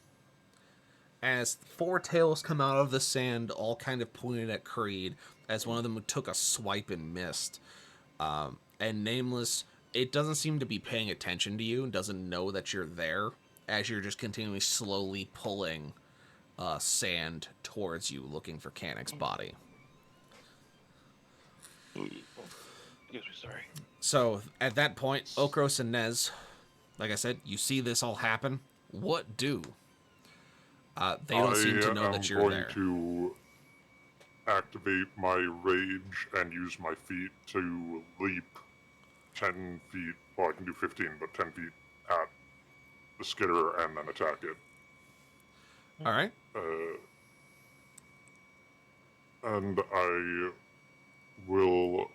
As 4 tails come out of the sand, all kind of pointed at Creed, as one of them took a swipe and missed. And Nameless, it doesn't seem to be paying attention to you, and doesn't know that you're there, as you're just continually slowly pulling sand towards you, looking for Kanik's body. Excuse me, sorry. So, at that point, Okros and Nez, like I said, you see this all happen. What do? They don't seem to know that you're there. I'm going to activate my rage and use my feet to leap 10 feet. Well, I can do 15, but 10 feet at the skitter and then attack it. All right. And I will...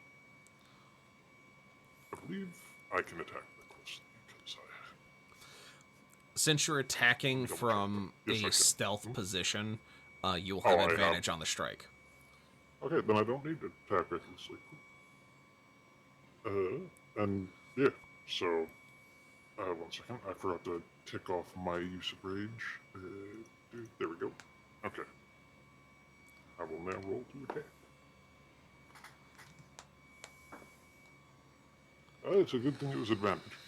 I believe I can attack recklessly because Since you're attacking from Yes, I a can. stealth position, you'll have I have. advantage on the strike. Okay, then I don't need to attack recklessly. And yeah, so 1 second, I forgot to tick off my use of rage. There we go. Okay. I will now roll to attack. It's a good thing it was advantage.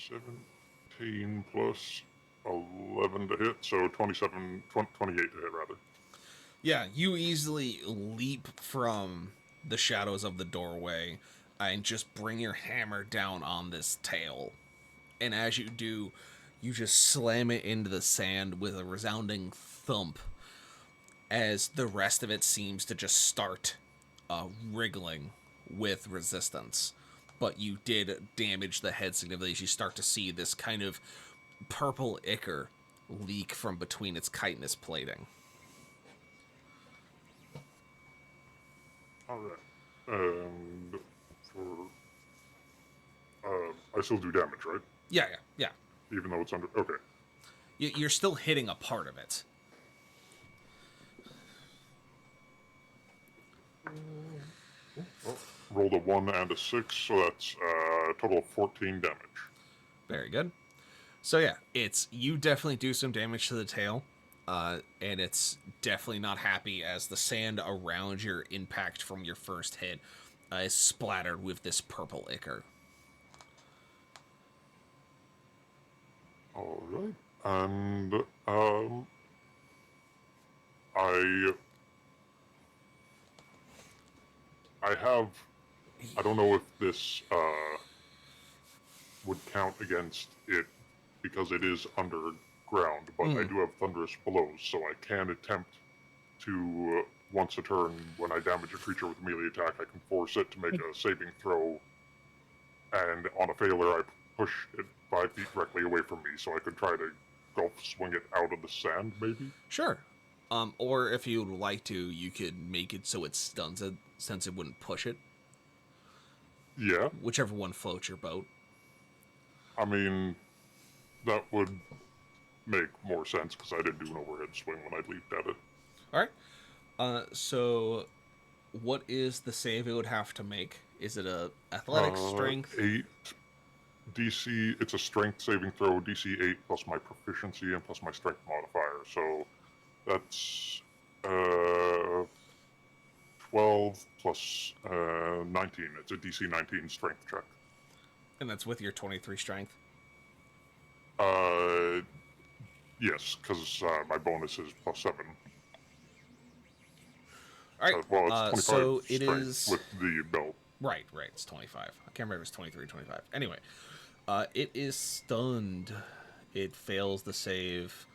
17 plus 11 to hit, so 27, 28 to hit, rather. Yeah, you easily leap from the shadows of the doorway and just bring your hammer down on this tail. And as you do, you just slam it into the sand with a resounding thump as the rest of it seems to just start wriggling with resistance. But you did damage the head significantly as you start to see this kind of purple ichor leak from between its chitinous plating. Alright. And for... I still do damage, right? Yeah. Even though it's under... Okay. You're still hitting a part of it. Rolled a 1 and a 6, so that's a total of 14 damage. Very good. So yeah, it's you definitely do some damage to the tail, and it's definitely not happy as the sand around your impact from your first hit is splattered with this purple ichor. Alright. And, I have... I don't know if this, would count against it because it is underground, but I do have thunderous blows, so I can attempt to, once a turn, when I damage a creature with a melee attack, I can force it to make a saving throw, and on a failure, I push it 5 feet directly away from me, so I could try to golf swing it out of the sand, maybe? Sure. Or if you would like to, you could make it so it stuns it, since it wouldn't push it. Yeah. Whichever one floats your boat. I mean, that would make more sense, because I did do an overhead swing when I leaped at it. Alright. So what is the save it would have to make? Is it a athletics, strength? 8 DC. It's a strength saving throw. DC 8 plus my proficiency and plus my strength modifier. So that's 12 plus 19. It's a DC 19 strength check. And that's with your 23 strength? Yes, because my bonus is plus 7. All right. Well, it's 25 so it strength is with the belt. Right. It's 25. I can't remember if it's 23 or 25. Anyway, it is stunned. It fails the save.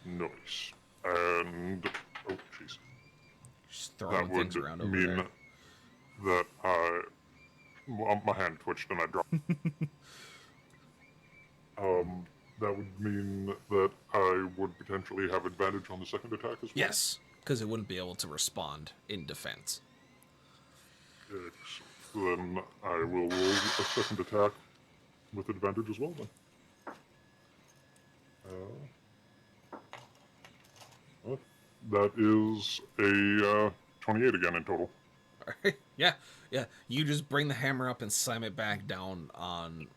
Nice. And oh, jeez. Just throwing That things would around over mean there. that my hand twitched and I dropped. That would mean that I would potentially have advantage on the second attack as well? Yes, because it wouldn't be able to respond in defense. Then I will roll a second attack with advantage as well, then. That is a 28 again in total. All right. Yeah. You just bring the hammer up and slam it back down on...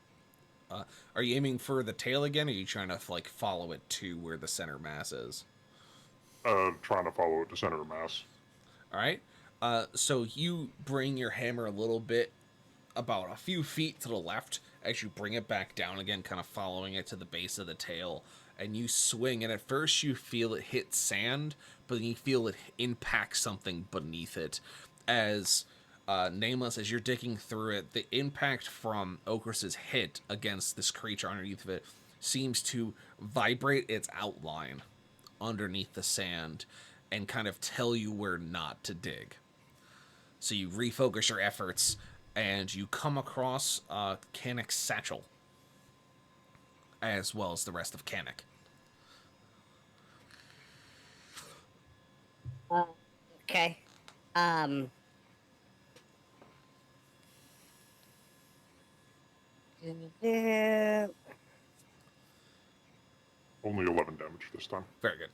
are you aiming for the tail again, or are you trying to follow it to where the center mass is? Trying to follow it to center of mass. All right. So you bring your hammer a little bit, about a few feet to the left, as you bring it back down again, kind of following it to the base of the tail, and you swing. And at first you feel it hit sand, but then you feel it impact something beneath it. As Nameless, as you're digging through it, the impact from Okris's hit against this creature underneath of it seems to vibrate its outline underneath the sand and kind of tell you where not to dig. So you refocus your efforts, and you come across Kanek's satchel, as well as the rest of Kanek. Okay. Only 11 damage this time. Very good.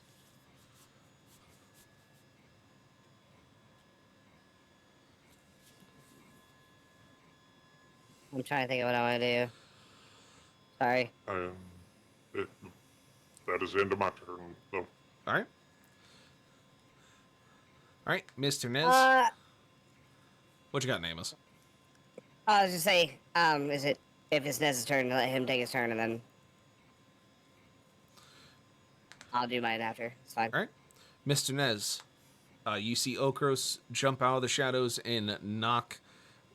I'm trying to think of what I want to do. Sorry. It, that is the end of my turn. So, All right. All right, Mr. Nez. What you got, Namus? I was just say, is it if it's Nez's turn, let him take his turn, and then I'll do mine after. It's fine. All right, Mr. Nez. You see Okros jump out of the shadows and knock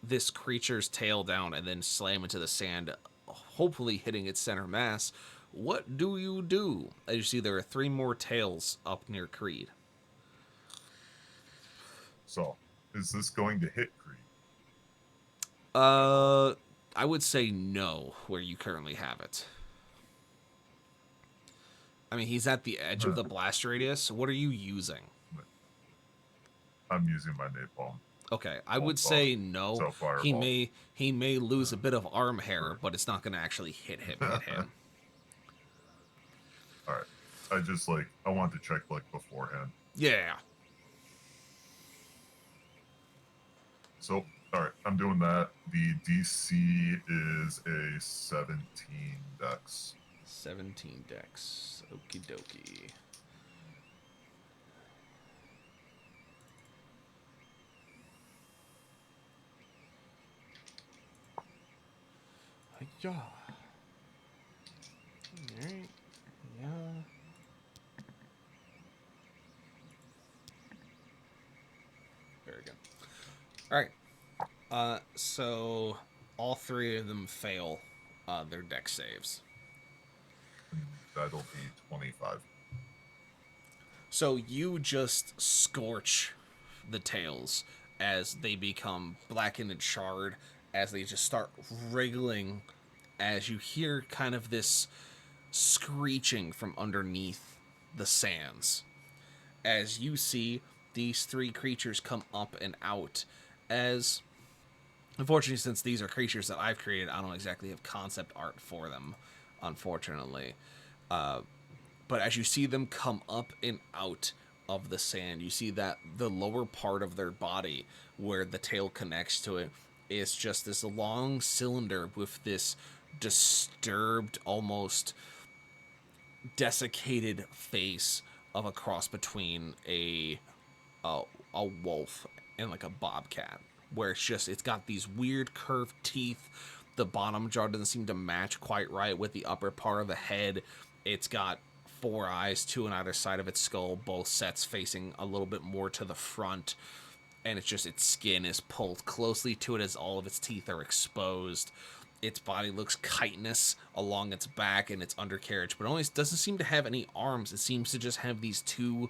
this creature's tail down, and then slam into the sand, hopefully hitting its center mass. What do you do? As you see, there are 3 more tails up near Creed. So, is this going to hit Creed? I would say no, where you currently have it. I mean, he's at the edge of the blast radius. What are you using? I'm using my napalm. Okay, I would say no. So fireball. He may lose a bit of arm hair, but it's not going to actually hit him. All right. I want to check beforehand. Yeah. So, all right, I'm doing that. The DC is a 17 dex. 17 dex. Okie dokie. Yeah. Alright. Yeah. Very good. Alright. So all 3 of them fail their dex saves. That'll be 25. So you just scorch the tails as they become blackened and charred, as they just start wriggling, as you hear kind of this screeching from underneath the sands. As you see these 3 creatures come up and out, as unfortunately, since these are creatures that I've created, I don't exactly have concept art for them, unfortunately. But as you see them come up and out of the sand, you see that the lower part of their body, where the tail connects to it, is just this long cylinder with this disturbed, almost desiccated face of a cross between a wolf and like a bobcat, where it's got these weird curved teeth. The bottom jaw doesn't seem to match quite right with the upper part of the head. It's got 4 eyes, 2 on either side of its skull, both sets facing a little bit more to the front, and its skin is pulled closely to it as all of its teeth are exposed. Its body looks chitinous along its back and its undercarriage, but only doesn't seem to have any arms. It seems to just have these 2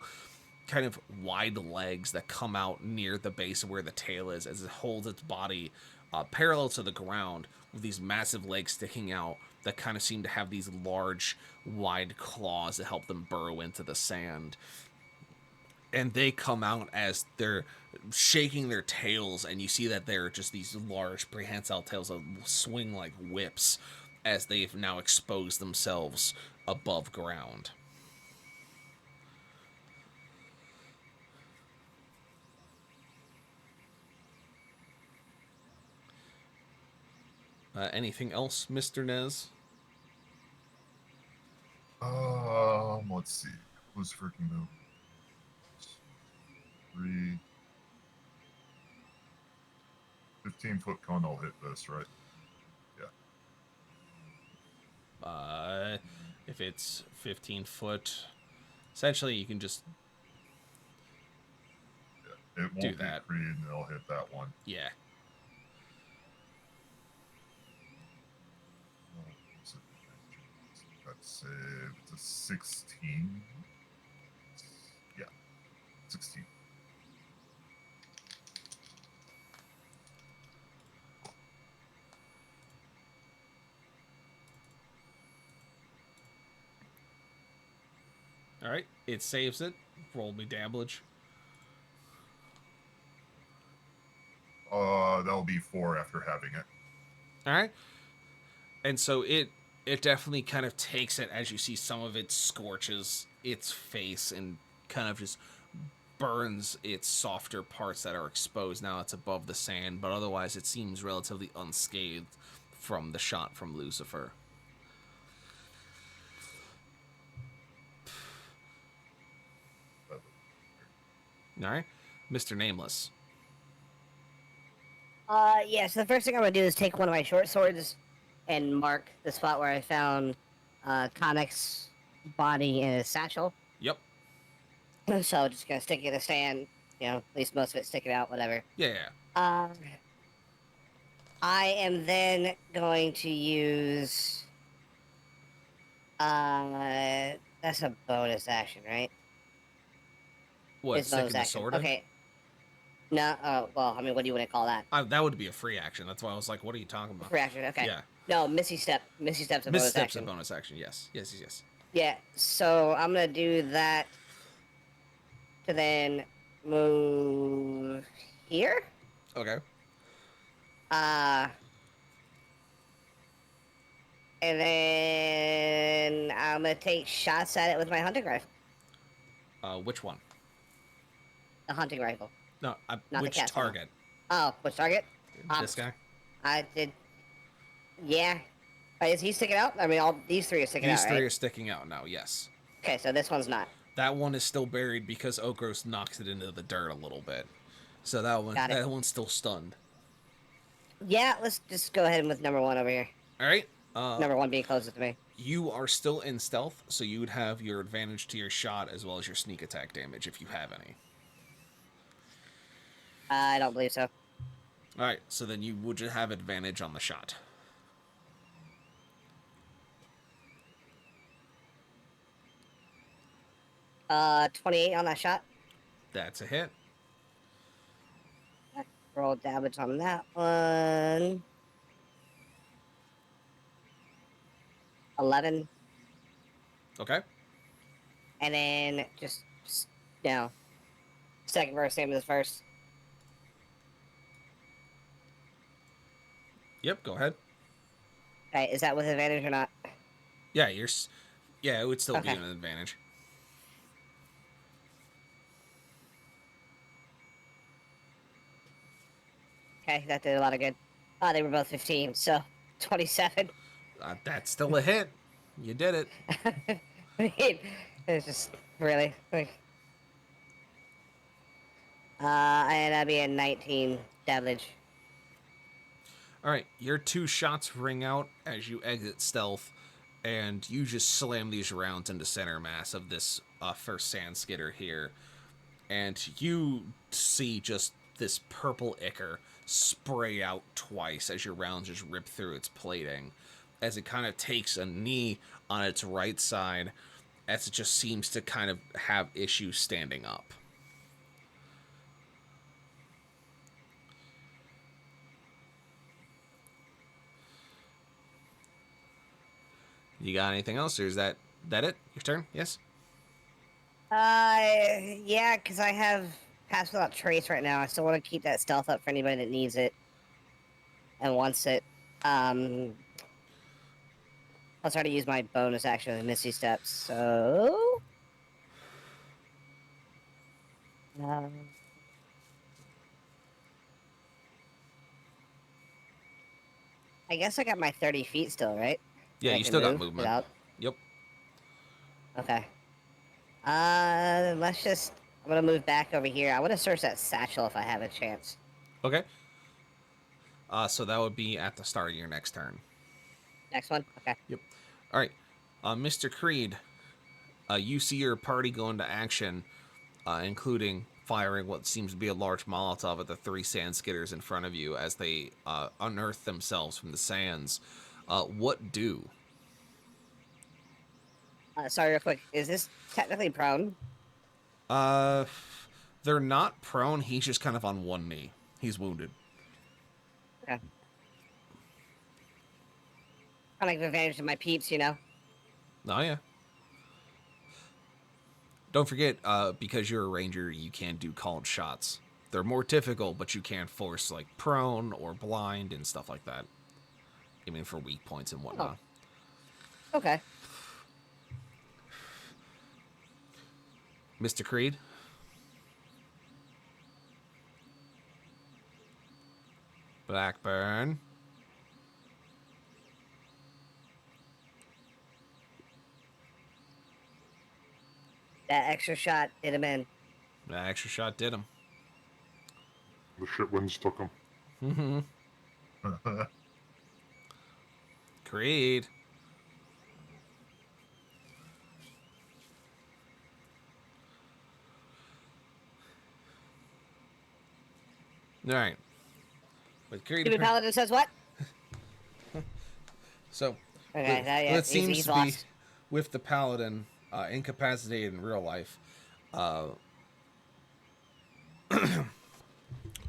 kind of wide legs that come out near the base of where the tail is, as it holds its body parallel to the ground, with these massive legs sticking out that kind of seem to have these large, wide claws that help them burrow into the sand. And they come out as they're shaking their tails, and you see that they're just these large prehensile tails that swing like whips as they've now exposed themselves above ground. Anything else, Mr. Nez? Let's see. Who's freaking move? 3. 15-foot cone will hit this, right? Yeah. If it's 15 foot, essentially you can just It won't do hit that. Creed, and it'll hit that one. Yeah. That's it's a 16. Yeah, 16. All right. It saves it. Roll me damage. That'll be 4 after having it. All right. And so it definitely kind of takes it, as you see some of it scorches its face and kind of just burns its softer parts that are exposed. Now it's above the sand, but otherwise it seems relatively unscathed from the shot from Lucifer. All right, Mr. Nameless. Yeah, so the first thing I'm gonna do is take one of my short swords and mark the spot where I found Connick's body in his satchel. Yep. So just gonna stick it in the sand, at least most of it sticking out, whatever. Yeah. Um, I am then going to use. That's a bonus action, right? What? It's bonus Sticking the action. sword in? Okay. No, well, I mean, what do you want to call that? That would be a free action. That's why I was like, what are you talking about? Free action, okay. Yeah. No, Misty Step. Misty Step's a bonus Misstep's a action. bonus action. Yes. Yes. Yes. Yes. Yeah, so I'm gonna do that to then move here. Okay. Uh, and then I'm gonna take shots at it with my hunting rifle. Which one? The hunting rifle. No. Not the Which cast ammo. target? Oh, which target? This guy. I did. Yeah. Is he sticking out? I mean, all these three are sticking These out, three right? are sticking out now. Yes. Okay, so this one's not. That one is still buried because Okros knocks it into the dirt a little bit. So Got it. that one's still stunned. Yeah, let's just go ahead with number one over here. All right. Number one being closest to me. You are still in stealth, so you would have your advantage to your shot as well as your sneak attack damage if you have any. I don't believe so. All right. So then you would just have advantage on the shot. 28 on that shot. That's a hit. Roll damage on that one. 11. Okay. And then just second verse, same as first. Yep. Go ahead. Okay, is that with advantage or not? Yeah. Yeah. It would still be Okay. an advantage. Okay, that did a lot of good. They were both 15, so 27. That's still a hit. You did it. I mean, it's just really like. And that'd be a 19 damage. All right, your two shots ring out as you exit stealth, and you just slam these rounds into center mass of this first sand skidder here, and you see just this purple ichor spray out twice as your rounds just rip through its plating, as it kind of takes a knee on its right side, as it just seems to kind of have issues standing up. You got anything else, or is that it? Your turn? Yes? Yeah, because I have Pass Without Trace right now. I still want to keep that stealth up for anybody that needs it and wants it. I'll try to use my bonus action with Misty Steps, so... I guess I got my 30 feet still, right? Yeah, I you can still got move movement. without- Yep. Okay. Let's just... I'm gonna move back over here. I want to search that satchel if I have a chance. Okay. So that would be at the start of your next turn. Next one? Okay. Yep. All right. Mr. Creed, you see your party go into action, including firing what seems to be a large Molotov at the three sand skidders in front of you as they unearth themselves from the sands. What do? Sorry, real quick. Is this technically prone? They're not prone. He's just kind of on one knee. He's wounded. Okay. I like the advantage of my peeps, you know? Oh, yeah. Don't forget, because you're a ranger, you can do called shots. They're more difficult, but you can force, like, prone or blind and stuff like that. I mean, for weak points and whatnot. Okay. Mr. Creed? Blackburn? That extra shot hit him in. That extra shot did him. The shit winds took him. Mm-hmm. Creed. All right. With Creed, Stupid Paladin says what? so Okay, yeah, what seems he's to be lost. with the Paladin incapacitated in real life.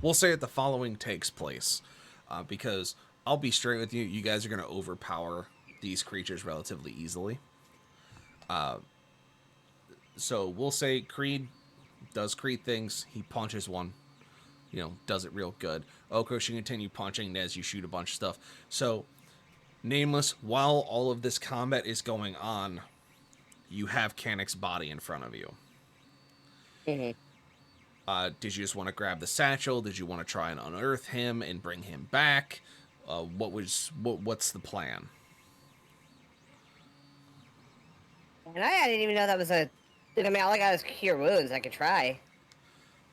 We'll say that the following takes place, because I'll be straight with you. You guys are going to overpower these creatures relatively easily. So we'll say Creed does Creed things. He punches one. Does it real good. Okros, you continue punching. Nez, you shoot a bunch of stuff. So, Nameless, while all of this combat is going on, you have Canic's body in front of you. Mm-hmm. Did you just want to grab the satchel? Did you want to try and unearth him and bring him back? What's the plan? And I didn't even know that was a. I mean, all I got is cure wounds. I could try,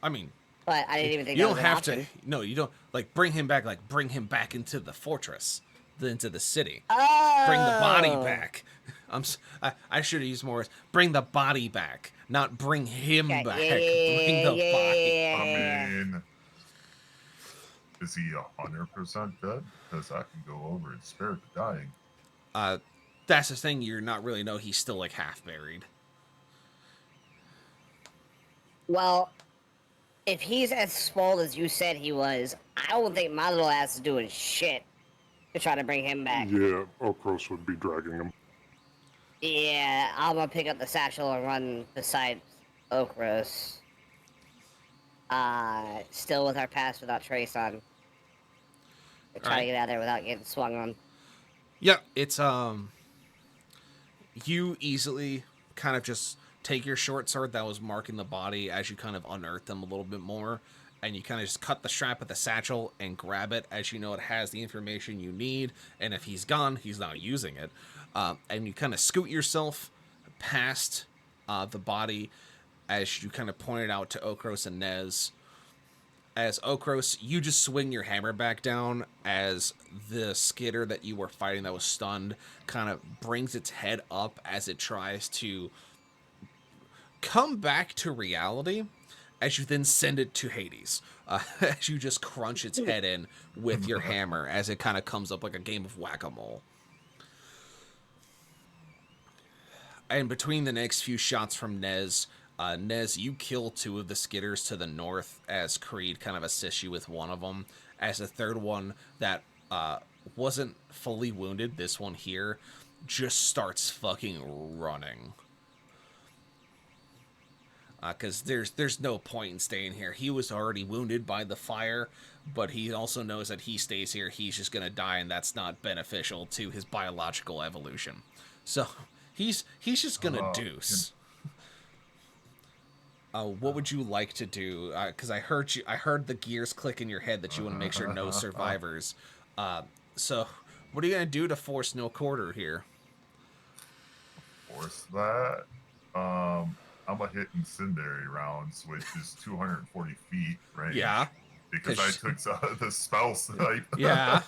I mean, but I didn't even think you that don't was an have option. to. No, you don't. Bring him back. Bring him back into the fortress, into the city. Oh. Bring the body back. I should have used more. Bring the body back, not bring him Okay, back. yeah, Bring the body. I mean, is he 100% dead? Because I can go over and spare the dying. That's the thing. You're not really know. He's still half buried. Well, if he's as swole as you said he was, I don't think my little ass is doing shit to try to bring him back. Yeah, Okros would be dragging him. Yeah, I'm gonna pick up the satchel and run beside Okros. Still with our pass without trace on. We're trying to get out of there without getting swung on. Yep, it's you easily kind of just take your short sword that was marking the body as you kind of unearth them a little bit more, and you kind of just cut the strap of the satchel and grab it as you know it has the information you need, and if he's gone, he's not using it. And you kind of scoot yourself past the body as you kind of pointed out to Okros and Nez. As Okros, you just swing your hammer back down as the skitter that you were fighting that was stunned kind of brings its head up as it tries to come back to reality, as you then send it to Hades. As you just crunch its head in with your hammer as it kind of comes up like a game of whack-a-mole. And between the next few shots from Nez, you kill two of the skitters to the north as Creed kind of assists you with one of them. As the third one that wasn't fully wounded, this one here, just starts fucking running. Because there's no point in staying here. He was already wounded by the fire, but he also knows that he stays here, he's just going to die, and that's not beneficial to his biological evolution. So he's just going to deuce. What would you like to do? Because I heard the gears click in your head that you want to make sure no survivors. So what are you going to do to force no quarter here? Force that? I'm gonna hit incendiary rounds, which is 240 feet range. Yeah. Because I took the spell snipe. Yeah.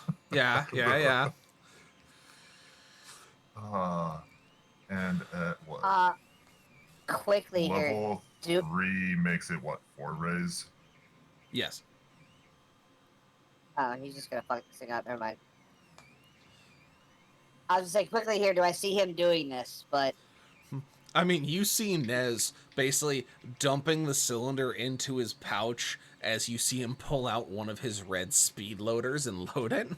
And at what? Quickly here. Level 3 makes it what? 4 rays? Yes. Oh, he's just gonna fuck this thing up. Never mind. I was just saying quickly here. Do I see him doing this? But I mean, you see Nez basically dumping the cylinder into his pouch as you see him pull out one of his red speed loaders and load it.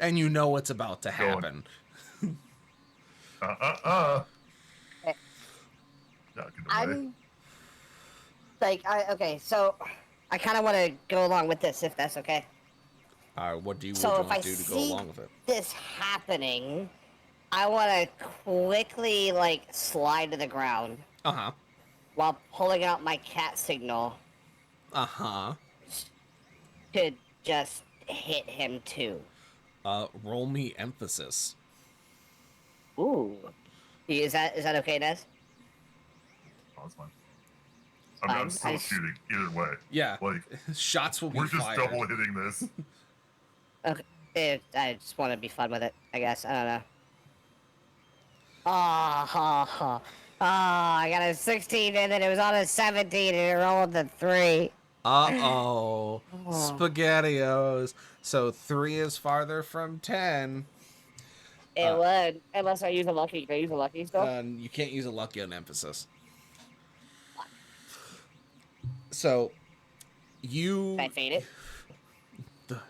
And you know what's about to happen. I'm like, okay, so I kind of want to go along with this, if that's okay. What do you So if want I to do to go see along with it? this happening, I want to quickly slide to the ground while pulling out my cat signal to just hit him too. Roll me emphasis. Ooh, is that okay, Nez? Oh, that's fine. I mean, I'm fine. still shooting either way. Yeah, Like, shots will be we're just fired. double hitting this. Okay, I just want to be fun with it. I guess I don't know. Oh, I got a 16 and then it was on a 17 and it rolled the 3. Uh-oh. Oh. SpaghettiOs. So 3 is farther from 10. It would, unless I use a lucky. Can I use a lucky still? You can't use a lucky on emphasis. So, you... Can I fade it?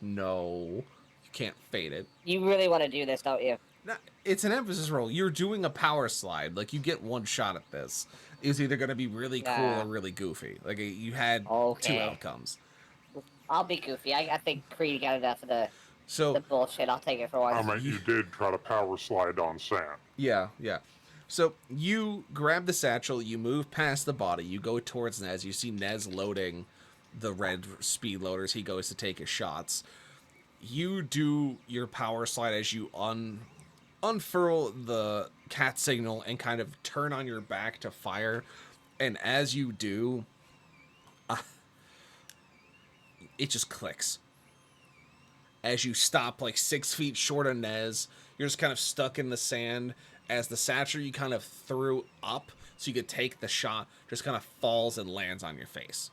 No. You can't fade it. You really want to do this, don't you? No, it's an emphasis roll. You're doing a power slide. Like, you get one shot at this. It's either going to be really cool Yeah. or really goofy. Like, you had 2 Okay. outcomes. I'll be goofy. I think Creed got enough of the So, bullshit. I'll take it for I once. mean, you did try to power slide on sand. yeah. So, you grab the satchel, you move past the body, you go towards Nez, you see Nez loading the red speed loaders, he goes to take his shots. You do your power slide as you unfurl the cat signal and kind of turn on your back to fire. And as you do, it just clicks. As you stop like 6 feet short of Nez, you're just kind of stuck in the sand. As the satchel you kind of threw up so you could take the shot just kind of falls and lands on your face.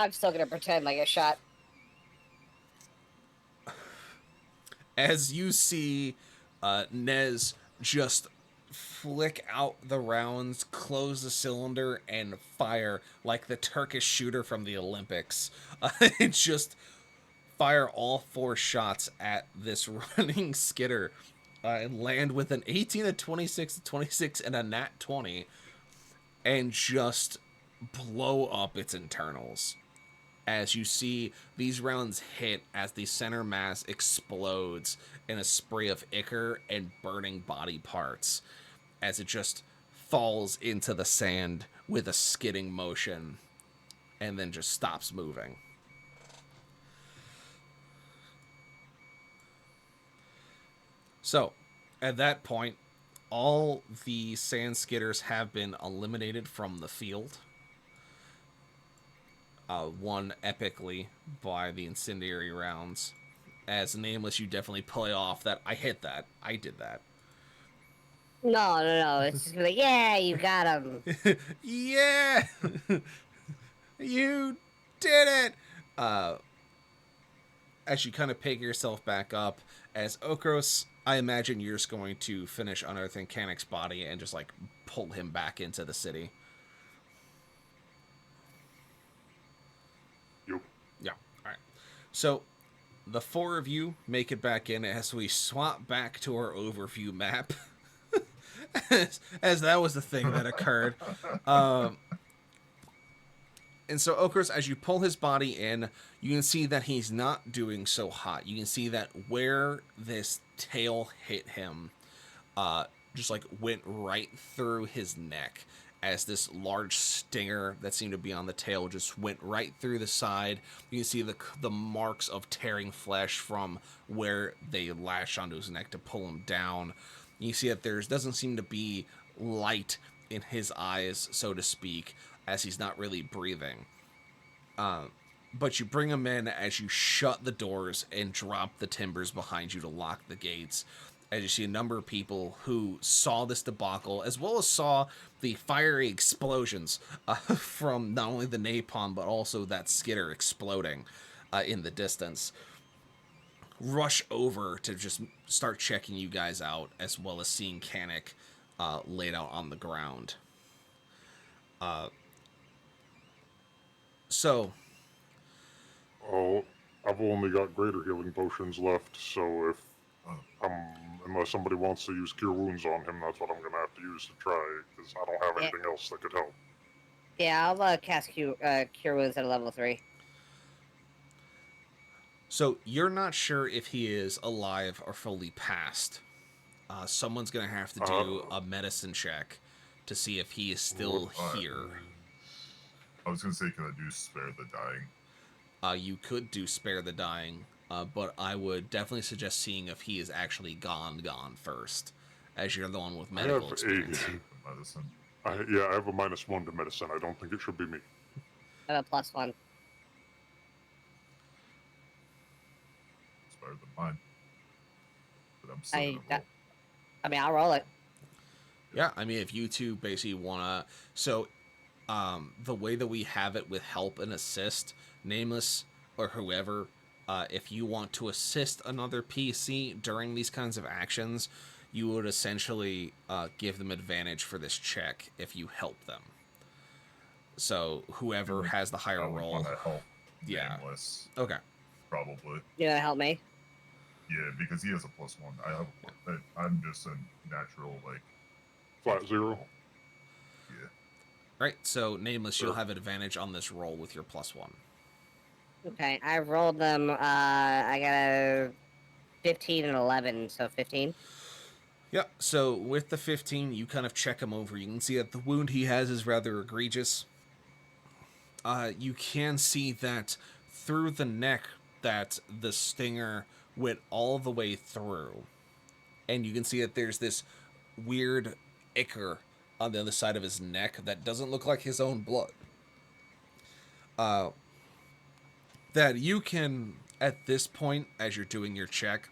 I'm still gonna pretend like a shot. As you see Nez just flick out the rounds, close the cylinder, and fire like the Turkish shooter from the Olympics. And just fire all 4 shots at this running skidder and land with an 18, a 26, a 26, and a nat 20 and just blow up its internals. As you see these rounds hit as the center mass explodes in a spray of ichor and burning body parts as it just falls into the sand with a skidding motion and then just stops moving. So, at that point, all the sand skidders have been eliminated from the field. One epically by the incendiary rounds. As Nameless, you definitely play off that I hit that. I did that. No. It's just like, yeah, you got him. Yeah! You did it! As you kind of pick yourself back up, as Okros, I imagine you're just going to finish unearthing Canic's body and just, like, pull him back into the city. Yep. Yeah, alright. So, the 4 of you make it back in as we swap back to our overview map. as that was the thing that occurred. And so, Okros, as you pull his body in, you can see that he's not doing so hot. You can see that where this tail hit him, just like went right through his neck, as this large stinger that seemed to be on the tail just went right through the side. You can see the marks of tearing flesh from where they lashed onto his neck to pull him down. You see that there doesn't seem to be light in his eyes, so to speak, as he's not really breathing. But you bring him in as you shut the doors and drop the timbers behind you to lock the gates. As you see a number of people who saw this debacle, as well as saw the fiery explosions from not only the napalm, but also that skidder exploding in the distance, rush over to just start checking you guys out, as well as seeing Canic laid out on the ground. So... Oh, I've only got greater healing potions left, so if unless somebody wants to use Cure Wounds on him, that's what I'm going to have to use to try, because I don't have anything else that could help. Yeah, I'll cast Cure Wounds at a level 3. So you're not sure if he is alive or fully passed. Someone's going to have to do a medicine check to see if he is still here. I was going to say, can I do Spare the Dying? You could do Spare the Dying, but I would definitely suggest seeing if he is actually gone first, as you're the one with medical experience. Medicine. Yeah, I have a -1 to medicine. I don't think it should be me. I have a +1. It's better than mine. But I'm still gonna roll. I mean, I'll roll it. Yeah, I mean, if you two basically wanna, so the way that we have it with help and assist, Nameless or whoever, if you want to assist another PC during these kinds of actions, you would essentially give them advantage for this check if you help them. So whoever has the higher I would roll, want to help yeah. Nameless, Okay. probably. You gonna help me? Yeah, because he has a +1. I have I'm just a natural, like, Flat 0. yeah. Right. So Nameless, you'll Sure. have advantage on this roll with your +1. Okay, I rolled them. I got a 15 and 11, so 15. Yep. So with the 15, you kind of check him over. You can see that the wound he has is rather egregious. You can see that through the neck that the stinger went all the way through. And you can see that there's this weird ichor on the other side of his neck that doesn't look like his own blood. That you can, at this point, as you're doing your check,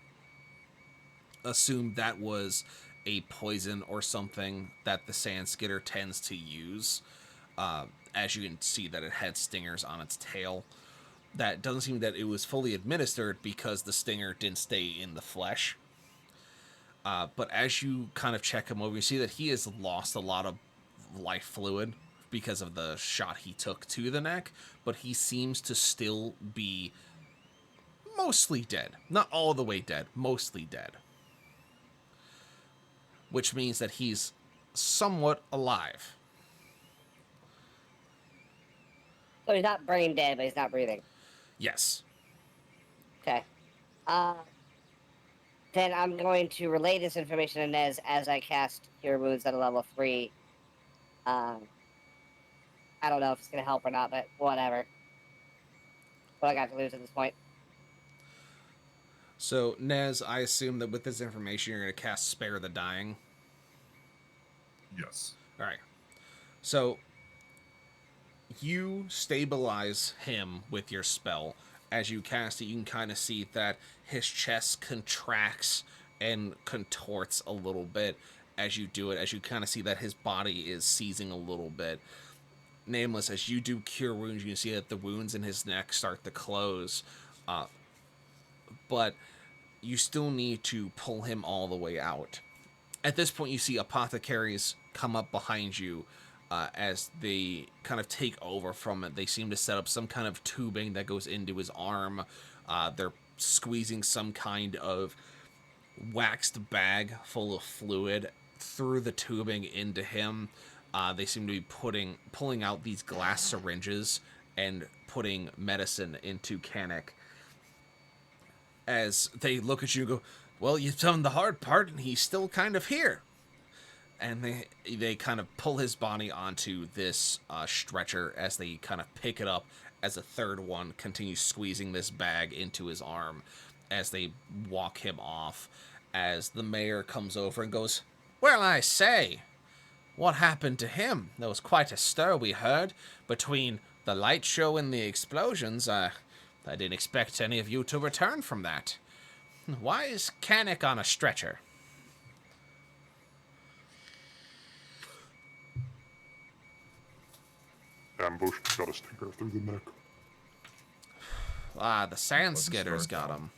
assume that was a poison or something that the sand skitter tends to use. As you can see that it had stingers on its tail. That doesn't seem that it was fully administered because the stinger didn't stay in the flesh. But as you kind of check him over, you see that he has lost a lot of life fluid because of the shot he took to the neck, but he seems to still be mostly dead. Not all the way dead, mostly dead. Which means that he's somewhat alive. So he's not brain dead, but he's not breathing. Yes. Okay. Then I'm going to relay this information to Nez as I cast Cure Wounds at a level 3. I don't know if it's going to help or not, but whatever. What I got to lose at this point. So, Nez, I assume that with this information, you're going to cast Spare the Dying. Yes. All right. So, you stabilize him with your spell. As you cast it, you can kind of see that his chest contracts and contorts a little bit as you do it, as you kind of see that his body is seizing a little bit. Nameless, as you do Cure Wounds, you can see that the wounds in his neck start to close. But you still need to pull him all the way out. At this point, you see apothecaries come up behind you as they kind of take over from it. They seem to set up some kind of tubing that goes into his arm. They're squeezing some kind of waxed bag full of fluid through the tubing into him. They seem to be pulling out these glass syringes and putting medicine into Kanek. As they look at you and go, well, you've done the hard part, and he's still kind of here. And they kind of pull his body onto this stretcher as they kind of pick it up as a third one continues squeezing this bag into his arm as they walk him off. As the mayor comes over and goes, well, I say, what happened to him? There was quite a stir we heard between the light show and the explosions. I didn't expect any of you to return from that. Why is Kanek on a stretcher? Ambush got a stinger through the neck. The sand skitters got him.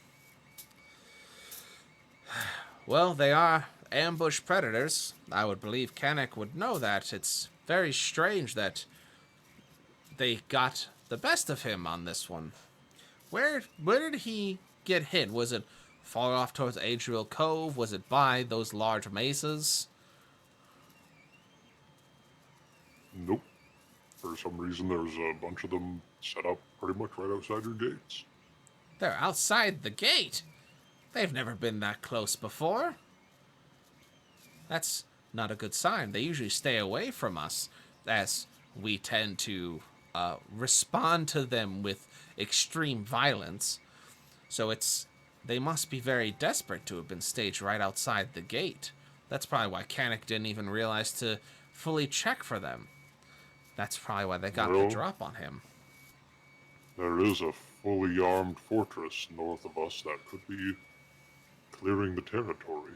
Well, they are ambush predators. I would believe Kanek would know that. It's very strange that they got the best of him on this one. Where did he get hit? Was it far off towards Adriel Cove? Was it by those large mesas? Nope. For some reason, there's a bunch of them set up pretty much right outside your gates. They're outside the gate. They've never been that close before. That's not a good sign. They usually stay away from us, as we tend to respond to them with extreme violence. So they must be very desperate to have been staged right outside the gate. That's probably why Kanek didn't even realize to fully check for them. That's probably why they got the Well, drop on him. there is a fully armed fortress north of us that could be clearing the territory.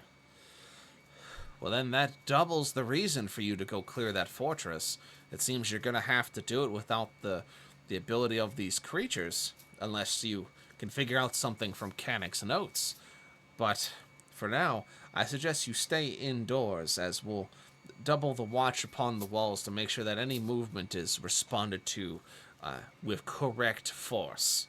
Well, then that doubles the reason for you to go clear that fortress. It seems you're going to have to do it without the ability of these creatures, unless you can figure out something from Canic's notes. But for now, I suggest you stay indoors, as we'll double the watch upon the walls to make sure that any movement is responded to with correct force.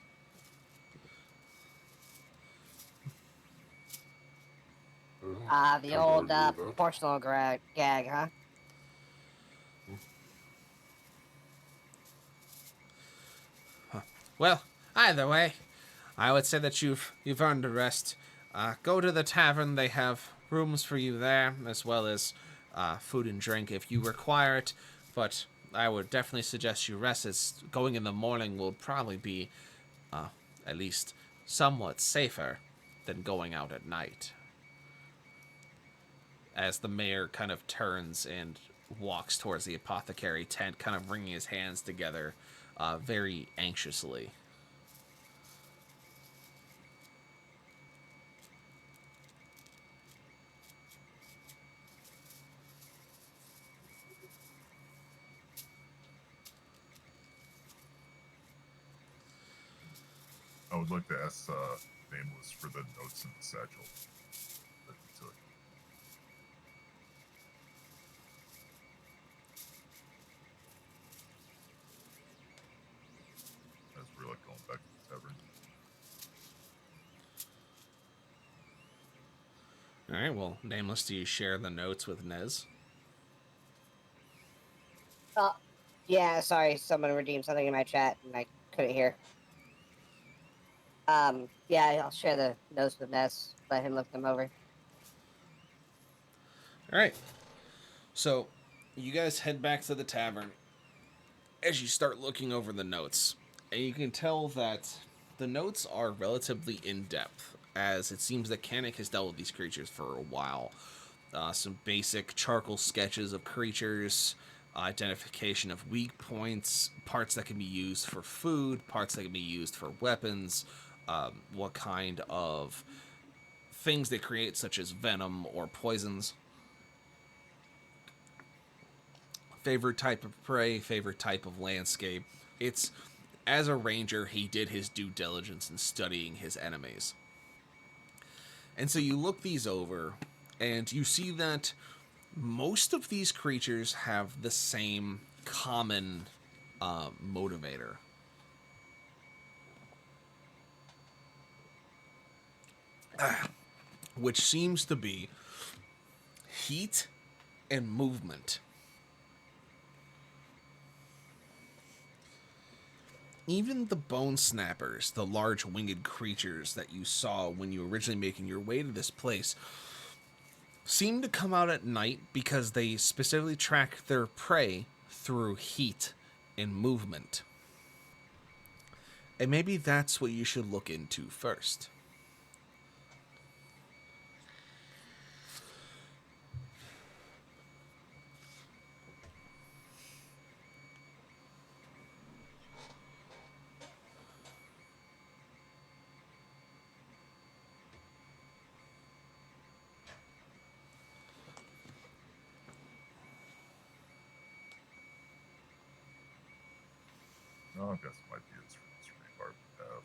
Well, The can't old argue with that. proportional gag, huh? Well, either way, I would say that you've earned a rest. Go to the tavern; they have rooms for you there, as well as food and drink if you require it. But I would definitely suggest you rest, as going in the morning will probably be at least somewhat safer than going out at night. As the mayor kind of turns and walks towards the apothecary tent, kind of wringing his hands together very anxiously. I would like to ask Nameless for the notes in the satchel that he took. As we're like going back to the tavern. All right, well, Nameless, do you share the notes with Nez? Yeah, sorry, someone redeemed something in my chat and I couldn't hear. Yeah, I'll share the notes with Ness, let him look them over. All right. So, you guys head back to the tavern as you start looking over the notes. And you can tell that the notes are relatively in-depth, as it seems that Canic has dealt with these creatures for a while. Some basic charcoal sketches of creatures, identification of weak points, parts that can be used for food, parts that can be used for weapons, what kind of things they create, such as venom or poisons. Favorite type of prey, favorite type of landscape. It's, as a ranger, he did his due diligence in studying his enemies. And so you look these over, and you see that most of these creatures have the same common motivator. Which seems to be heat and movement. Even the bone snappers, the large winged creatures that you saw when you were originally making your way to this place, seem to come out at night because they specifically track their prey through heat and movement. And maybe that's what you should look into first. Oh, I've got some ideas for this rebar we have.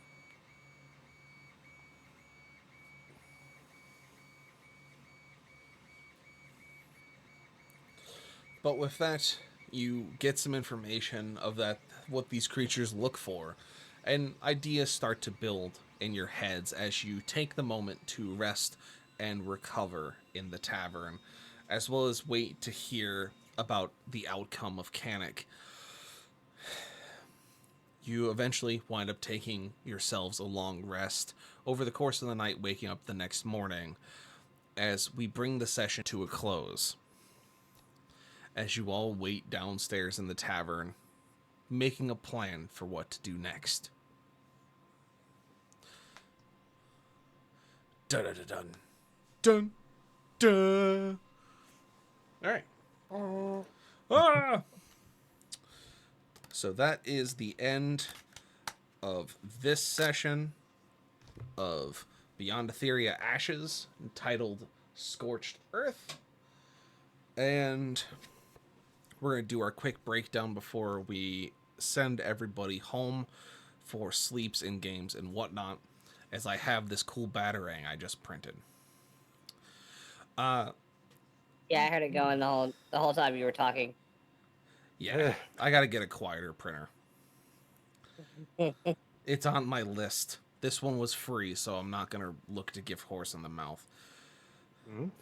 But with that, you get some information of that, what these creatures look for, and ideas start to build in your heads as you take the moment to rest and recover in the tavern, as well as wait to hear about the outcome of Canic. You eventually wind up taking yourselves a long rest over the course of the night, waking up the next morning as we bring the session to a close. As you all wait downstairs in the tavern, making a plan for what to do next. Dun dun dun dun dun. All right. Ah! So that is the end of this session of Beyond Etheria Ashes, entitled Scorched Earth. And we're going to do our quick breakdown before we send everybody home for sleeps in games and whatnot, as I have this cool batarang I just printed. Yeah, I heard it going the whole time you were talking. Yeah, I got to get a quieter printer. It's on my list. This one was free, so I'm not going to look to give horse in the mouth.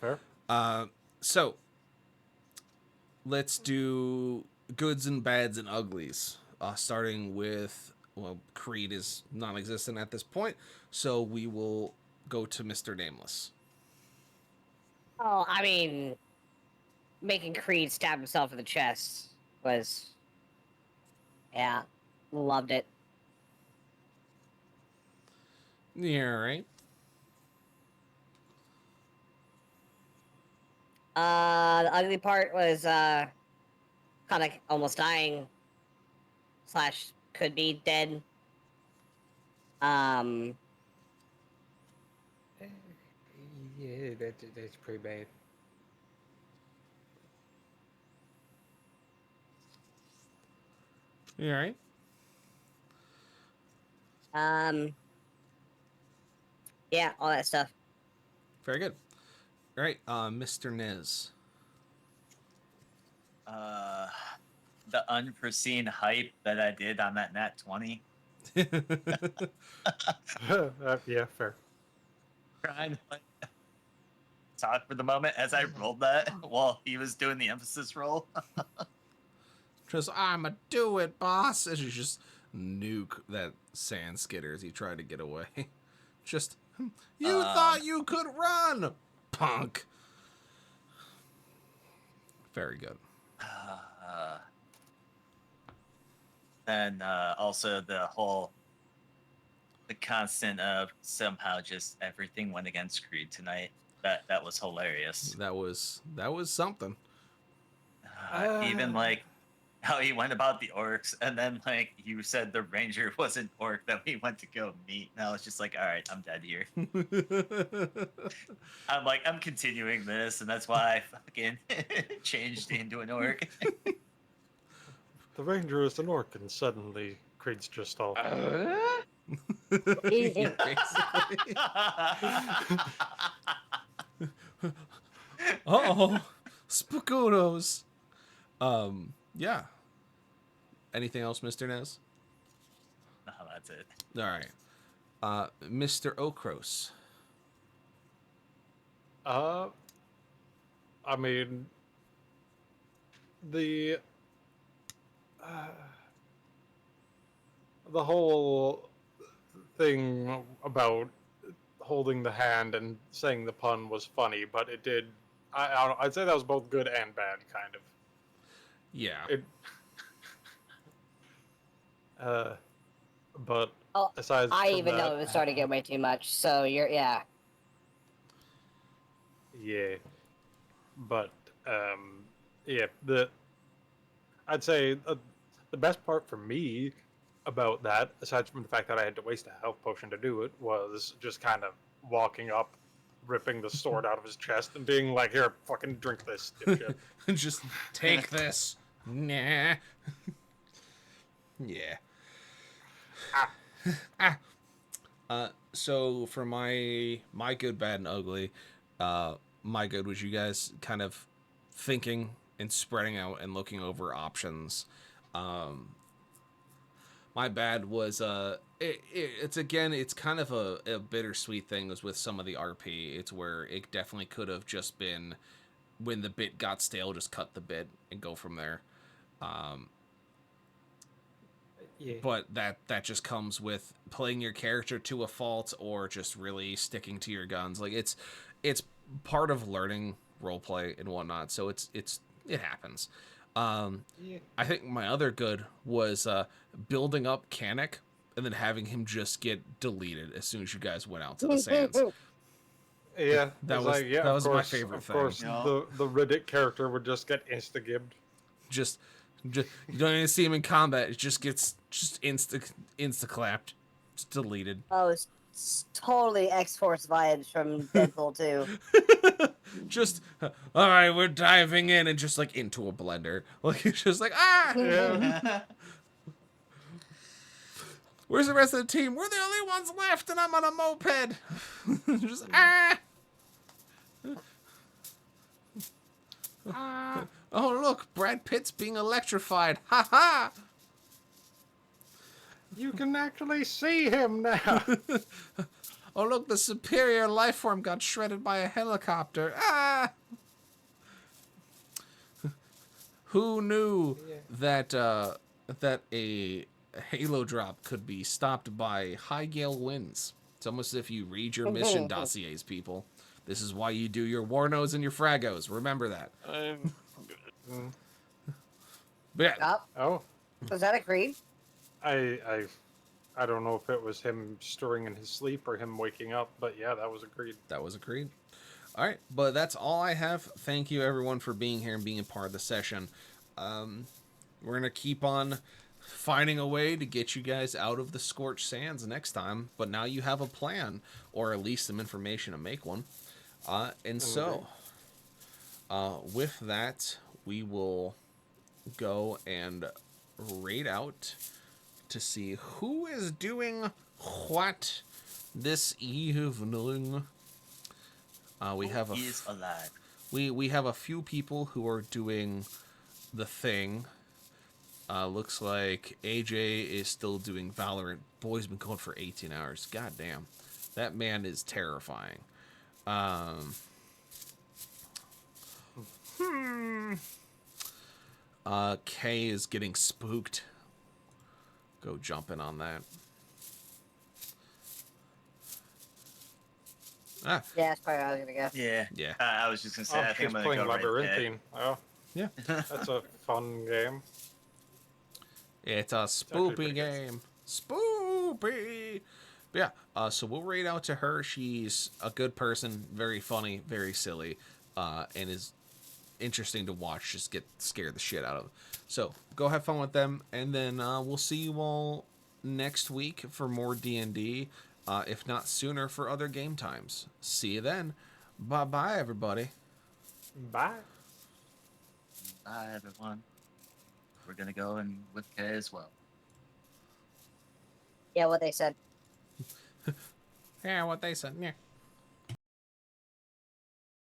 Fair. So, let's do goods and bads and uglies. Starting with, well, Creed is non-existent at this point, so we will go to Mr. Nameless. Oh, I mean, making Creed stab himself in the chest was, yeah, loved it. Yeah, right? The ugly part was kind of almost dying / could be dead. Yeah, that's pretty bad. You all right? Yeah, all that stuff. Very good. All right, Mr. Nez. The unforeseen hype that I did on that nat 20. Yeah, fair. Trying to like, talk for the moment as I rolled that while he was doing the emphasis roll. Just, I'ma do it, boss. As you just nuke that sand skidder as he tried to get away. Just, you thought you could run, punk. Very good. And also the constant of somehow just everything went against Creed tonight. That was hilarious. That was something. Even like how he went about the orcs, and then like you said the ranger was an orc that we went to go meet. And I was just like, all right, I'm dead here. I'm continuing this, and that's why I fucking changed into an orc. The ranger is an orc, and suddenly Creed's just all. Basically. Uh-oh. Spookudos. Yeah. Anything else, Mr. Nez? No, that's it. All right. Mr. Okros. I mean, the whole thing about holding the hand and saying the pun was funny, but it did. I'd say that was both good and bad, kind of. Yeah. It. But Oh, aside I from even that, know it was starting to get way too much. So yeah. Yeah, but yeah, I'd say the best part for me about that, aside from the fact that I had to waste a health potion to do it, was just kind of walking up, ripping the sword out of his chest, and being like, "Here, fucking drink this, dipshit." Just take this. Nah. Yeah. So for my good, bad, and ugly, my good was you guys kind of thinking and spreading out and looking over options. My bad was it's kind of a bittersweet thing was with some of the RP. It's where it definitely could have just been when the bit got stale, just cut the bit and go from there. Yeah. But that just comes with playing your character to a fault or just really sticking to your guns. Like it's part of learning roleplay and whatnot. So it happens. Yeah. I think my other good was building up Kanik and then having him just get deleted as soon as you guys went out to the sands. Yeah, That it's was like, yeah, that of was course, my favorite of thing. course, Yeah. the Riddick character would just get insta-gibbed. just you don't even see him in combat. It just gets insta clapped, just deleted. Oh, it's totally X-Force vibes from Deadpool 2. Just all right, we're diving in and just like into a blender. Like it's just like Yeah. Where's the rest of the team? We're the only ones left, and I'm on a moped. Just Oh look, Brad Pitt's being electrified. Ha ha. You can actually see him now. Oh look, the superior life form got shredded by a helicopter. Who knew that that a Halo drop could be stopped by high gale winds? It's almost as if you read your mission dossiers, people. This is why you do your Warnos and your Fragos. Remember that. But yeah, Oh, Was that a creed? I don't know if it was him stirring in his sleep or him waking up, but yeah, that was agreed. that was agreed. All right, but that's all I have. Thank you, everyone, for being here and being a part of the session. We're going to keep on finding a way to get you guys out of the Scorched Sands next time, but now you have a plan, or at least some information to make one. So, with that, we will go and raid out to see who is doing what this evening. We have He's alive. we have a few people who are doing the thing. Looks like AJ is still doing Valorant. Boy's been going for 18 hours. God damn. That man is terrifying. Kay is getting spooked. Go jumping on that. Yeah, that's probably where I was gonna go. Yeah. Yeah. I was just gonna say. Oh, I think she's I'm gonna playing go right there. Labyrinthine. Oh, Yeah. that's a fun game. It's a actually spoopy pretty good. game. Spoopy. But yeah, so we'll raid out to her. She's a good person, very funny, very silly, and is interesting to watch. Just get scared the shit out of. So go have fun with them, and then we'll see you all next week for more D&D, if not sooner for other game times. See you then. Bye-bye, everybody. Bye. Bye, everyone. We're gonna go in with Kay as well. Yeah, what they said. Yeah, what they said. Yeah.